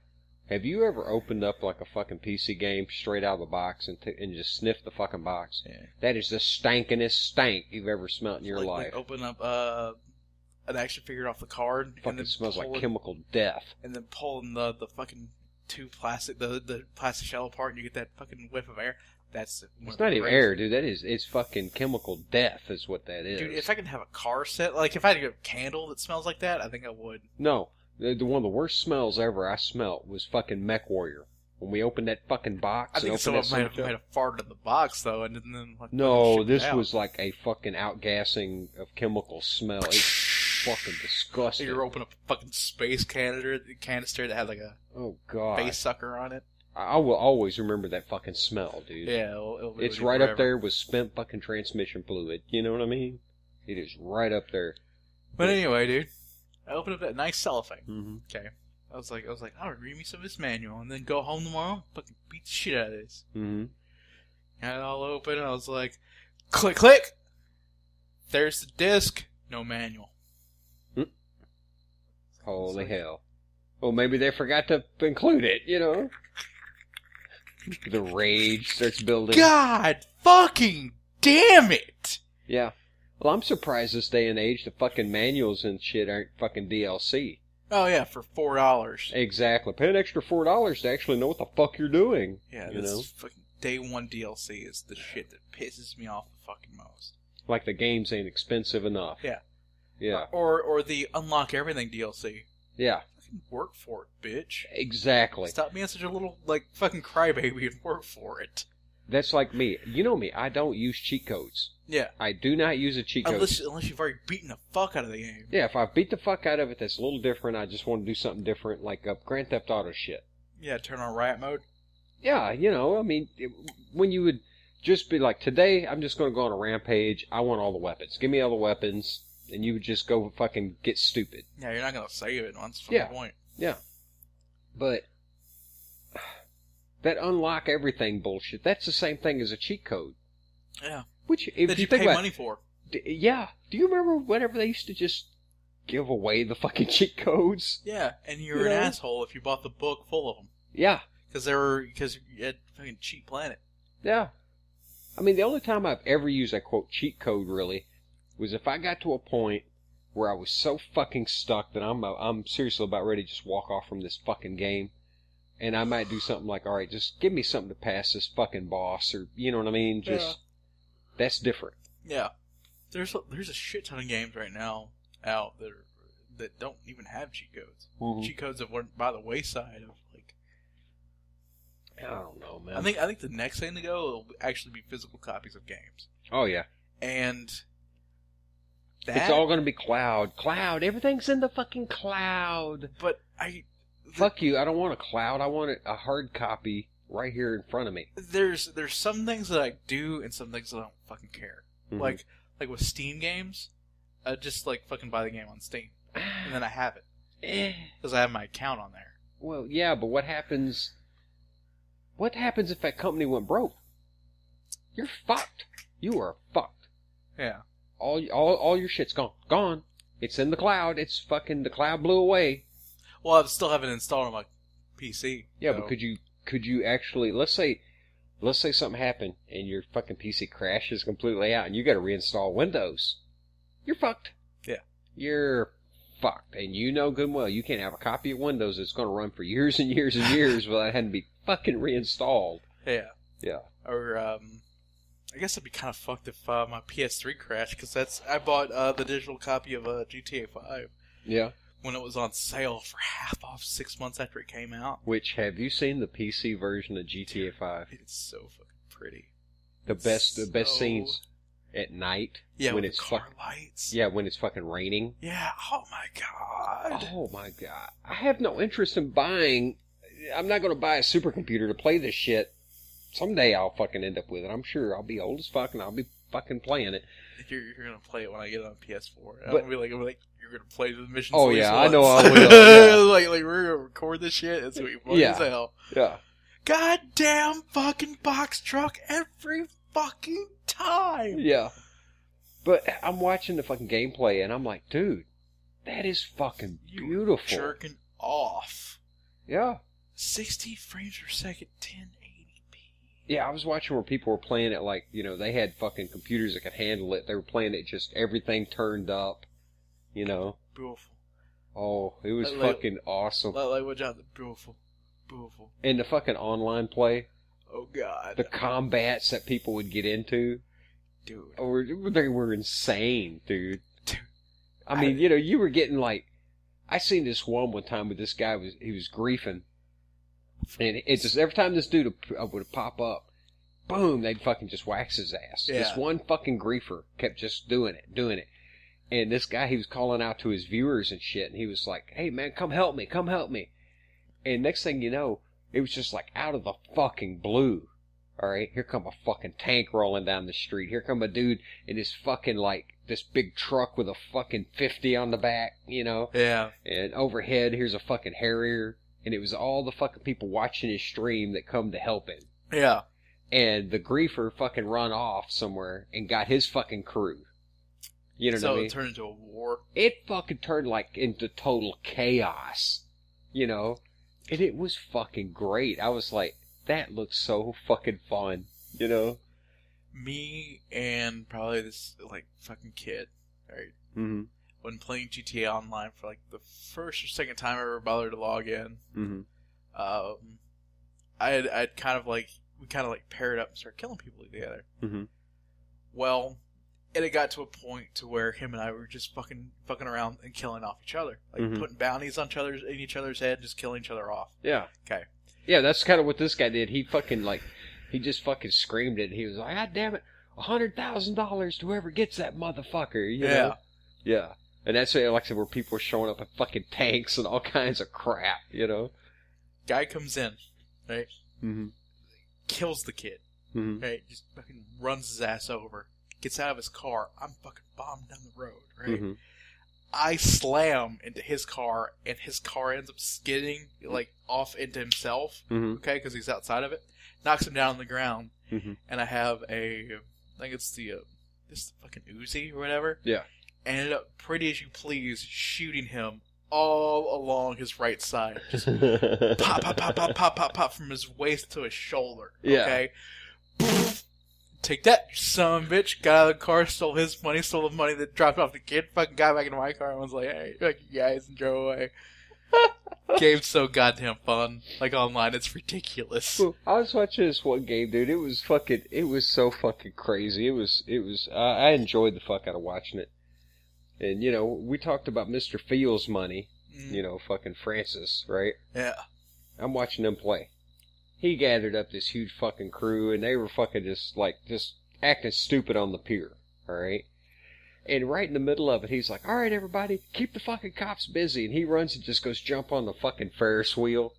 Have you ever opened up like a fucking PC game straight out of the box and just sniffed the fucking box? Yeah. That is the stankinest stank you've ever smelt in your life. Like open up an action figure off the card. Fucking and smells like chemical death. And then pulling the fucking the plastic shell apart and you get that fucking whiff of air. It's not even air, dude. It's fucking chemical death is what that is. Dude, if I could have a car set, like if I had a candle that smells like that, I think I would. No. One of the worst smells ever I smelt was fucking Mech Warrior. When we opened that fucking box. I think someone might have farted in the box, though, and then like, no, this was like a fucking outgassing of chemical smell. It's fucking disgusting. You open up a fucking space canister that had like a face sucker on it. I will always remember that fucking smell, dude. Yeah, it'll it's right up there with spent fucking transmission fluid. You know what I mean? It is right up there. But anyway, dude, I opened up that nice cellophane. Mm-hmm. Okay, I was like, I'll read me some of this manual and then go home tomorrow, and fucking beat the shit out of this. Mm-hmm. Got it all open. I was like, click, click. There's the disc. No manual. Holy hell! Well, maybe they forgot to include it. You know. The rage starts building. God fucking damn it! Yeah. Well, I'm surprised this day and age the fucking manuals and shit aren't fucking DLC. Oh yeah, for $4. Exactly. Pay an extra $4 to actually know what the fuck you're doing. Yeah, this fucking day one DLC is the shit that pisses me off the fucking most. Like the games ain't expensive enough. Yeah. Yeah. Or the unlock everything DLC. Yeah. Work for it, bitch. Exactly. Stop being such a little, like, fucking crybaby and work for it. That's like me. You know me, I don't use cheat codes. Yeah. I do not use a cheat code. Unless you've already beaten the fuck out of the game. Yeah, if I beat the fuck out of it, that's a little different. I just want to do something different, like Grand Theft Auto shit. Yeah, turn on riot mode. Yeah, you know, I mean, when you would just be like, today I'm just going to go on a rampage. I want all the weapons. Give me all the weapons. And you would just go fucking get stupid. Yeah, you're not going to save it once from the point. Yeah. But that unlock everything bullshit, that's the same thing as a cheat code. Yeah. Which, if that you you think pay about, money for. Yeah. Do you remember whenever they used to just give away the fucking cheat codes? Yeah, and you were an asshole if you bought the book full of them. Yeah. Because you had fucking Cheat Planet. Yeah. I mean, the only time I've ever used that quote cheat code really was if I got to a point where I was so fucking stuck that I'm seriously about ready to just walk off from this fucking game. And I might do something like, alright, just give me something to pass this fucking boss, or, you know what I mean? Just, that's different. Yeah. There's a shit ton of games right now out that don't even have cheat codes. Mm-hmm. Cheat codes have went by the wayside of, like... I don't know, man. I think the next thing to go will actually be physical copies of games. Oh, yeah. And... It's all going to be cloud. Cloud. Everything's in the fucking cloud. But Fuck you. I don't want a cloud. I want a hard copy right here in front of me. There's some things that I do and some things that I don't fucking care. Mm-hmm. Like with Steam games, I just like fucking buy the game on Steam. And then I have it. Because I have my account on there. Well, yeah, but what happens if that company went broke? You're fucked. You are fucked. Yeah. All your shit's gone. Gone. It's in the cloud. It's fucking, the cloud blew away. Well, I still have it installed on my PC. Yeah, so. but could you actually, let's say something happened and your fucking PC crashes completely out and you gotta reinstall Windows. You're fucked. Yeah. You're fucked. And you know good and well you can't have a copy of Windows that's gonna run for years and years and years without having to be fucking reinstalled. Yeah. Yeah. Or, I guess it'd be kind of fucked if my PS3 crashed, because I bought the digital copy of GTA 5. Yeah. When it was on sale for half off 6 months after it came out. Which, have you seen the PC version of GTA 5? It's so fucking pretty. The best scenes at night. Yeah, when with it's the car lights. Yeah, when it's fucking raining. Yeah, oh my god. Oh my god. I have no interest in buying. I'm not going to buy a supercomputer to play this shit. Someday I'll fucking end up with it. I'm sure I'll be old as fuck and I'll be fucking playing it. You're going to play it when I get it on PS4. But, I'm going to be like, you're going to play the missions. Oh yeah, I know I I will. like we're going to record this shit. It's going to be fun as hell. Yeah. Goddamn fucking box truck every fucking time. Yeah. But I'm watching the fucking gameplay and I'm like, dude, that is fucking beautiful. You're jerking off. Yeah. 60 frames per second, 1080p. Yeah, I was watching where people were playing it like, you know, they had fucking computers that could handle it. They were playing it just everything turned up, you know. Beautiful. Oh, it was fucking awesome. Like what job? Beautiful. Beautiful. And the fucking online play. Oh, God. The combats that people would get into. Dude. They were insane, dude. I mean, you know, you were getting like, I seen this one time with this guy, he was griefing. And it's just, every time this dude would pop up, boom, they'd fucking just wax his ass. Yeah. This one fucking griefer kept just doing it. And this guy, he was calling out to his viewers and shit, and he was like, hey man, come help me. And next thing you know, it was just like out of the fucking blue. Alright, here come a fucking tank rolling down the street. Here come a dude in this fucking like, this big truck with a fucking 50 on the back, you know? Yeah. And overhead, here's a fucking Harrier. And it was all the fucking people watching his stream that come to help him. Yeah. And the griefer fucking run off somewhere and got his fucking crew. You know what I mean? So it turned into a war? It fucking turned like into total chaos. You know? And it was fucking great. I was like, that looks so fucking fun. You know? Me and probably this, like, fucking kid, right? Mm-hmm. When playing GTA Online for, like, the first or second time I ever bothered to log in, I'd kind of, like, we kind of, like, paired up and started killing people together. Mm-hmm. Well, and it got to a point to where him and I were just fucking around and killing off each other. Like, putting bounties on each other's head, just killing each other off. Yeah. Okay. Yeah, that's kind of what this guy did. He fucking, like, he just fucking screamed it. He was like, God damn it, $100,000 to whoever gets that motherfucker, you know? Yeah. And that's, like I said, where people were showing up in fucking tanks and all kinds of crap, you know? Guy comes in, right? Mm-hmm. Kills the kid. Mm-hmm. Right? Just fucking runs his ass over. Gets out of his car. I'm fucking bombed down the road, right? Mm-hmm. I slam into his car, and his car ends up skidding, like, off into himself, Mm-hmm. okay, because he's outside of it. Knocks him down on the ground, Mm-hmm. and I have I think it's this fucking Uzi or whatever. Yeah. Ended up, pretty as you please, shooting him all along his right side. Just pop, pop, pop, pop, pop, pop, pop from his waist to his shoulder. Okay? Yeah. Take that, you son of a bitch. Got out of the car, stole his money, stole the money that dropped off the kid, fucking got back into my car and was like, hey, fuck you guys, and drove away. Game's so goddamn fun. Like, online, it's ridiculous. I was watching this one game, dude. It was so fucking crazy. I enjoyed the fuck out of watching it. And, you know, we talked about Mr. Fields' money. You know, fucking Francis, right? Yeah. I'm watching them play. He gathered up this huge fucking crew, and they were fucking just acting stupid on the pier, alright? And right in the middle of it, he's like, alright everybody, keep the fucking cops busy. And he runs and just goes jump on the fucking Ferris wheel.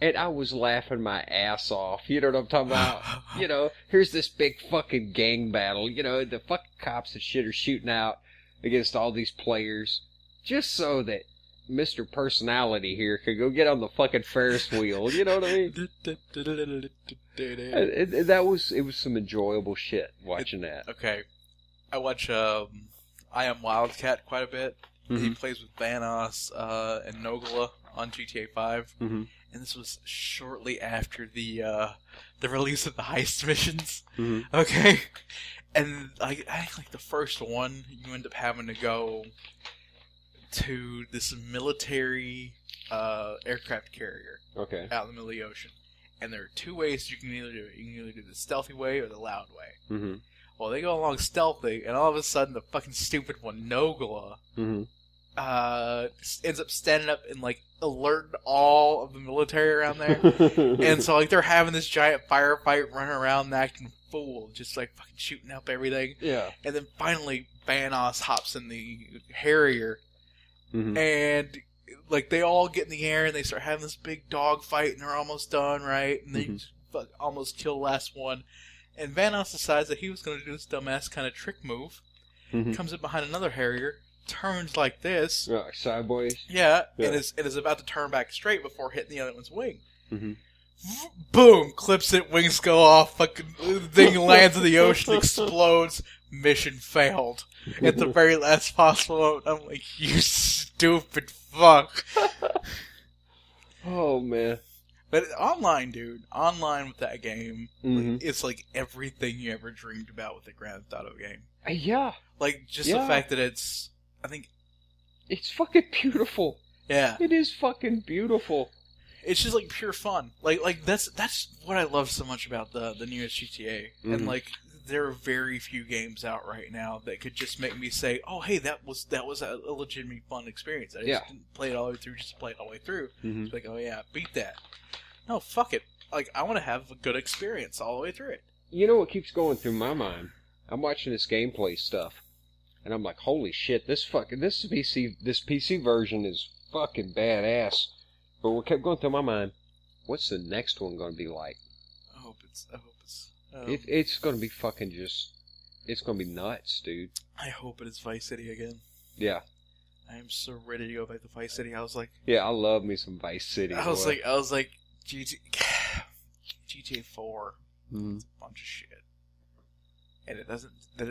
And I was laughing my ass off. You know what I'm talking about? You know, here's this big fucking gang battle. You know, the fucking cops and shit are shooting out against all these players. Just so that Mr. Personality here could go get on the fucking Ferris wheel. You know what I mean? It was some enjoyable shit watching that. Okay. I watch I Am Wildcat quite a bit. Mm-hmm. He plays with Vanoss and Nogla on GTA 5. Mm-hmm. And this was shortly after the release of the heist missions. Mm-hmm. Okay? And I think like the first one, you end up having to go to this military aircraft carrier Okay. out in the middle of the ocean. And there are two ways you can either do it. You can either do the stealthy way or the loud way. Mm-hmm. Well, they go along stealthy, and all of a sudden the fucking stupid one, Nogla, Mm-hmm. ends up standing up and, like, alerting all of the military around there. And so, like, they're having this giant firefight, running around acting a fool, just, like, fucking shooting up everything. Yeah. And then finally, Vanoss hops in the Harrier, Mm-hmm. and, like, they all get in the air, and they start having this big dog fight, and they're almost done, right? And they just almost kill the last one. And Vanoss decides that he was going to do this dumbass kind of trick move. Mm-hmm. Comes in behind another Harrier, turns like this. Sideways. Yeah, Yeah. And is about to turn back straight before hitting the other one's wing. Mm-hmm. Boom! Clips it, wings go off, fucking the thing lands in the ocean, explodes, mission failed. At the very last possible moment, I'm like, you stupid fuck. Oh, man. But online, dude, online with that game, Mm-hmm. it's like everything you ever dreamed about with a Grand Theft Auto game. Yeah. Like, just Yeah. the fact that it's, I think, It's fucking beautiful. yeah. It is fucking beautiful. It's just, like, pure fun. Like that's what I love so much about the newest GTA. Mhm. And, like, there are very few games out right now that could just make me say, oh, hey, that was a legitimate fun experience. I just didn't play it all the way through just to play it all the way through. Mm-hmm. It's like, oh, yeah, beat that. No, fuck it. Like, I want to have a good experience all the way through it. You know what keeps going through my mind? I'm watching this gameplay stuff, and I'm like, holy shit, this PC version is fucking badass. But what kept going through my mind, what's the next one going to be like? I hope it's It's going to be fucking just, it's going to be nuts, dude. I hope it is Vice City again. Yeah. I am so ready to go back to Vice City. I was like, Yeah, I love me some Vice City. I was like, GTA 4. Mm-hmm. It's a bunch of shit. And it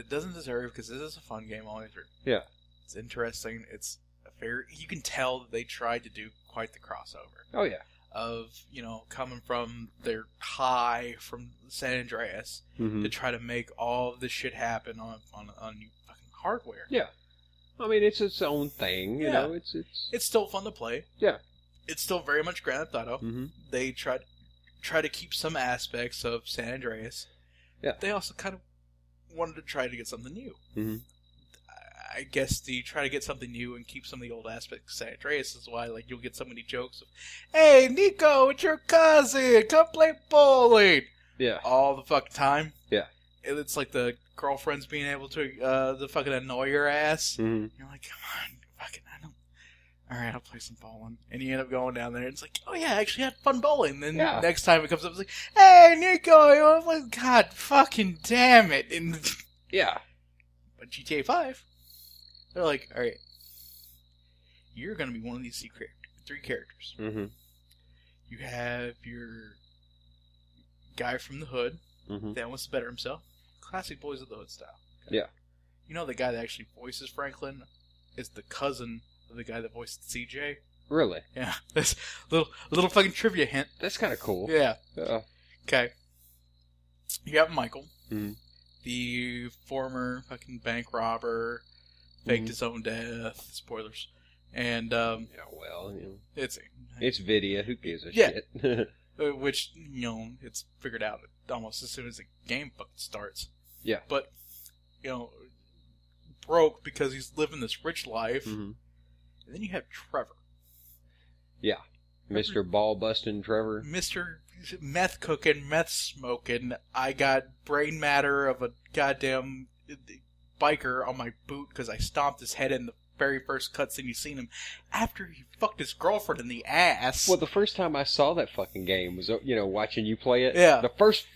doesn't deserve, because this is a fun game all the way through. Yeah. It's interesting. It's you can tell that they tried to do quite the crossover. Oh, yeah. Of, you know, coming from their high from San Andreas Mm-hmm. to try to make all of this shit happen on new fucking hardware. Yeah. I mean, it's its own thing, you know. It's still fun to play. Yeah. It's still very much Grand Theft Auto. Mm-hmm. They try to keep some aspects of San Andreas. Yeah. They also kind of wanted to try to get something new. Mm-hmm. I guess the try to get something new and keep some of the old aspects of San Andreas is why, like, you'll get so many jokes of, "Hey, Nico, it's your cousin. Come play bowling." Yeah. All the fucking time. Yeah. And it's like the girlfriends being able to fucking annoy your ass. Mm-hmm. You're like, come on, fucking, alright, I'll play some bowling. And you end up going down there, and it's like, oh yeah, I actually had fun bowling. Then Yeah. next time it comes up, it's like, hey, Nico, I'm like, God fucking damn it. And Yeah. but GTA 5, they're like, alright, you're gonna be one of these three characters. Mm-hmm. You have your guy from the hood that wants to better himself. Classic Boys of the Hood style. Okay? Yeah. You know the guy that actually voices Franklin is the cousin of the guy that voiced CJ? Really? Yeah. That's a little fucking trivia hint. That's kind of cool. Yeah. Yeah. Okay. You have Michael, Mm-hmm. the former fucking bank robber, faked his own death. Spoilers. And, Yeah, well, you know, it's video. Who gives a shit? which, you know, it's figured out almost as soon as the game fucking starts. Yeah. But, you know, broke because he's living this rich life. Mm-hmm. And then you have Trevor. Yeah. Mr. Ball-busting Trevor. Mr. Meth cooking, meth smoking. I got brain matter of a goddamn biker on my boot because I stomped his head in the very first cutscene you seen him after he fucked his girlfriend in the ass. Well, the first time I saw that fucking game was, you know, watching you play it. Yeah. The first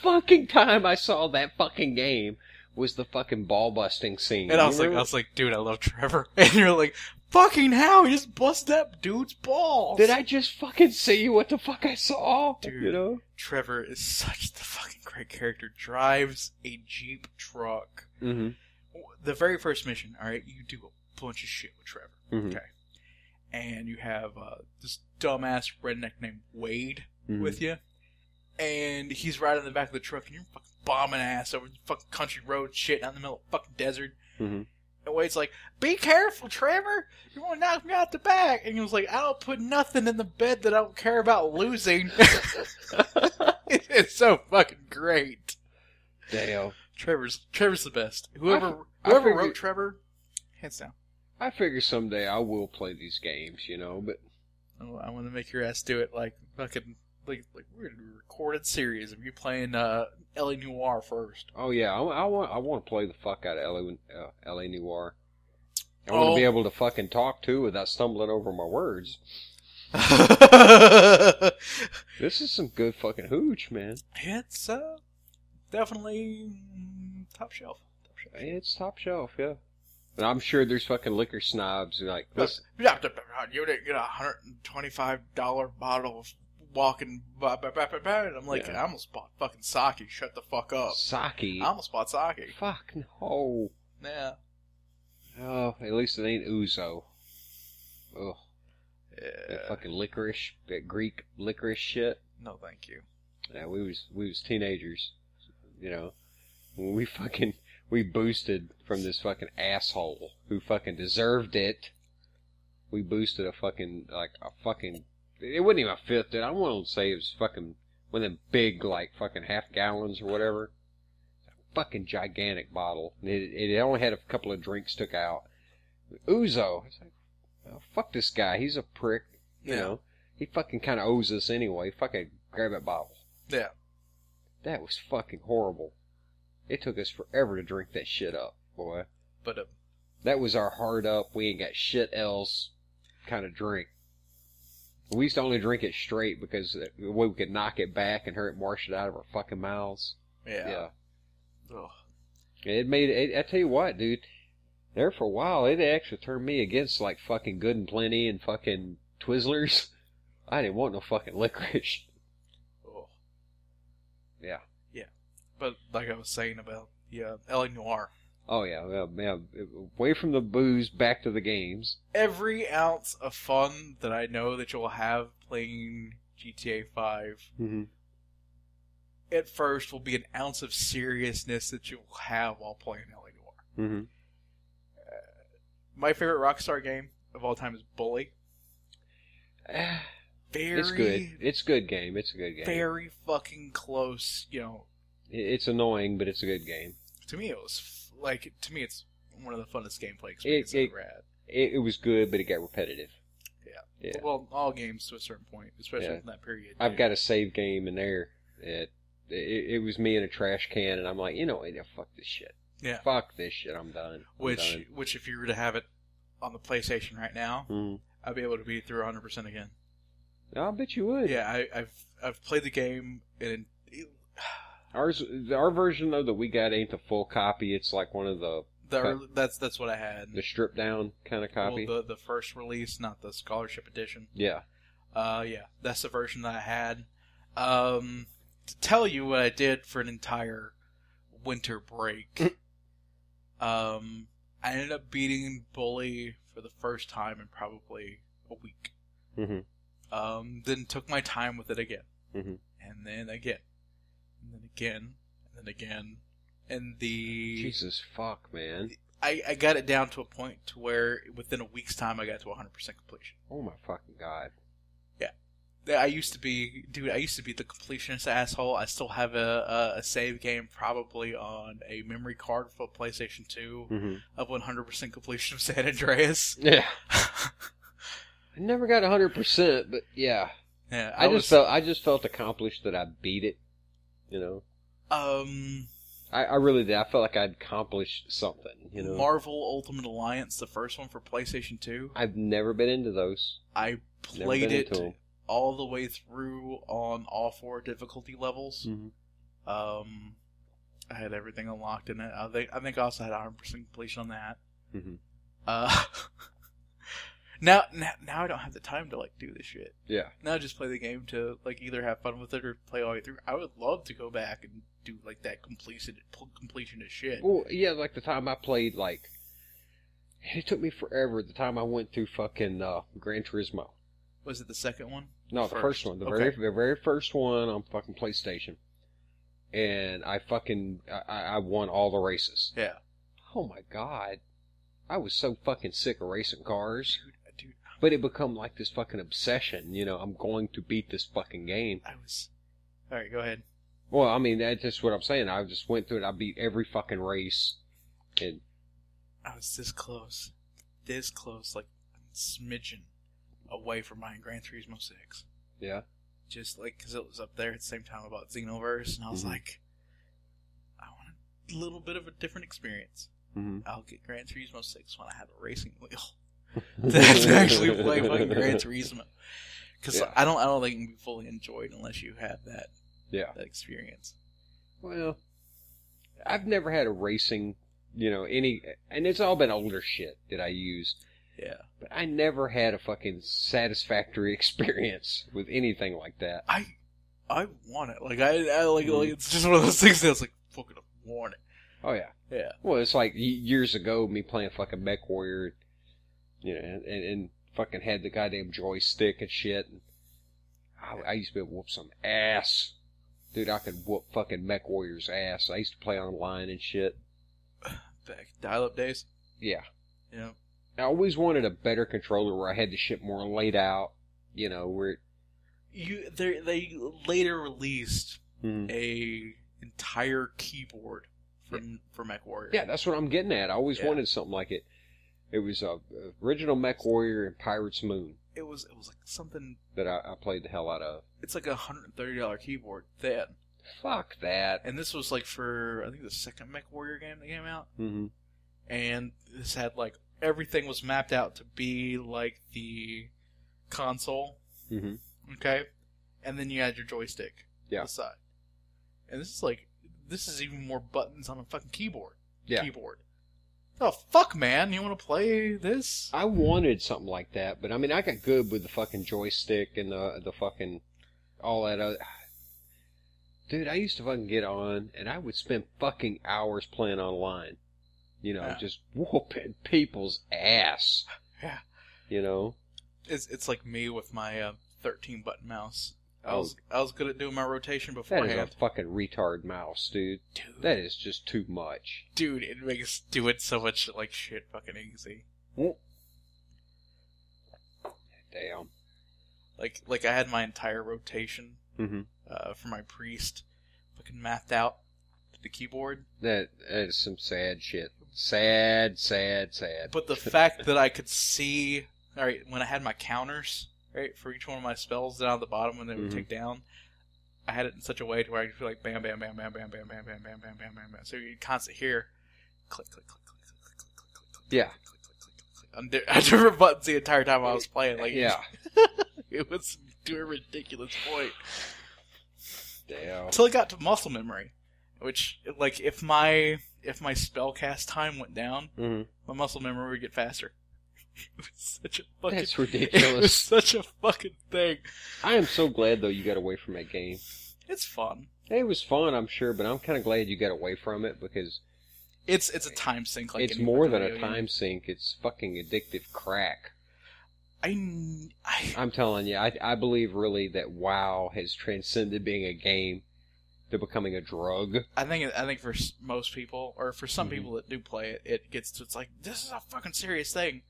fucking time I saw that fucking game was the fucking ball-busting scene. And I was like, dude, I love Trevor. And you're like, fucking hell, he just busted that dude's balls. Did I just fucking see what the fuck I saw? Dude, you know? Trevor is such the fucking great character. Drives a Jeep truck. Mm-hmm. The very first mission, alright, you do a bunch of shit with Trevor. Mm-hmm. Okay. And you have this dumbass redneck named Wade with you. And he's riding in the back of the truck, and you're fucking bombing ass over fucking country road shit out in the middle of the fucking desert. Mm-hmm. And Wade's like, be careful, Trevor! You want to knock me out the back! And he was like, I don't put nothing in the bed that I don't care about losing. It's so fucking great. Damn. Trevor's the best. Whoever figured- wrote Trevor, hands down. I figure someday I will play these games, you know, but... Oh, I want to make your ass do it like fucking... Like we're gonna do a recorded series of you playing L.A. Noire first. Oh yeah, I want to play the fuck out of L.A. Noire. I want to be able to fucking talk too without stumbling over my words. This is some good fucking hooch, man. It's definitely top shelf. It's top shelf, yeah. And I'm sure there's fucking liquor snobs who like this. You didn't get $125 bottle of walking, and I'm like, I almost bought fucking sake. Shut the fuck up. Sake? I almost bought sake. Fuck no. Yeah. Oh, at least it ain't ouzo. Ugh. Yeah. That fucking licorice, that Greek licorice shit. No, thank you. Yeah, we was teenagers, you know. When we boosted from this fucking asshole who fucking deserved it. We boosted a fucking it wasn't even a fifth, dude. I don't want to say it was fucking one of them big, like, fucking half gallons or whatever. Fucking gigantic bottle. It only had a couple of drinks took out. Ouzo. It's like, oh, fuck this guy. He's a prick. You know. He fucking kind of owes us anyway. Fucking grab that bottle. Yeah. That was fucking horrible. It took us forever to drink that shit up, boy. But, that was our hard up, we ain't got shit else kind of drink. We used to only drink it straight because the way we could knock it back and hurt it wash it out of our fucking mouths. Yeah. Ugh. It made it, I tell you what, dude. There for a while, it actually turned me against like fucking Good and Plenty and fucking Twizzlers. I didn't want no fucking licorice. Oh. Yeah. Yeah. But like I was saying about L.A. Noire. Oh yeah, away from the booze, back to the games. Every ounce of fun that I know that you'll have playing GTA 5, at first will be an ounce of seriousness that you will have while playing L.A. Noire. Mm-hmm. My favorite Rockstar game of all time is Bully. It's good. It's a good game. It's a good game. Very fucking close, you know. It's annoying, but it's a good game. To me, it's one of the funnest gameplay experiences I've ever had. It was good, but it got repetitive. Yeah. Well, all games to a certain point, especially from that period. I've got a save game in there. It was me in a trash can, and I'm like, you know what? Fuck this shit. Yeah. Fuck this shit. I'm done. Which, if you were to have it on the PlayStation right now, I'd be able to beat it through 100% again. I bet you would. Yeah, I've played the game and Our version though that we got ain't the full copy. It's like one of that's what I had. The stripped down kind of copy. Well, the first release, not the scholarship edition. Yeah. Yeah, that's the version that I had. To tell you what I did for an entire winter break, I ended up beating Bully for the first time in probably a week. Mm-hmm. Then took my time with it again. Mm-hmm. And then again. And then again. And then again. And Jesus fuck, man. I got it down to a point to where within a week's time I got to 100% completion. Oh my fucking god. I used to be the completionist asshole. I still have a save game probably on a memory card for PlayStation 2 of 100% completion of San Andreas. Yeah. I never got 100%, but yeah. Yeah, I just felt accomplished that I beat it. You know. I really did. I felt like I'd accomplished something. You know. Marvel Ultimate Alliance, the first one for PlayStation 2. I've never been into those. I played it all the way through on all 4 difficulty levels. I had everything unlocked in it. I think I also had 100% completion on that. Now I don't have the time to do this shit. Yeah. Now I just play the game to either have fun with it or play all the way through. I would love to go back and do that completionist shit. Well, yeah, the time I played it took me forever. The time I went through fucking Gran Turismo. Was it the second one? No, the first one. The very first one on fucking PlayStation. And I won all the races. Yeah. Oh my god. I was so fucking sick of racing cars. Dude. But it become this fucking obsession. You know, I'm going to beat this fucking game. Alright, go ahead. Well, I mean, that's just what I'm saying. I just went through it. I beat every fucking race. And I was this close, like a smidgen away from buying Gran Turismo 6. Yeah. Just because it was up there at the same time about Xenoverse, and I was like, I want a little bit of a different experience. I'll get Gran Turismo 6 when I have a racing wheel. That's actually play fucking Gran Turismo. Because I don't think it can be fully enjoyed unless you have that experience. Well, I've never had a racing, and it's all been older shit that I used. Yeah. But I never had a fucking satisfactory experience with anything like that. I want it. It's just one of those things that's fucking want it. Oh, yeah. Yeah. Well, it's years ago, me playing fucking Mech Warrior, and fucking had the goddamn joystick and shit. And I used to be able to whoop some ass. Dude, I could whoop fucking Mech Warrior's ass. I used to play online and shit. Back dial-up days? Yeah. Yeah. I always wanted a better controller where I had the shit more laid out, where they later released a entire keyboard for Mech Warrior. Yeah, that's what I'm getting at. I always wanted something like it. It was original Mech Warrior and Pirate's Moon. It was something that I played the hell out of. It's a $130 keyboard then. Fuck that. And this was for I think the second Mech Warrior game that came out. And this had everything was mapped out to be the console. Okay? And then you had your joystick on the side. And this is even more buttons on a fucking keyboard. Yeah. Oh, fuck, man. You want to play this? I wanted something like that, but I mean, I got good with the fucking joystick and the fucking all that other... Dude, I used to fucking get on, and I would spend fucking hours playing online. Just whooping people's ass. Yeah. It's like me with my 13-button mouse. I was good at doing my rotation beforehand. That is a fucking retard mouse, dude. That is just too much. Dude, it makes doing so much shit fucking easy. Damn. Like I had my entire rotation for my priest fucking mapped out to the keyboard. That is some sad shit. Sad. But the fact that I could see, alright, when I had my counters, right, for each one of my spells down at the bottom when they would take down, I had it in such a way to where I could be bam, bam, bam, bam, bam, bam, bam, bam, bam, bam, bam, bam, bam. So you'd constantly hear click, click, click, click, click, click, click, click, click, yeah, click, click, click, click, click. on different buttons the entire time I was playing. Like, yeah. It was to a ridiculous point. Damn. Until it got to muscle memory, which, like, if my spellcast time went down, my muscle memory would get faster. It was such a fucking... That's ridiculous. It was such a fucking thing. I am so glad, though, you got away from that game. It's fun. It was fun, I'm sure, but I'm kind of glad you got away from it because... It's a time sink. Like it's more than a time sink. It's fucking addictive crack. I'm telling you, I believe really that WoW has transcended being a game to becoming a drug. I think for most people, or for some people that do play it, it gets to, it's like, this is a fucking serious thing.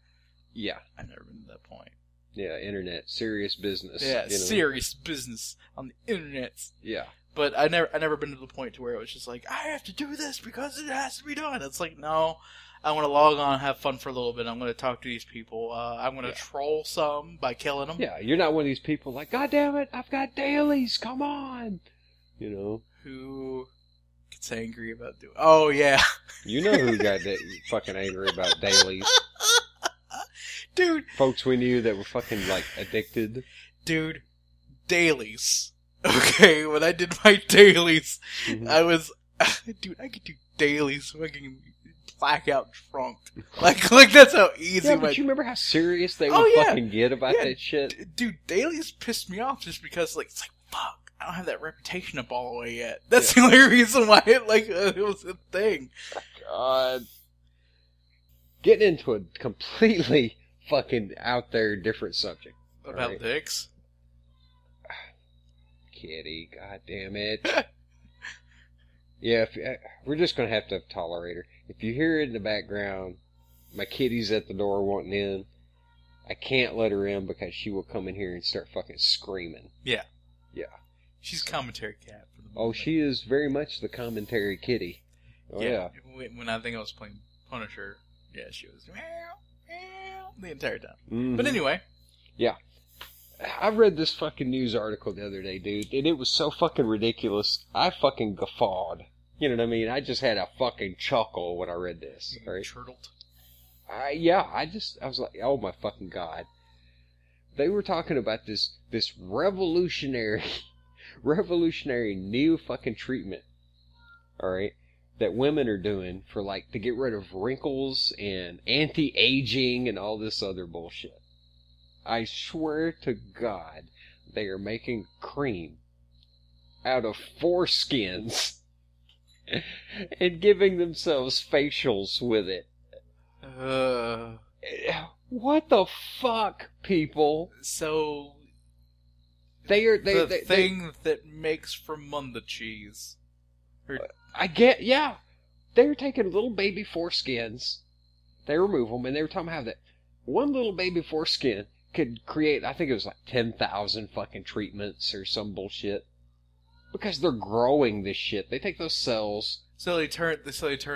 Yeah. I've never been to that point. Yeah, internet, serious business. Yeah, you know? Serious business on the internet. Yeah. But I never been to the point to where it was just like, I have to do this because it has to be done. It's like, no, I want to log on and have fun for a little bit. I'm going to talk to these people. I'm going to troll some by killing them. Yeah, you're not one of these people like, God damn it, I've got dailies, come on. You know. Who gets angry about doing... Oh, yeah. You know who got fucking angry about dailies. Dude. Folks we knew that were fucking, like, addicted. Dude, dailies. Okay, when I did my dailies, I was... Dude, I could do dailies fucking blackout drunk. Like that's how easy. Yeah, but you remember how serious they would fucking get about that shit? Dude, dailies pissed me off just because, like, it's like, fuck, I don't have that reputation to ball away yet. That's the only reason why it was a thing. God. Getting into a completely fucking out there different subject. About dicks? Kitty, god damn it. Yeah, we're just going to have to tolerate her. If you hear it in the background, my kitty's at the door wanting in. I can't let her in because she will come in here and start fucking screaming. Yeah. Yeah. She's commentary cat for the moment. Oh, she is very much the commentary kitty. Oh, yeah. When I think I was playing Punisher, yeah, she was meow, meow, the entire time. But anyway. Yeah. I read this fucking news article the other day, dude, and it was so fucking ridiculous. I fucking guffawed. You know what I mean? I just had a fucking chuckle when I read this. Right? Chortled? I was like, oh my fucking god. They were talking about this revolutionary new fucking treatment. Alright? That women are doing for, like, to get rid of wrinkles and anti-aging and all this other bullshit. I swear to God, they are making cream out of foreskins and giving themselves facials with it. What the fuck, people? So, the thing that makes Fremunda cheese. Yeah. They're taking little baby foreskins. They remove them, and they were talking about how that one little baby foreskin could create, I think it was like 10,000 fucking treatments or some bullshit. Because they're growing this shit. They take those cells. So they turn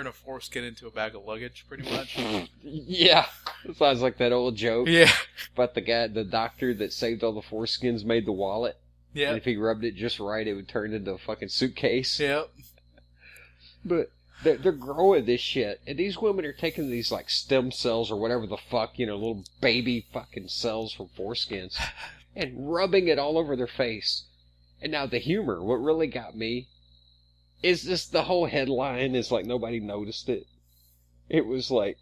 a foreskin into a bag of luggage, pretty much. Yeah. It sounds like that old joke. Yeah. About the doctor that saved all the foreskins made the wallet. Yeah. And if he rubbed it just right, it would turn into a fucking suitcase. Yep. But they're growing this shit, and these women are taking these, like, stem cells or whatever the fuck, you know, little baby fucking cells from foreskins, and rubbing it all over their face. And now the humor, what really got me, is just the whole headline is like nobody noticed it. It was like...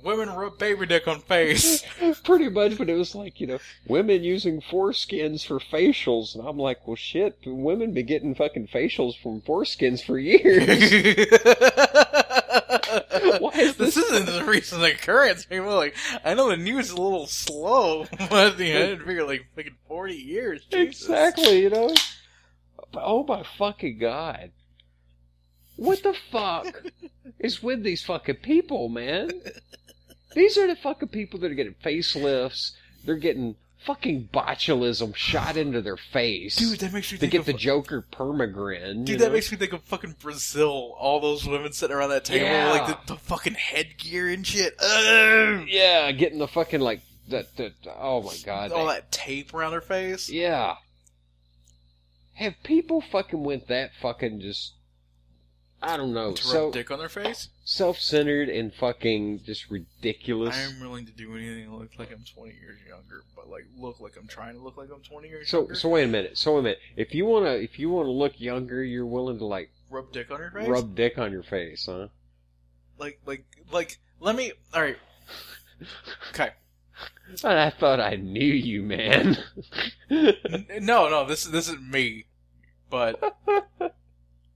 Women rub baby dick on face. Pretty much, but it was like, you know, women using foreskins for facials. And I'm like, well, shit, women been getting fucking facials from foreskins for years. Why is this isn't a recent occurrence. People like, I know the news is a little slow, but I didn't figure like fucking 40 years. Jesus. Exactly, you know? Oh my fucking God. What the fuck is with these fucking people, man? These are the fucking people that are getting facelifts. They're getting fucking botulism shot into their face. Dude, that makes me think of... the Joker permagrin. Dude, that makes me think of fucking Brazil. All those women sitting around that table with, like, the fucking headgear and shit. Ugh! Yeah, getting the fucking, like, oh my God. All that tape around their face. Yeah. Have people fucking went that fucking just I don't know. To rub dick on their face? Self-centered and fucking just ridiculous. I am willing to do anything to look like I'm 20 years younger, but like look like I'm trying to look like I'm 20 years younger. So wait a minute. If you wanna look younger, you're willing to like rub dick on your face? Rub dick on your face, huh? Like let me. All right. Okay. I thought I knew you, man. No, this isn't me. But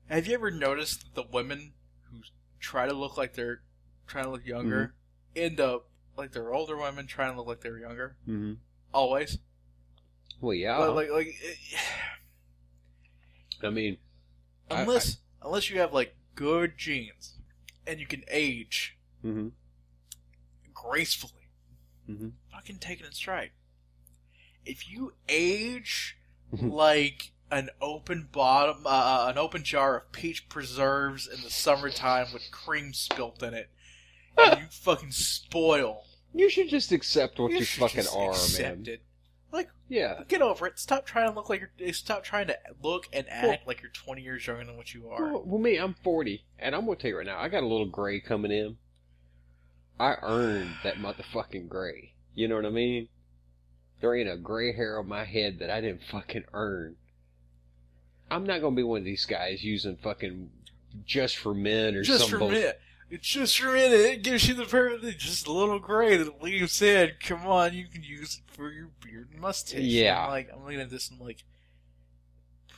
have you ever noticed that the women who try to look like they're trying to look younger end up like they're older women trying to look like they're younger? Mm-hmm. Always. Well, yeah. I mean, unless you have like good genes and you can age gracefully, fucking take it in stride. If you age like an open jar of peach preserves in the summertime with cream spilt in it, and you fucking spoil. You should just accept what you fucking are, accept man. It. Like, yeah, get over it. Stop trying to look like Stop trying to look and act like you're 20 years younger than what you are. Well, me, I'm 40, and I'm gonna tell you right now, I got a little gray coming in. I earned that motherfucking gray. You know what I mean? There ain't a gray hair on my head that I didn't fucking earn. I'm not gonna be one of these guys using fucking just for men or something. Just for men. It's just for men. It gives you the perfect, just a little gray that leaves in. Come on, you can use it for your beard and mustache. Yeah. I'm looking at this and like,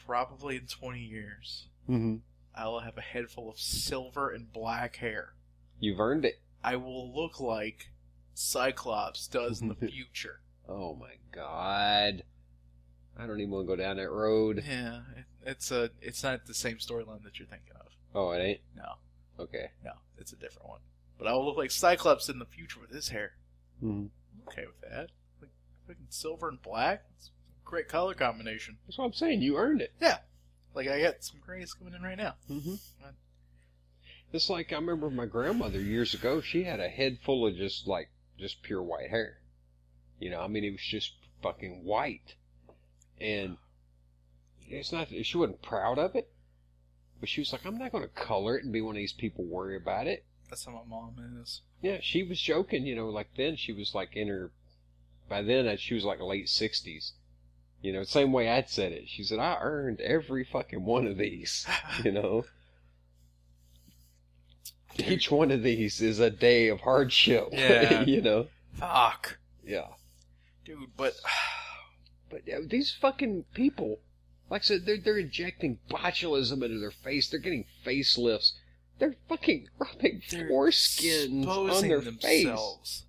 probably in 20 years, I will have a head full of silver and black hair. You've earned it. I will look like Cyclops does in the future. Oh my god. I don't even want to go down that road. Yeah, it's not the same storyline that you're thinking of. Oh, it ain't? No. Okay. No, it's a different one. But I will look like Cyclops in the future with his hair. I'm okay with that. Like fucking silver and black. It's a great color combination. That's what I'm saying. You earned it. Yeah. Like I got some grays coming in right now. It's like I remember my grandmother years ago. She had a head full of just pure white hair. You know, I mean, it was just fucking white. And it's not, she wasn't proud of it, but she was like, I'm not going to color it and be one of these people worry about it. That's how my mom is. Yeah, she was joking, you know, like then she was like by then she was like late 60s. You know, same way I'd said it. She said, I earned every fucking one of these, you know. Each one of these is a day of hardship, you know. Fuck. Yeah. Dude, but these fucking people, like I said, they're injecting botulism into their face. They're getting facelifts. They're fucking rubbing foreskins on their face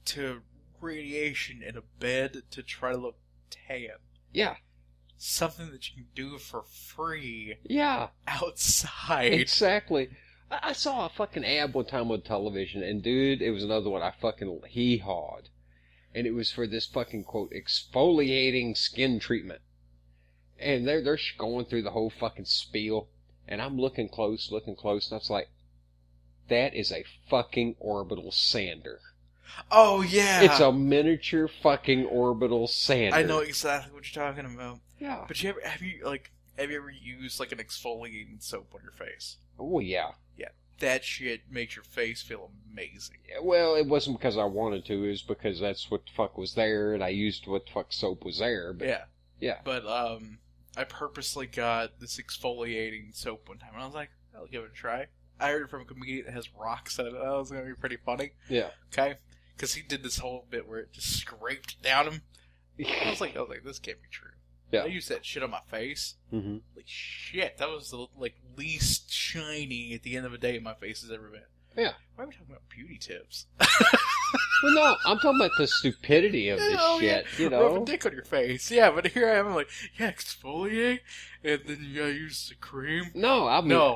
to radiation in a bed to try to look tan. Yeah. Something that you can do for free. Yeah. Outside. Exactly. I saw a fucking ad one time on television, and dude, it was another one I fucking hee-hawed. And it was for this fucking, quote, exfoliating skin treatment. And they're going through the whole fucking spiel. And I'm looking close, and I was like, that is a fucking orbital sander. Oh, yeah. It's a miniature fucking orbital sander. I know exactly what you're talking about. Yeah. But have you ever used like an exfoliating soap on your face? Oh, yeah. Yeah. That shit makes your face feel amazing. Yeah, well, it wasn't because I wanted to. It was because that's what the fuck was there, and I used what the fuck soap was there. But, yeah. But I purposely got this exfoliating soap one time, and I was like, I'll give it a try. I heard it from a comedian that has rocks in it. That was going to be pretty funny. Yeah. Okay? Because he did this whole bit where it just scraped down him. I was like, this can't be true. Yeah. I used that shit on my face. Mm-hmm. Like, shit, that was the least shiny at the end of the day my face has ever been. Yeah. Why are we talking about beauty tips? Well, no, I'm talking about the stupidity of this shit, you know? Rub a dick on your face. Yeah, but here I am, I'm like, exfoliate, and then you gotta use the cream. No,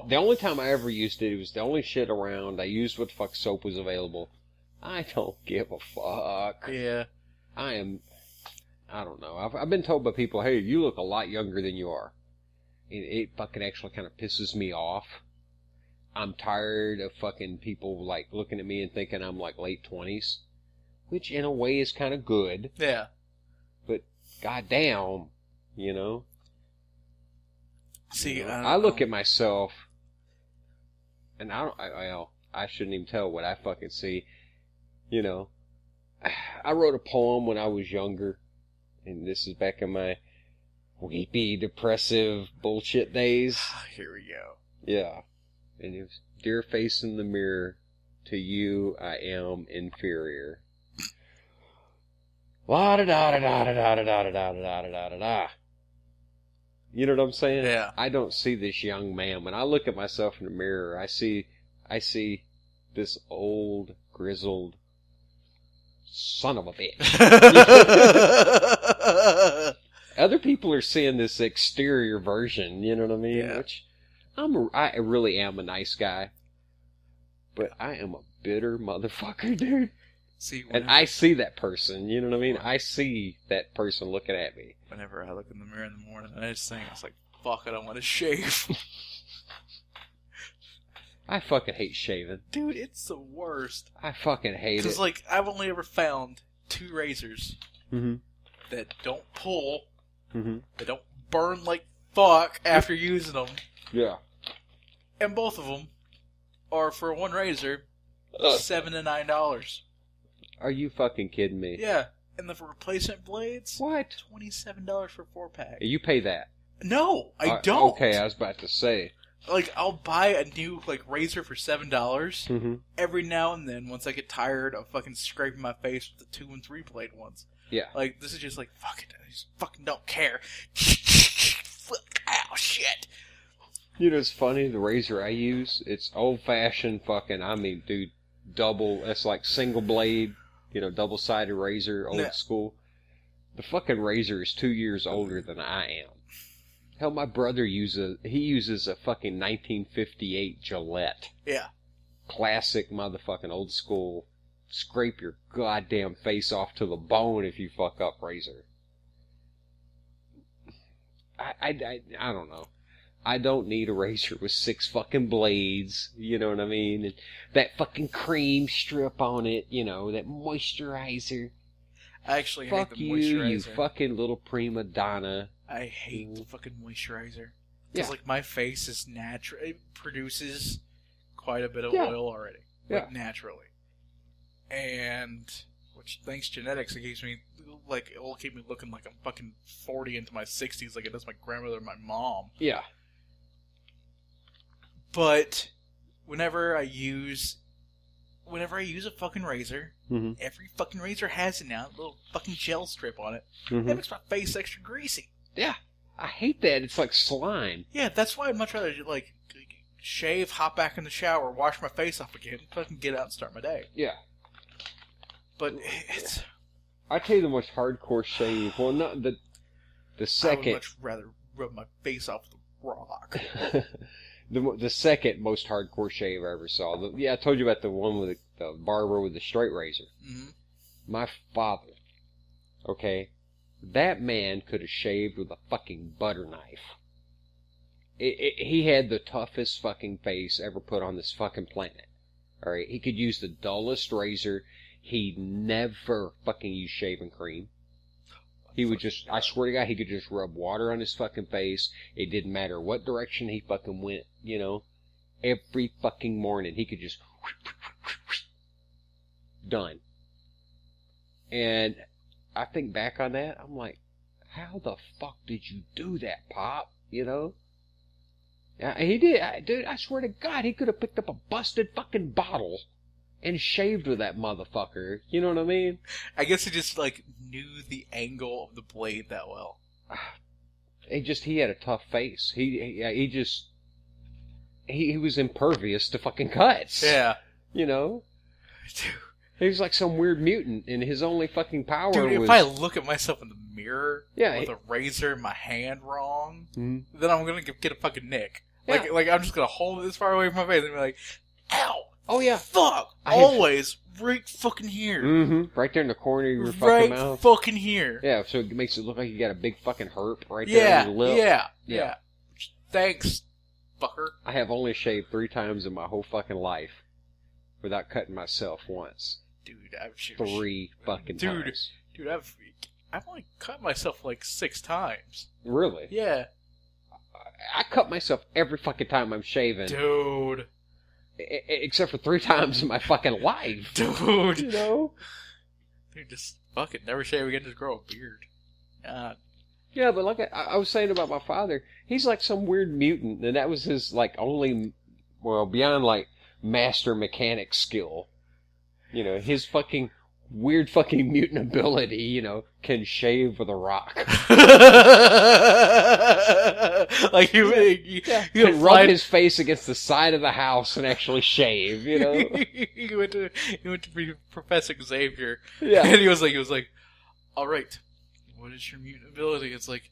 the only time I ever used it was the only shit around. I used what the fuck soap was available. I don't give a fuck. Yeah. I don't know. I've been told by people, hey, you look a lot younger than you are. It fucking actually kind of pisses me off. I'm tired of fucking people, like, looking at me and thinking I'm, like, late 20s. Which, in a way, is kind of good. Yeah. But, goddamn, you know? See, I look at myself, and I shouldn't even tell what I fucking see. You know, I wrote a poem when I was younger, and this is back in my weepy, depressive bullshit days. Here we go. Yeah. And it was, dear face in the mirror, to you I am inferior. La da da da da da da da da da da da da da. You know what I'm saying? Yeah. I don't see this young man. When I look at myself in the mirror, I see this old, grizzled son of a bitch. Other people are seeing this exterior version, you know what I mean? Yeah. Which I really am a nice guy, but I am a bitter motherfucker, dude. See, and I see that person, you know what I mean? I see that person looking at me. Whenever I look in the mirror in the morning, I just think, it's like, fuck, I don't want to shave. I fucking hate shaving. Dude, it's the worst. I fucking hate it. Because, like, I've only ever found 2 razors that don't pull, that don't burn like fuck after using them. Yeah. And both of them are, for one razor, $7 to $9. Are you fucking kidding me? Yeah. And the replacement blades? What? $27 for 4-pack. You pay that? No, I don't. Okay, I was about to say. Like, I'll buy a new, like, razor for $7 every now and then once I get tired of fucking scraping my face with the 2- and 3-blade ones. Yeah. Like, this is just like, fuck it, I just fucking don't care. Ow, shit. You know, it's funny, the razor I use, it's old-fashioned fucking, I mean, dude, that's like single blade, you know, double-sided razor, old school. The fucking razor is 2 years older than I am. Hell, my brother uses a fucking 1958 Gillette. Yeah. Classic motherfucking old school, scrape your goddamn face off to the bone if you fuck up razor. I don't know. I don't need a razor with 6 fucking blades, you know what I mean? And that fucking cream strip on it, you know, that moisturizer. I actually Fuck hate the moisturizer. you fucking little prima donna. I hate the fucking moisturizer. Because, like, my face is natural. It produces quite a bit of oil already. Like, naturally. And, which, thanks genetics, it keeps me, like, it will keep me looking like I'm fucking 40 into my 60s like it does my grandmother and my mom. Yeah. But, whenever I use a fucking razor, every fucking razor has it now, a little fucking gel strip on it. That makes my face extra greasy. Yeah. I hate that. It's like slime. Yeah, that's why I'd much rather, like, shave, hop back in the shower, wash my face off again, fucking get out and start my day. Yeah. But it's... I tell you the most hardcore shave. Well, not the second... I would much rather rub my face off with a rock. The second most hardcore shave I ever saw. I told you about the one with the barber with the straight razor. My father, okay, that man could have shaved with a fucking butter knife. He had the toughest fucking face ever put on this fucking planet. Alright, he could use the dullest razor. He never fucking used shaving cream. He would just, I swear to God, he could just rub water on his fucking face. It didn't matter what direction he fucking went, you know. Every fucking morning, he could just, done. And I think back on that, I'm like, how the fuck did you do that, Pop? You know? He did, dude, I swear to God, he could have picked up a busted fucking bottle and shaved with that motherfucker. You know what I mean? I guess he just, like, knew the angle of the blade that well. He had a tough face. He was impervious to fucking cuts. Yeah. You know? Dude. He was like some weird mutant, and his only fucking power was... Dude, if I look at myself in the mirror with a razor in my hand wrong, then I'm gonna get a fucking nick. Yeah. Like I'm just gonna hold it this far away from my face and be like, ow! Oh, yeah. Fuck! Always right fucking here. Right there in the corner of your fucking mouth. Right fucking here. Yeah, so it makes it look like you got a big fucking herp right there on your lip. Yeah. Thanks, fucker. I have only shaved 3 times in my whole fucking life without cutting myself once. Dude, I've shaved 3 fucking times. Dude, I've only cut myself like 6 times. Really? Yeah. I cut myself every fucking time I'm shaving. Dude. except for 3 times in my fucking life. Dude. You know? Dude, just fuck it. Never shave again, just grow a beard. God. Yeah, but like I was saying about my father, he's like some weird mutant, and that was his, like, only, well, beyond, like, master mechanic skill. You know, his fucking weird fucking mutant ability, you know, can shave with a rock. Like, he can rub his face against the side of the house and actually shave, you know? he went to Professor Xavier, Yeah. and he was like, all right, what is your mutant ability? It's like,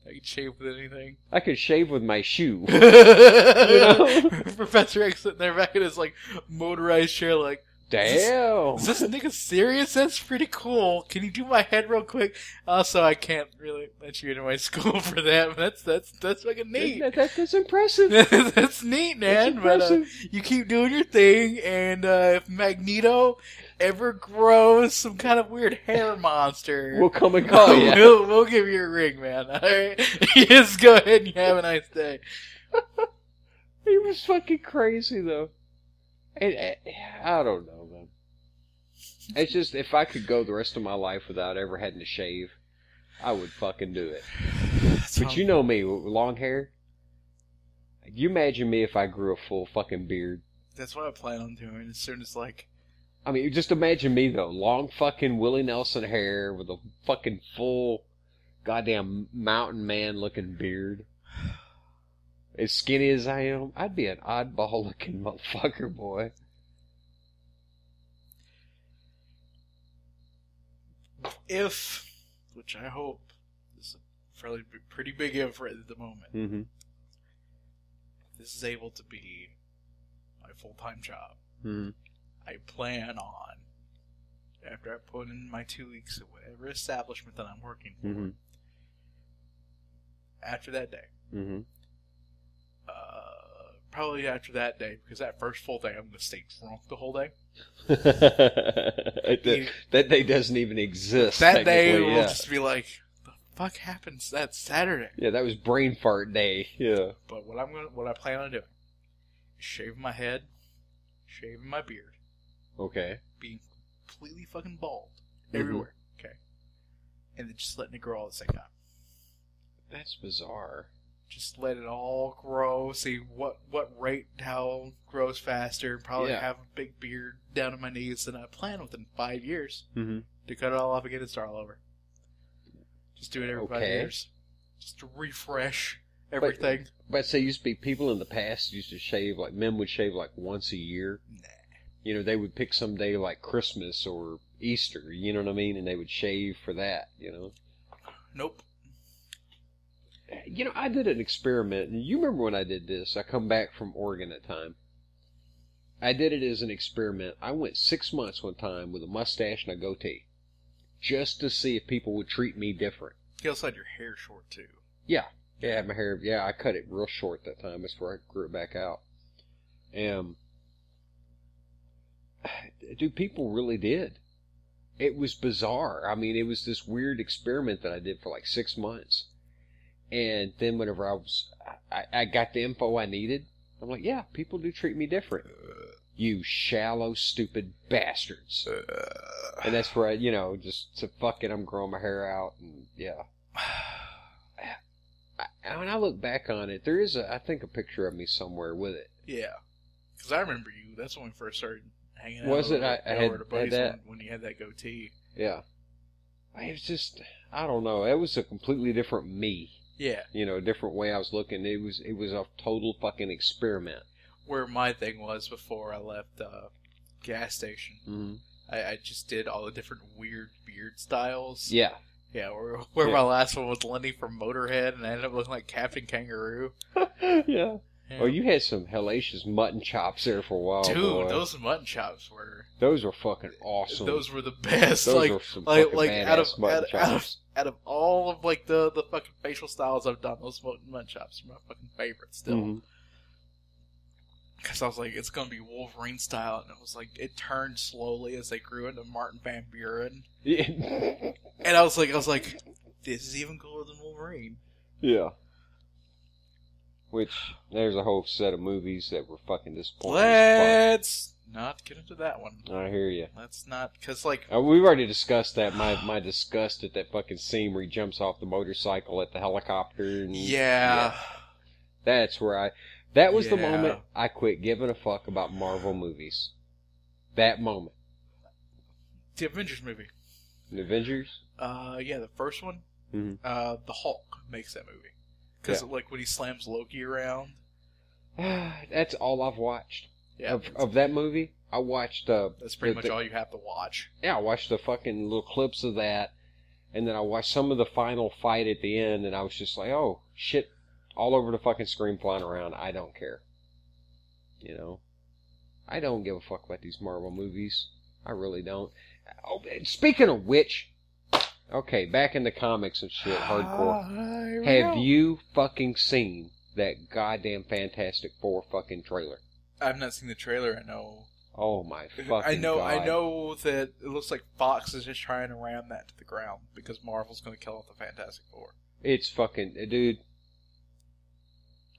I can shave with anything. I could shave with my shoe. You know? Professor X sitting there back in his, like, motorized chair, like, damn. Is this nigga serious? That's pretty cool. Can you do my head real quick? Also, I can't really let you into my school for that. But that's fucking neat. That's impressive. That's neat, man. That's but you keep doing your thing, and if Magneto ever grows some kind of weird hair monster, we'll come and call you. We'll give you a ring, man. All right, just go ahead and have a nice day. He was fucking crazy though. I don't know, man. It's just, if I could go the rest of my life without ever having to shave, I would fucking do it. But you know me, with long hair. You imagine me if I grew a full fucking beard. That's what I plan on doing as soon as, like... I mean, just imagine me, though. Long fucking Willie Nelson hair with a fucking full goddamn mountain man looking beard. As skinny as I am, I'd be an oddball looking motherfucker, boy. If, which I hope, this is a pretty big if right at the moment, Mm-hmm. this is able to be my full-time job, Mm-hmm. I plan on, after I put in my 2 weeks at whatever establishment that I'm working for, Mm-hmm. after that day, Mm-hmm. Probably after that day, because that first full day I'm going to stay drunk the whole day. That day doesn't even exist. That day technically, will just be like, the fuck happens that Saturday? Yeah, that was brain fart day. Yeah. But what I plan on doing is shaving my head, shaving my beard, Okay. being completely fucking bald everywhere, okay, and then just letting it grow all at the same time. That's bizarre. Just let it all grow, see what rate how grows faster, probably have a big beard down to my knees, and I plan within 5 years to cut it all off again and start all over. Just do it every 5 years. Just to refresh everything. But say used to be people in the past used to shave, like men would shave like once a year. Nah. You know, they would pick some day like Christmas or Easter, you know what I mean? And they would shave for that, you know? Nope. You know, I did an experiment, and you remember when I did this? I come back from Oregon at the time. I did it as an experiment. I went 6 months one time with a mustache and a goatee, just to see if people would treat me different. You also had your hair short, too. Yeah, my hair, I cut it real short that time. That's where I grew it back out. And, dude, people really did. It was bizarre. I mean, it was this weird experiment that I did for like 6 months. And then whenever I got the info I needed, I'm like, yeah, people do treat me different. You shallow, stupid bastards. And that's where I, just to fuck it, I'm growing my hair out, and yeah. When I look back on it, there is I think a picture of me somewhere with it. Yeah. Because I remember you. That's when we first started hanging out. Was it? I had that. When you had that goatee. Yeah. It was just, I don't know. It was a completely different me. Yeah. A different way I was looking. It was a total fucking experiment. Where my thing was before I left the gas station, I just did all the different weird beard styles. Yeah. Yeah, where my last one was Lenny from Motorhead, and I ended up looking like Captain Kangaroo. Yeah. Oh, you had some hellacious mutton chops there for a while, dude. Boy. Those mutton chops were. Those were fucking awesome. Those were the best. Those were some fucking badass mutton chops. Out of all of like the fucking facial styles I've done, those mutton chops are my fucking favorite still. Because I was like, it's gonna be Wolverine style, and it was like it turned slowly as they grew into Martin Van Buren. Yeah. And I was like, this is even cooler than Wolverine. Yeah. Which, there's a whole set of movies that were fucking disappointing. Let's not get into that one. I hear you. Let's not, because, like... we've already discussed that. My disgust at that fucking scene where he jumps off the motorcycle at the helicopter. And, yeah. That's where that was the moment I quit giving a fuck about Marvel movies. That moment. The Avengers movie. The Avengers? Yeah, the first one. Mm-hmm. The Hulk makes that movie. Because, like, when he slams Loki around. That's all I've watched. Yeah. Of that movie, I watched... that's pretty much all you have to watch. Yeah, I watched the fucking little clips of that, and then I watched some of the final fight at the end, and I was just like, oh, shit, all over the fucking screen flying around. I don't care. You know? I don't give a fuck about these Marvel movies. I really don't. Oh, speaking of which... Okay, back in the comics and shit, hardcore. Have you fucking seen that goddamn Fantastic Four fucking trailer? I've not seen the trailer, I know. Oh my fucking God. I know that it looks like Fox is just trying to ram that to the ground because Marvel's going to kill off the Fantastic Four. It's fucking... Dude,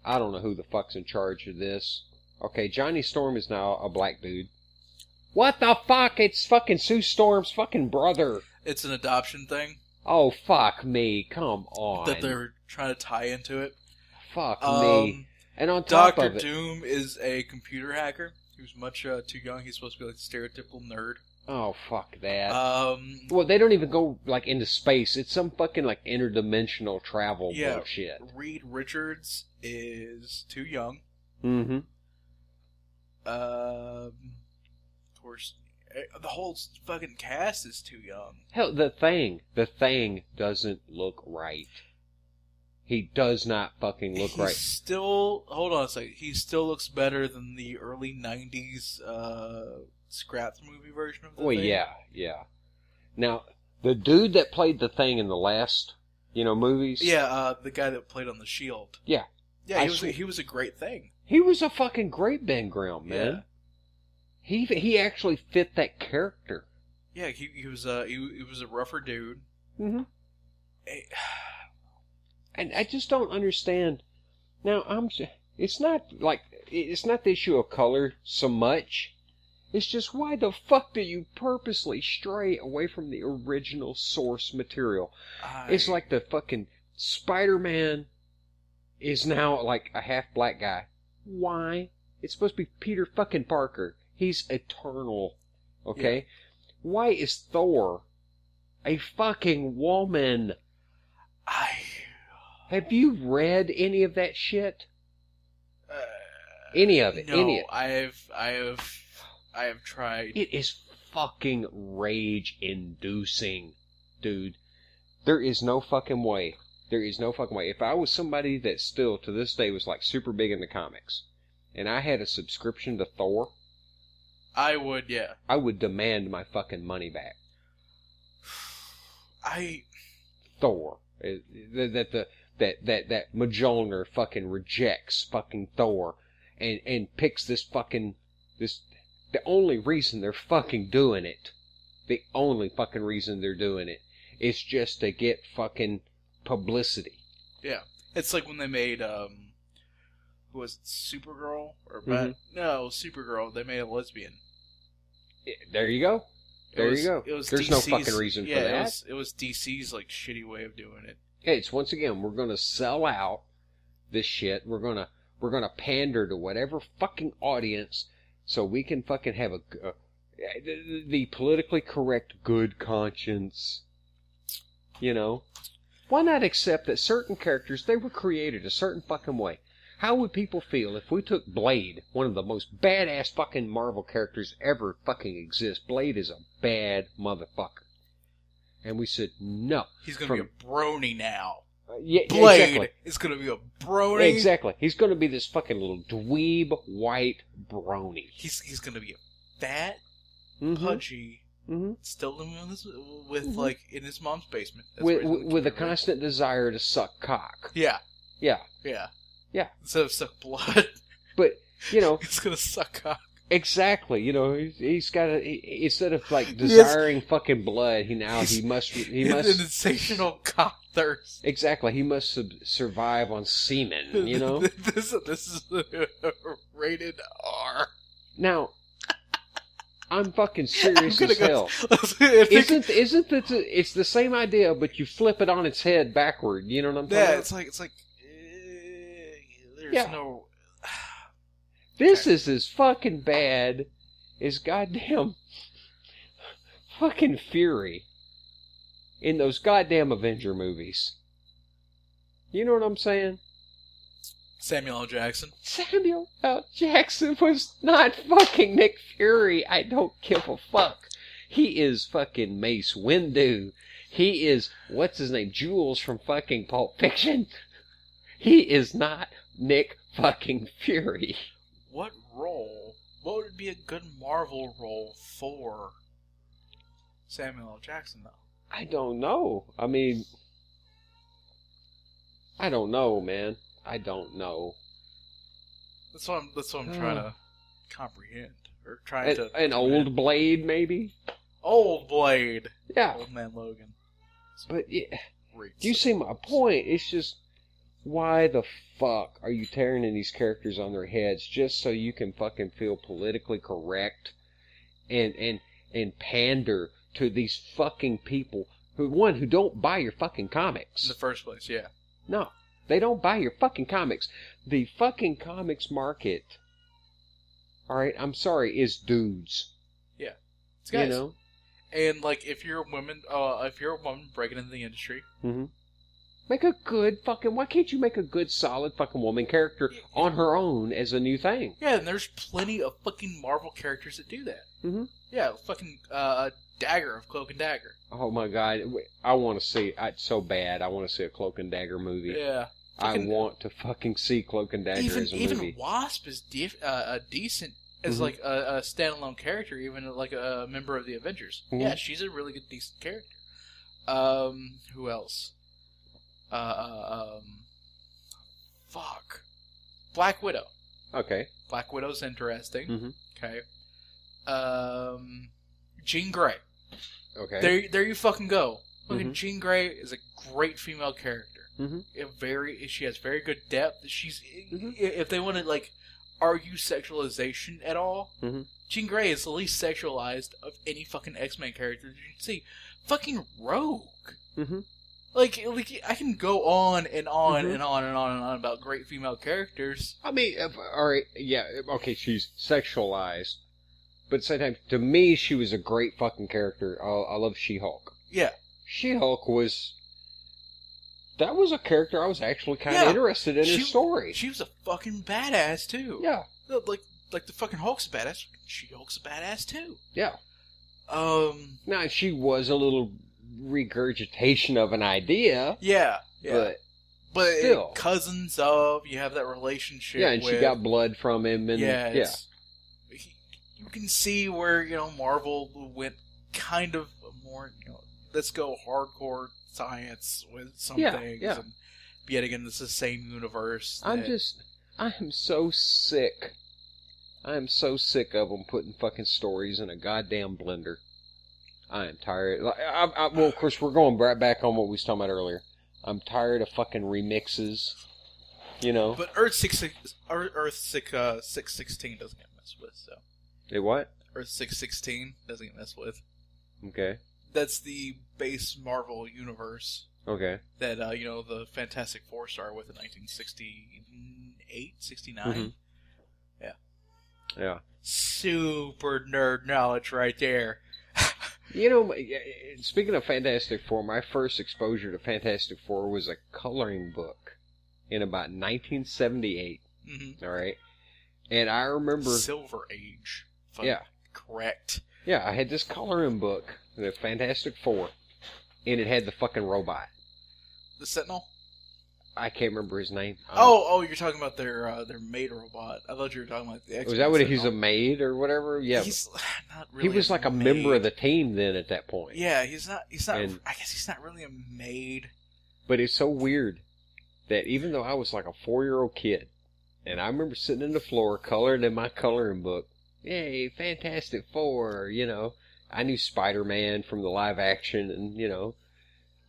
I don't know who the fuck's in charge of this. Okay, Johnny Storm is now a black dude. What the fuck? It's fucking Sue Storm's fucking brother. It's an adoption thing. Oh, fuck me. Come on. That they're trying to tie into it. Fuck me. And on top Dr. of it... Doom is a computer hacker. He was much too young. He's supposed to be like a stereotypical nerd. Oh, fuck that. Well, they don't even go, like, into space. It's some fucking, like, interdimensional travel bullshit. Reed Richards is too young. Mm-hmm. Of course... The whole fucking cast is too young. Hell, the thing doesn't look right. He does not fucking look right. Hold on a second. He still looks better than the early 90s Scraps movie version of the thing. Yeah. Now, the dude that played the thing in the last, movies. Yeah, the guy that played on The Shield. Yeah. Yeah, he was a great thing. He was a fucking great Ben Grimm, man. Yeah. He actually fit that character. Yeah, he was a rougher dude. Mm-hmm. And I just don't understand. Now it's not the issue of color so much. It's just why the fuck do you purposely stray away from the original source material? It's like the fucking Spider-Man is now like a half black guy. Why? It's supposed to be Peter fucking Parker. He's eternal. Okay? Yeah. Why is Thor a fucking woman? Have you read any of that shit? Any of it? No, any of it? I have tried. It is fucking rage-inducing, dude. There is no fucking way. If I was somebody that still, to this day, was like super big into comics, and I had a subscription to Thor, I would, yeah. I would demand my fucking money back. Thor. That Mjolnir fucking rejects fucking Thor and picks this the only reason they're fucking doing it, is just to get fucking publicity. Yeah. It's like when they made, who was it, Supergirl? No, Supergirl, they made a lesbian. There you go. There's DC's, no fucking reason for that. It was DC's like shitty way of doing it. Hey, it's once again, we're gonna sell out this shit. We're gonna pander to whatever fucking audience so we can fucking have the politically correct good conscience. Why not accept that certain characters, they were created a certain fucking way? How would people feel if we took Blade, one of the most badass fucking Marvel characters ever fucking exist? Blade is a bad motherfucker. And we said, no. He's going to be a brony now. Yeah, Blade exactly. is going to be a brony. Exactly. He's going to be this fucking little dweeb white brony. He's going to be a fat, pudgy, still living with like, in his mom's basement. With a constant desire to suck cock. Yeah. Yeah. Yeah. Yeah. Instead of suck blood. But, he's going to suck cock. Exactly. He's got instead of like desiring fucking blood, he must an insatiable cock thirst. Exactly. He must survive on semen, you know? This is rated R. Now, I'm fucking serious as hell. Isn't that it's the same idea, but you flip it on its head backward, you know what I'm talking about? Yeah, it's like there's no... This is as fucking bad as goddamn fucking Fury in those goddamn Avenger movies. You know what I'm saying? Samuel L. Jackson. Samuel L. Jackson was not fucking Nick Fury. I don't give a fuck. He is fucking Mace Windu. He is, what's his name, Jules from fucking Pulp Fiction. He is not Nick fucking Fury. What would be a good Marvel role for Samuel L. Jackson, though? I don't know. I mean, I don't know, man. I don't know. That's what I'm trying to comprehend. Or trying to... An old Blade, maybe? Old Blade! Yeah. Old Man Logan. But, yeah. Do you see my point? It's just... Why the fuck are you tearing in these characters on their heads just so you can fucking feel politically correct and pander to these fucking people who don't buy your fucking comics? In the first place, yeah. No, they don't buy your fucking comics. The fucking comics market, alright, I'm sorry, is dudes. Yeah. It's guys. You know? And, like, if you're a woman breaking into the industry... Mm-hmm. Make a good fucking... Why can't you make a good, solid fucking woman character on her own as a new thing? Yeah, and there's plenty of fucking Marvel characters that do that. Mm-hmm. Yeah, fucking Dagger of Cloak and Dagger. Oh my god, I want to see... so bad, I want to see a Cloak and Dagger movie. Yeah. I want to fucking see Cloak and Dagger as a movie. Even Wasp is decent as, like, a standalone character, even, like, a member of the Avengers. Mm-hmm. Yeah, she's a really good, decent character. Who else? Black Widow. Okay. Black Widow's interesting. Mm-hmm. Okay. Jean Grey. Okay. There you fucking go. Fucking Jean Grey is a great female character. Mm-hmm. She has very good depth. She's if they want to like argue sexualization at all, Jean Grey is the least sexualized of any fucking X-Men character you can see. Fucking Rogue. Mm-hmm. Like I can go on and on and on and on and on about great female characters. I mean, alright, yeah, okay, she's sexualized. But at the same time, to me, she was a great fucking character. I love She-Hulk. Yeah. She-Hulk was... That was a character I was actually kind of interested in her story. She was a fucking badass, too. Yeah. Like the fucking Hulk's a badass. She-Hulk's a badass, too. Yeah. Now, she was a little regurgitation of an idea. Yeah. But still. Cousins of, you have that relationship. Yeah, and she got blood from him. And, you can see where, Marvel went kind of more, let's go hardcore science with some things. Yeah. And yet again, this is the same universe. I am so sick. I am so sick of them putting fucking stories in a goddamn blender. I am tired. Well, of course, we're going right back on what we was talking about earlier. I'm tired of fucking remixes. But Earth 616 doesn't get messed with, so. Hey, what? Earth 616 doesn't get messed with. Okay. That's the base Marvel universe. Okay. That, the Fantastic Four started with in 1968, 69. Yeah. Yeah. Super nerd knowledge right there. Speaking of Fantastic Four, my first exposure to Fantastic Four was a coloring book in about 1978. All right. And I remember... Silver Age. Correct. Yeah, I had this coloring book, the Fantastic Four, and it had the fucking robot. The Sentinel? I can't remember his name. You're talking about their maid robot. I thought you were talking about the X-Men. Was that what Sentinel. He's a maid or whatever? Yeah. He's not really. He was like a member of the team then at that point. Yeah, he's not. And, I guess he's not really a maid. But it's so weird that even though I was like a 4-year-old kid, and I remember sitting on the floor coloring in my coloring book, yay, Fantastic Four, I knew Spider-Man from the live action, and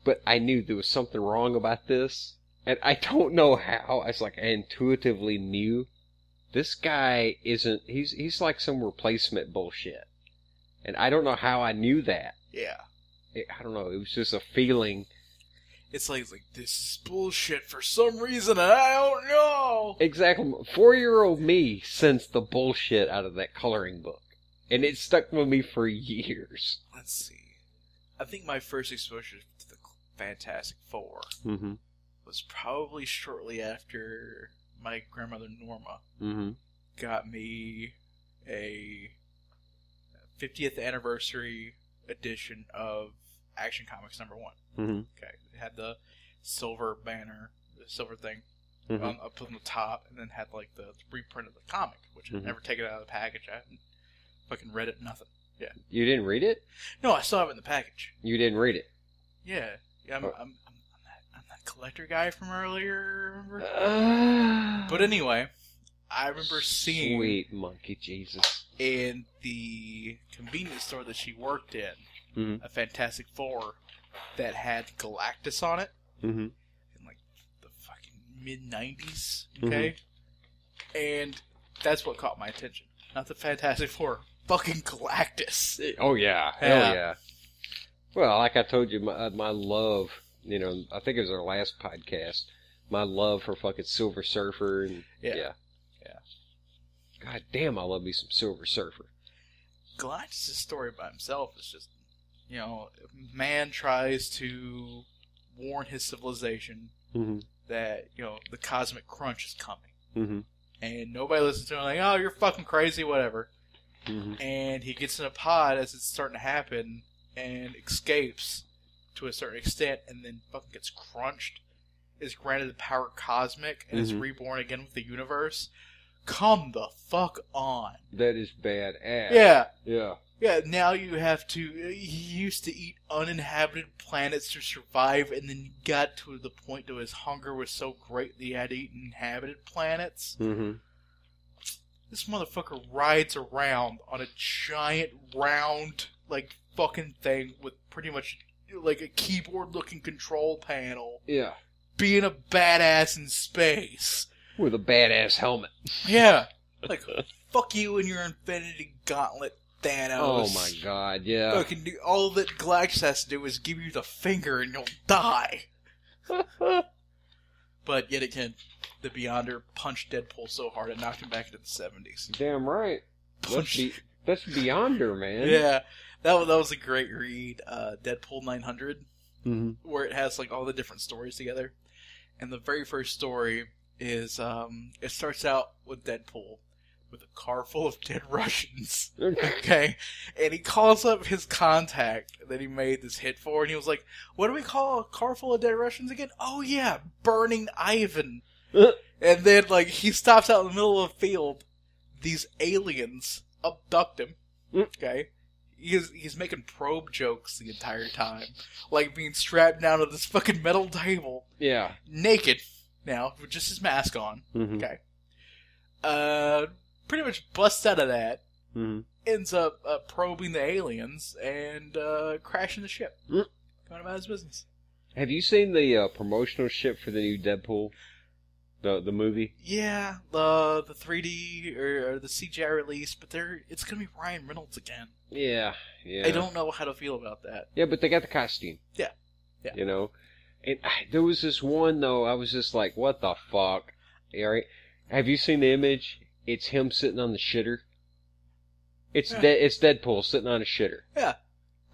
but I knew there was something wrong about this, and I don't know how. I was like, I intuitively knew this guy isn't. He's like some replacement bullshit, and I don't know how I knew that. Yeah. I don't know. It was just a feeling. It's like this is bullshit for some reason, and I don't know. Exactly. 4-year-old me sensed the bullshit out of that coloring book, and it stuck with me for years. Let's see. I think my first exposure to the Fantastic Four was probably shortly after my grandmother Norma got me a 50th anniversary edition of Action Comics #1. Okay, it had the silver banner, the silver thing up on the top, and then had like the reprint of the comic, which I'd never taken out of the package. I hadn't fucking read it, nothing. Yeah. You didn't read it? No, I still have it in the package. You didn't read it? Yeah. I'm that collector guy from earlier, remember? But anyway, I remember seeing... Sweet monkey Jesus. In the convenience store that she worked in, a Fantastic Four that had Galactus on it. In like the fucking mid-90s, okay? And that's what caught my attention. Not the Fantastic Four. Fucking Galactus. Oh, yeah. Hell yeah. Well, like I told you, my love, I think it was our last podcast, my love for fucking Silver Surfer. And, yeah. God damn, I love me some Silver Surfer. Galactus' story by himself is just, man tries to warn his civilization that, the cosmic crunch is coming. And nobody listens to him, like, oh, you're fucking crazy, whatever. And he gets in a pod as it's starting to happen and escapes to a certain extent and then fucking gets crunched, is granted the power cosmic, and is reborn again with the universe. Come the fuck on. That is badass. Yeah. Yeah. Yeah, now you have to... He used to eat uninhabited planets to survive, and then got to the point that his hunger was so great that he had to eat inhabited planets. This motherfucker rides around on a giant, round, like, fucking thing with pretty much, like, a keyboard-looking control panel. Yeah. Being a badass in space. With a badass helmet. Yeah. Like, fuck you and your Infinity Gauntlet, Thanos. Oh my god, yeah. Fucking all that Galactus has to do is give you the finger and you'll die. But yet again, the Beyonder punched Deadpool so hard it knocked him back into the 70s. Damn right. That's Beyonder, man. Yeah, that was a great read. Deadpool 900, where it has like all the different stories together. And the very first story is it starts out with Deadpool with a car full of dead Russians. Okay, and he calls up his contact that he made this hit for, and he was like, "What do we call a car full of dead Russians again? Oh yeah, Burning Ivan." And then like he stops out in the middle of a field. These aliens abduct him. Okay. He's making probe jokes the entire time. Like being strapped down to this fucking metal table. Yeah. Naked. Now, with just his mask on. Okay. Pretty much busts out of that. Ends up probing the aliens and crashing the ship. Going about his business. Have you seen the promotional ship for the new Deadpool? The movie? Yeah, the 3D or the CGI release, but it's gonna be Ryan Reynolds again. Yeah. I don't know how to feel about that. Yeah, but they got the costume. Yeah. And there was this one though. I was just like, "What the fuck?" All right. Have you seen the image? It's him sitting on the shitter. It's Deadpool sitting on a shitter. Yeah,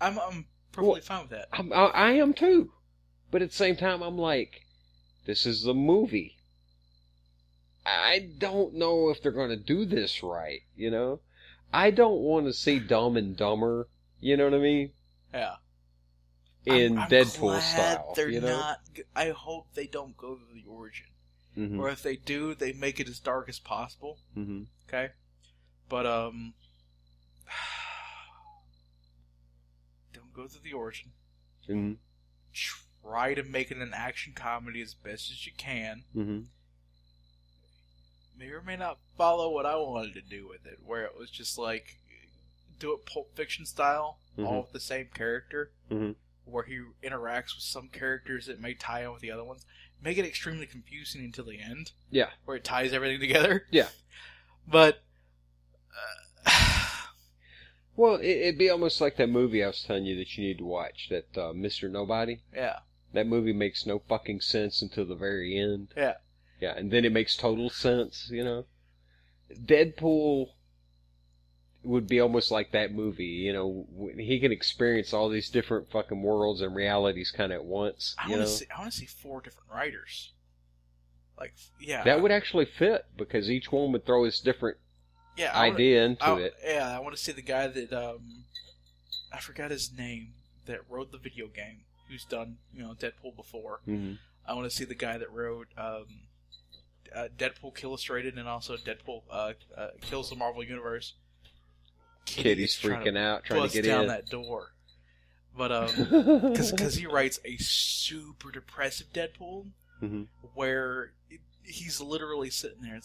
I'm perfectly fine with that. I am too, but at the same time, I'm like, this is the movie. I don't know if they're going to do this right, I don't want to see Dumb and Dumber, you know what I mean? Yeah. In I'm Deadpool glad style. They're not. I hope they don't go to the origin. Or if they do, they make it as dark as possible. Okay? But, don't go to the origin. Try to make it an action comedy as best as you can. May or may not follow what I wanted to do with it, where it was just like, do it Pulp Fiction style, all with the same character, where he interacts with some characters that may tie in with the other ones, make it extremely confusing until the end. Yeah. Where it ties everything together. Yeah. But... well, it'd be almost like that movie I was telling you that you need to watch, that Mr. Nobody. Yeah. That movie makes no fucking sense until the very end. Yeah. Yeah, and then it makes total sense, you know? Deadpool would be almost like that movie, you know? He can experience all these different fucking worlds and realities kind of at once, I want to see 4 different writers. Like, yeah. That would actually fit, because each one would throw his different idea into it. Yeah, I want to see the guy that, I forgot his name, that wrote the video game, who's done, Deadpool before. Mm-hmm. I want to see the guy that wrote Deadpool Illustrated and also Deadpool Kills the Marvel Universe. Kitty's freaking out, trying to get down in. That door. But, because he writes a super depressive Deadpool, mm-hmm. where he's literally sitting there,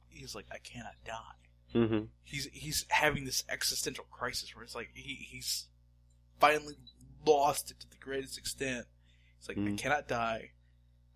he's like, I cannot die. Mm-hmm. He's having this existential crisis where it's like he's finally lost it to the greatest extent. It's like, I cannot die.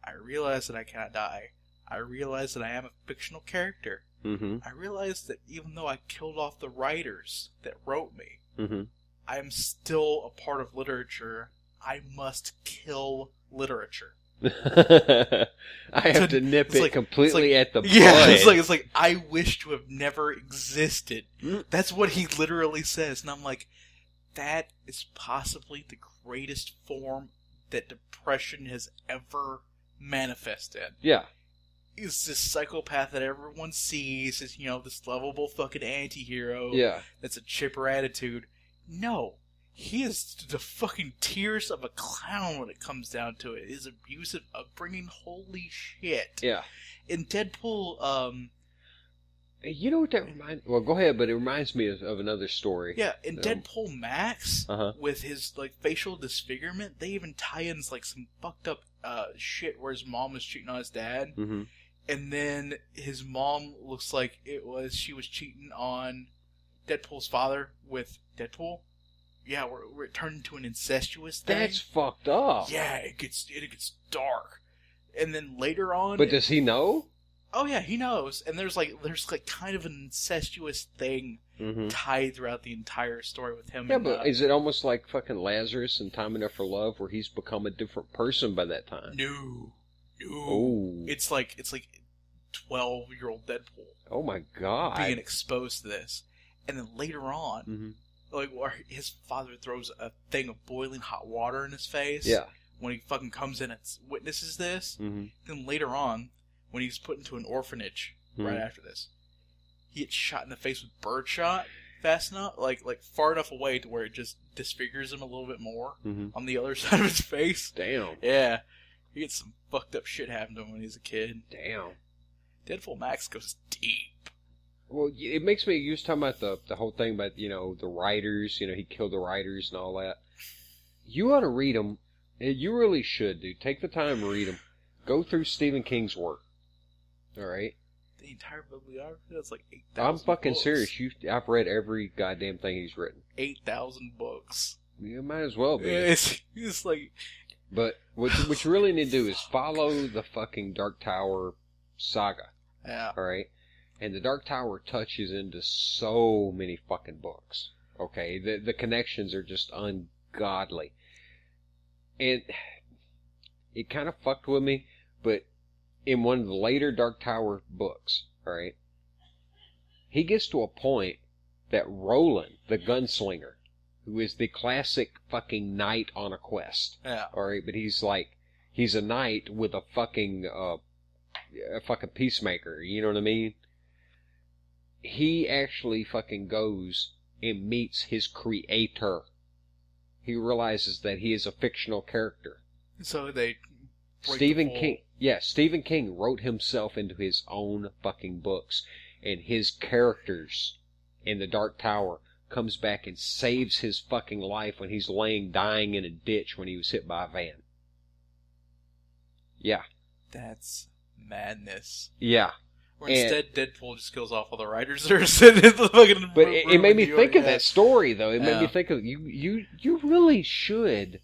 I realize that I cannot die. I realize that I am a fictional character. Mm-hmm. I realize that even though I killed off the writers that wrote me, mm-hmm. I am still a part of literature. I must kill literature. I have to nip it completely at the bud. Yeah, it's like I wish to have never existed. That's what he literally says, and I'm like, that is possibly the greatest form that depression has ever manifested. Yeah. Is this psychopath that everyone sees as, this lovable fucking anti-hero. Yeah. That's a chipper attitude. No. He is the fucking tears of a clown when it comes down to it. His abusive upbringing, holy shit. Yeah. In Deadpool, you know what that reminds... Well, go ahead, but it reminds me of another story. Yeah, in Deadpool Max, uh-huh. with his, facial disfigurement, they even tie in, some fucked up shit where his mom was cheating on his dad. Mm-hmm. And then his mom looks like she was cheating on Deadpool's father with Deadpool. Yeah, where it turned into an incestuous thing. That's fucked up. Yeah, it gets dark. And then later on... But does he know? Oh yeah, he knows. And there's kind of an incestuous thing tied throughout the entire story with him. Yeah, but is it almost like fucking Lazarus in Time Enough for Love, where he's become a different person by that time? No. Oh. It's like 12-year-old Deadpool. Oh my god. Being exposed to this. And then later on, where his father throws a thing of boiling hot water in his face. Yeah. When he fucking comes in and witnesses this. Mm-hmm. Then later on, when he's put into an orphanage right after this, he gets shot in the face with birdshot fast enough, like far enough away to where it just disfigures him a little bit more on the other side of his face. Damn. Yeah. He gets some fucked up shit happen to him when he's a kid. Damn. Deadpool Max goes deep. Well, it makes me... You was talking about the whole thing about, the writers, he killed the writers and all that. You ought to read them. You really should, dude. Take the time and read them. Go through Stephen King's work. Alright? The entire bibliography? That's like 8,000 I'm fucking books. serious. I've read every goddamn thing he's written. 8,000 books. You might as well be. Yeah, it's like... But what you really need to do is follow the fucking Dark Tower saga. Yeah. Alright? And the Dark Tower touches into so many fucking books. Okay? The connections are just ungodly. And it kind of fucked with me, but in one of the later Dark Tower books, alright, he gets to a point that Roland, the gunslinger, who is the classic fucking knight on a quest. Yeah. Alright, but he's a knight with a fucking peacemaker, you know what I mean? He actually fucking goes and meets his creator. He realizes that he is a fictional character. So they... Stephen King wrote himself into his own fucking books. And his characters in the Dark Tower comes back and saves his fucking life when he's dying in a ditch when he was hit by a van. Yeah. That's madness. Yeah. Or instead, Deadpool just kills off all the writers that are sitting in the fucking... But it made me think of that story, though. It made me think of... You really should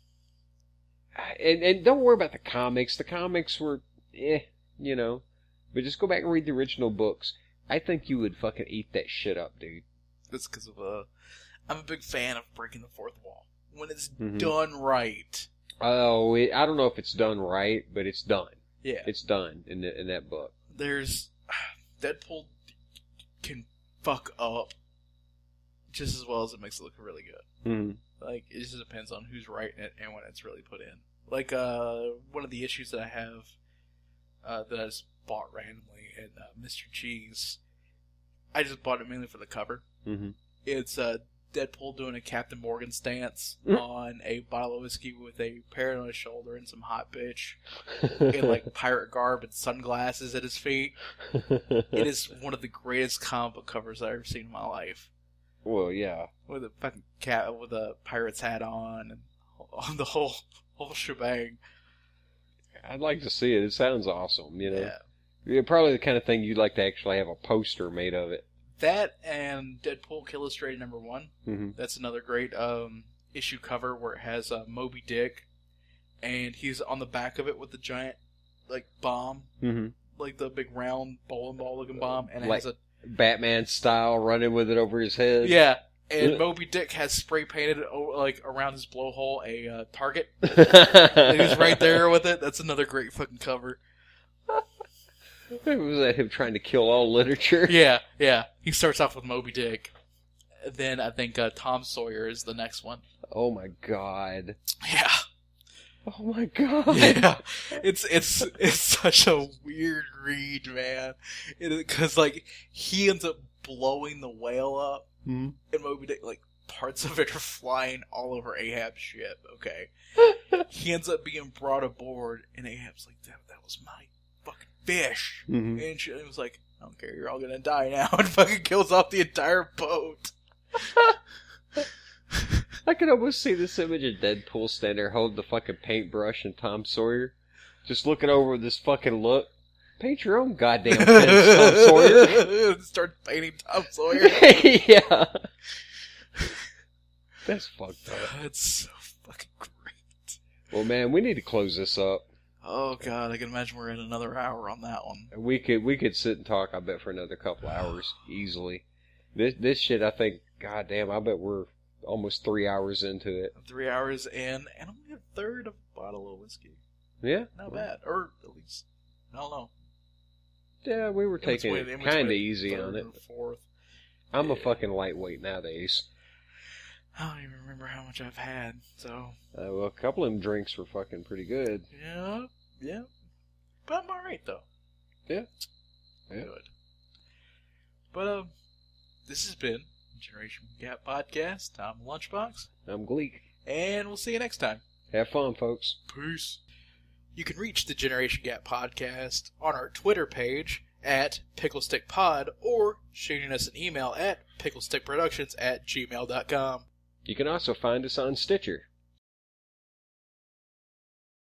And don't worry about the comics. The comics were, you know. But just go back and read the original books. I think you would fucking eat that shit up, dude. That's because of, I'm a big fan of breaking the fourth wall. When it's done right. Oh, I don't know if it's done right, but it's done. Yeah. It's done in that book. Deadpool can fuck up just as well as it makes it look really good. Mm-hmm. Like, it just depends on who's writing it and when it's really put in. Like, one of the issues that I have, that I just bought randomly at Mr. Cheese, I just bought it mainly for the cover. Mm-hmm. It's Deadpool doing a Captain Morgan stance on a bottle of whiskey with a parrot on his shoulder and some hot bitch in like pirate garb and sunglasses at his feet. It is one of the greatest comic book covers I've ever seen in my life. Well, yeah, with a fucking cat with a pirate's hat on and on the whole shebang. I'd like to see it. It sounds awesome, you know. Yeah. Yeah, probably the kind of thing you'd like to actually have a poster made of it. That and Deadpool Illustrated #1. Mm-hmm. That's another great issue cover where it has Moby Dick, and he's on the back of it with the giant like bomb, like the big round bowling ball looking bomb, and it like has a Batman style running with it over his head. Yeah, and Moby Dick has spray painted like around his blowhole a target. And he's right there with it. That's another great fucking cover. Was that him trying to kill all literature? Yeah. He starts off with Moby Dick. Then I think Tom Sawyer is the next one. Oh my god. Yeah. Oh my god. Yeah. It's such a weird read, man. Because like he ends up blowing the whale up, and Moby Dick, like parts of it are flying all over Ahab's ship. Okay. He ends up being brought aboard, and Ahab's like, that was my fucking fish. And she was like, I don't care, you're all gonna die now, and fucking kills off the entire boat. I can almost see this image of Deadpool standing there holding the fucking paintbrush and Tom Sawyer just looking over with this fucking look. Paint your own goddamn fence, Tom Sawyer. Start painting Tom Sawyer. Yeah. That's fucked up. That's so fucking great. Well, man, we need to close this up. Oh god, I can imagine we're in another hour on that one. We could sit and talk, I bet, for another couple hours easily. This shit, I think, goddamn, I bet we're almost 3 hours into it. 3 hours in, and only a third of a bottle of whiskey. Yeah, not bad, or at least I don't know. Yeah, we were taking it kind of easy on it. Fourth. I'm a fucking lightweight nowadays. I don't even remember how much I've had, so... well, a couple of them drinks were fucking pretty good. Yeah. But I'm alright, though. Yeah. Good. But, this has been Generation Gap Podcast. I'm Lunchbox. I'm Gleek. And we'll see you next time. Have fun, folks. Peace. You can reach the Generation Gap Podcast on our Twitter page at PicklestickPod or shooting us an email at picklestickproductions@gmail.com. You can also find us on Stitcher.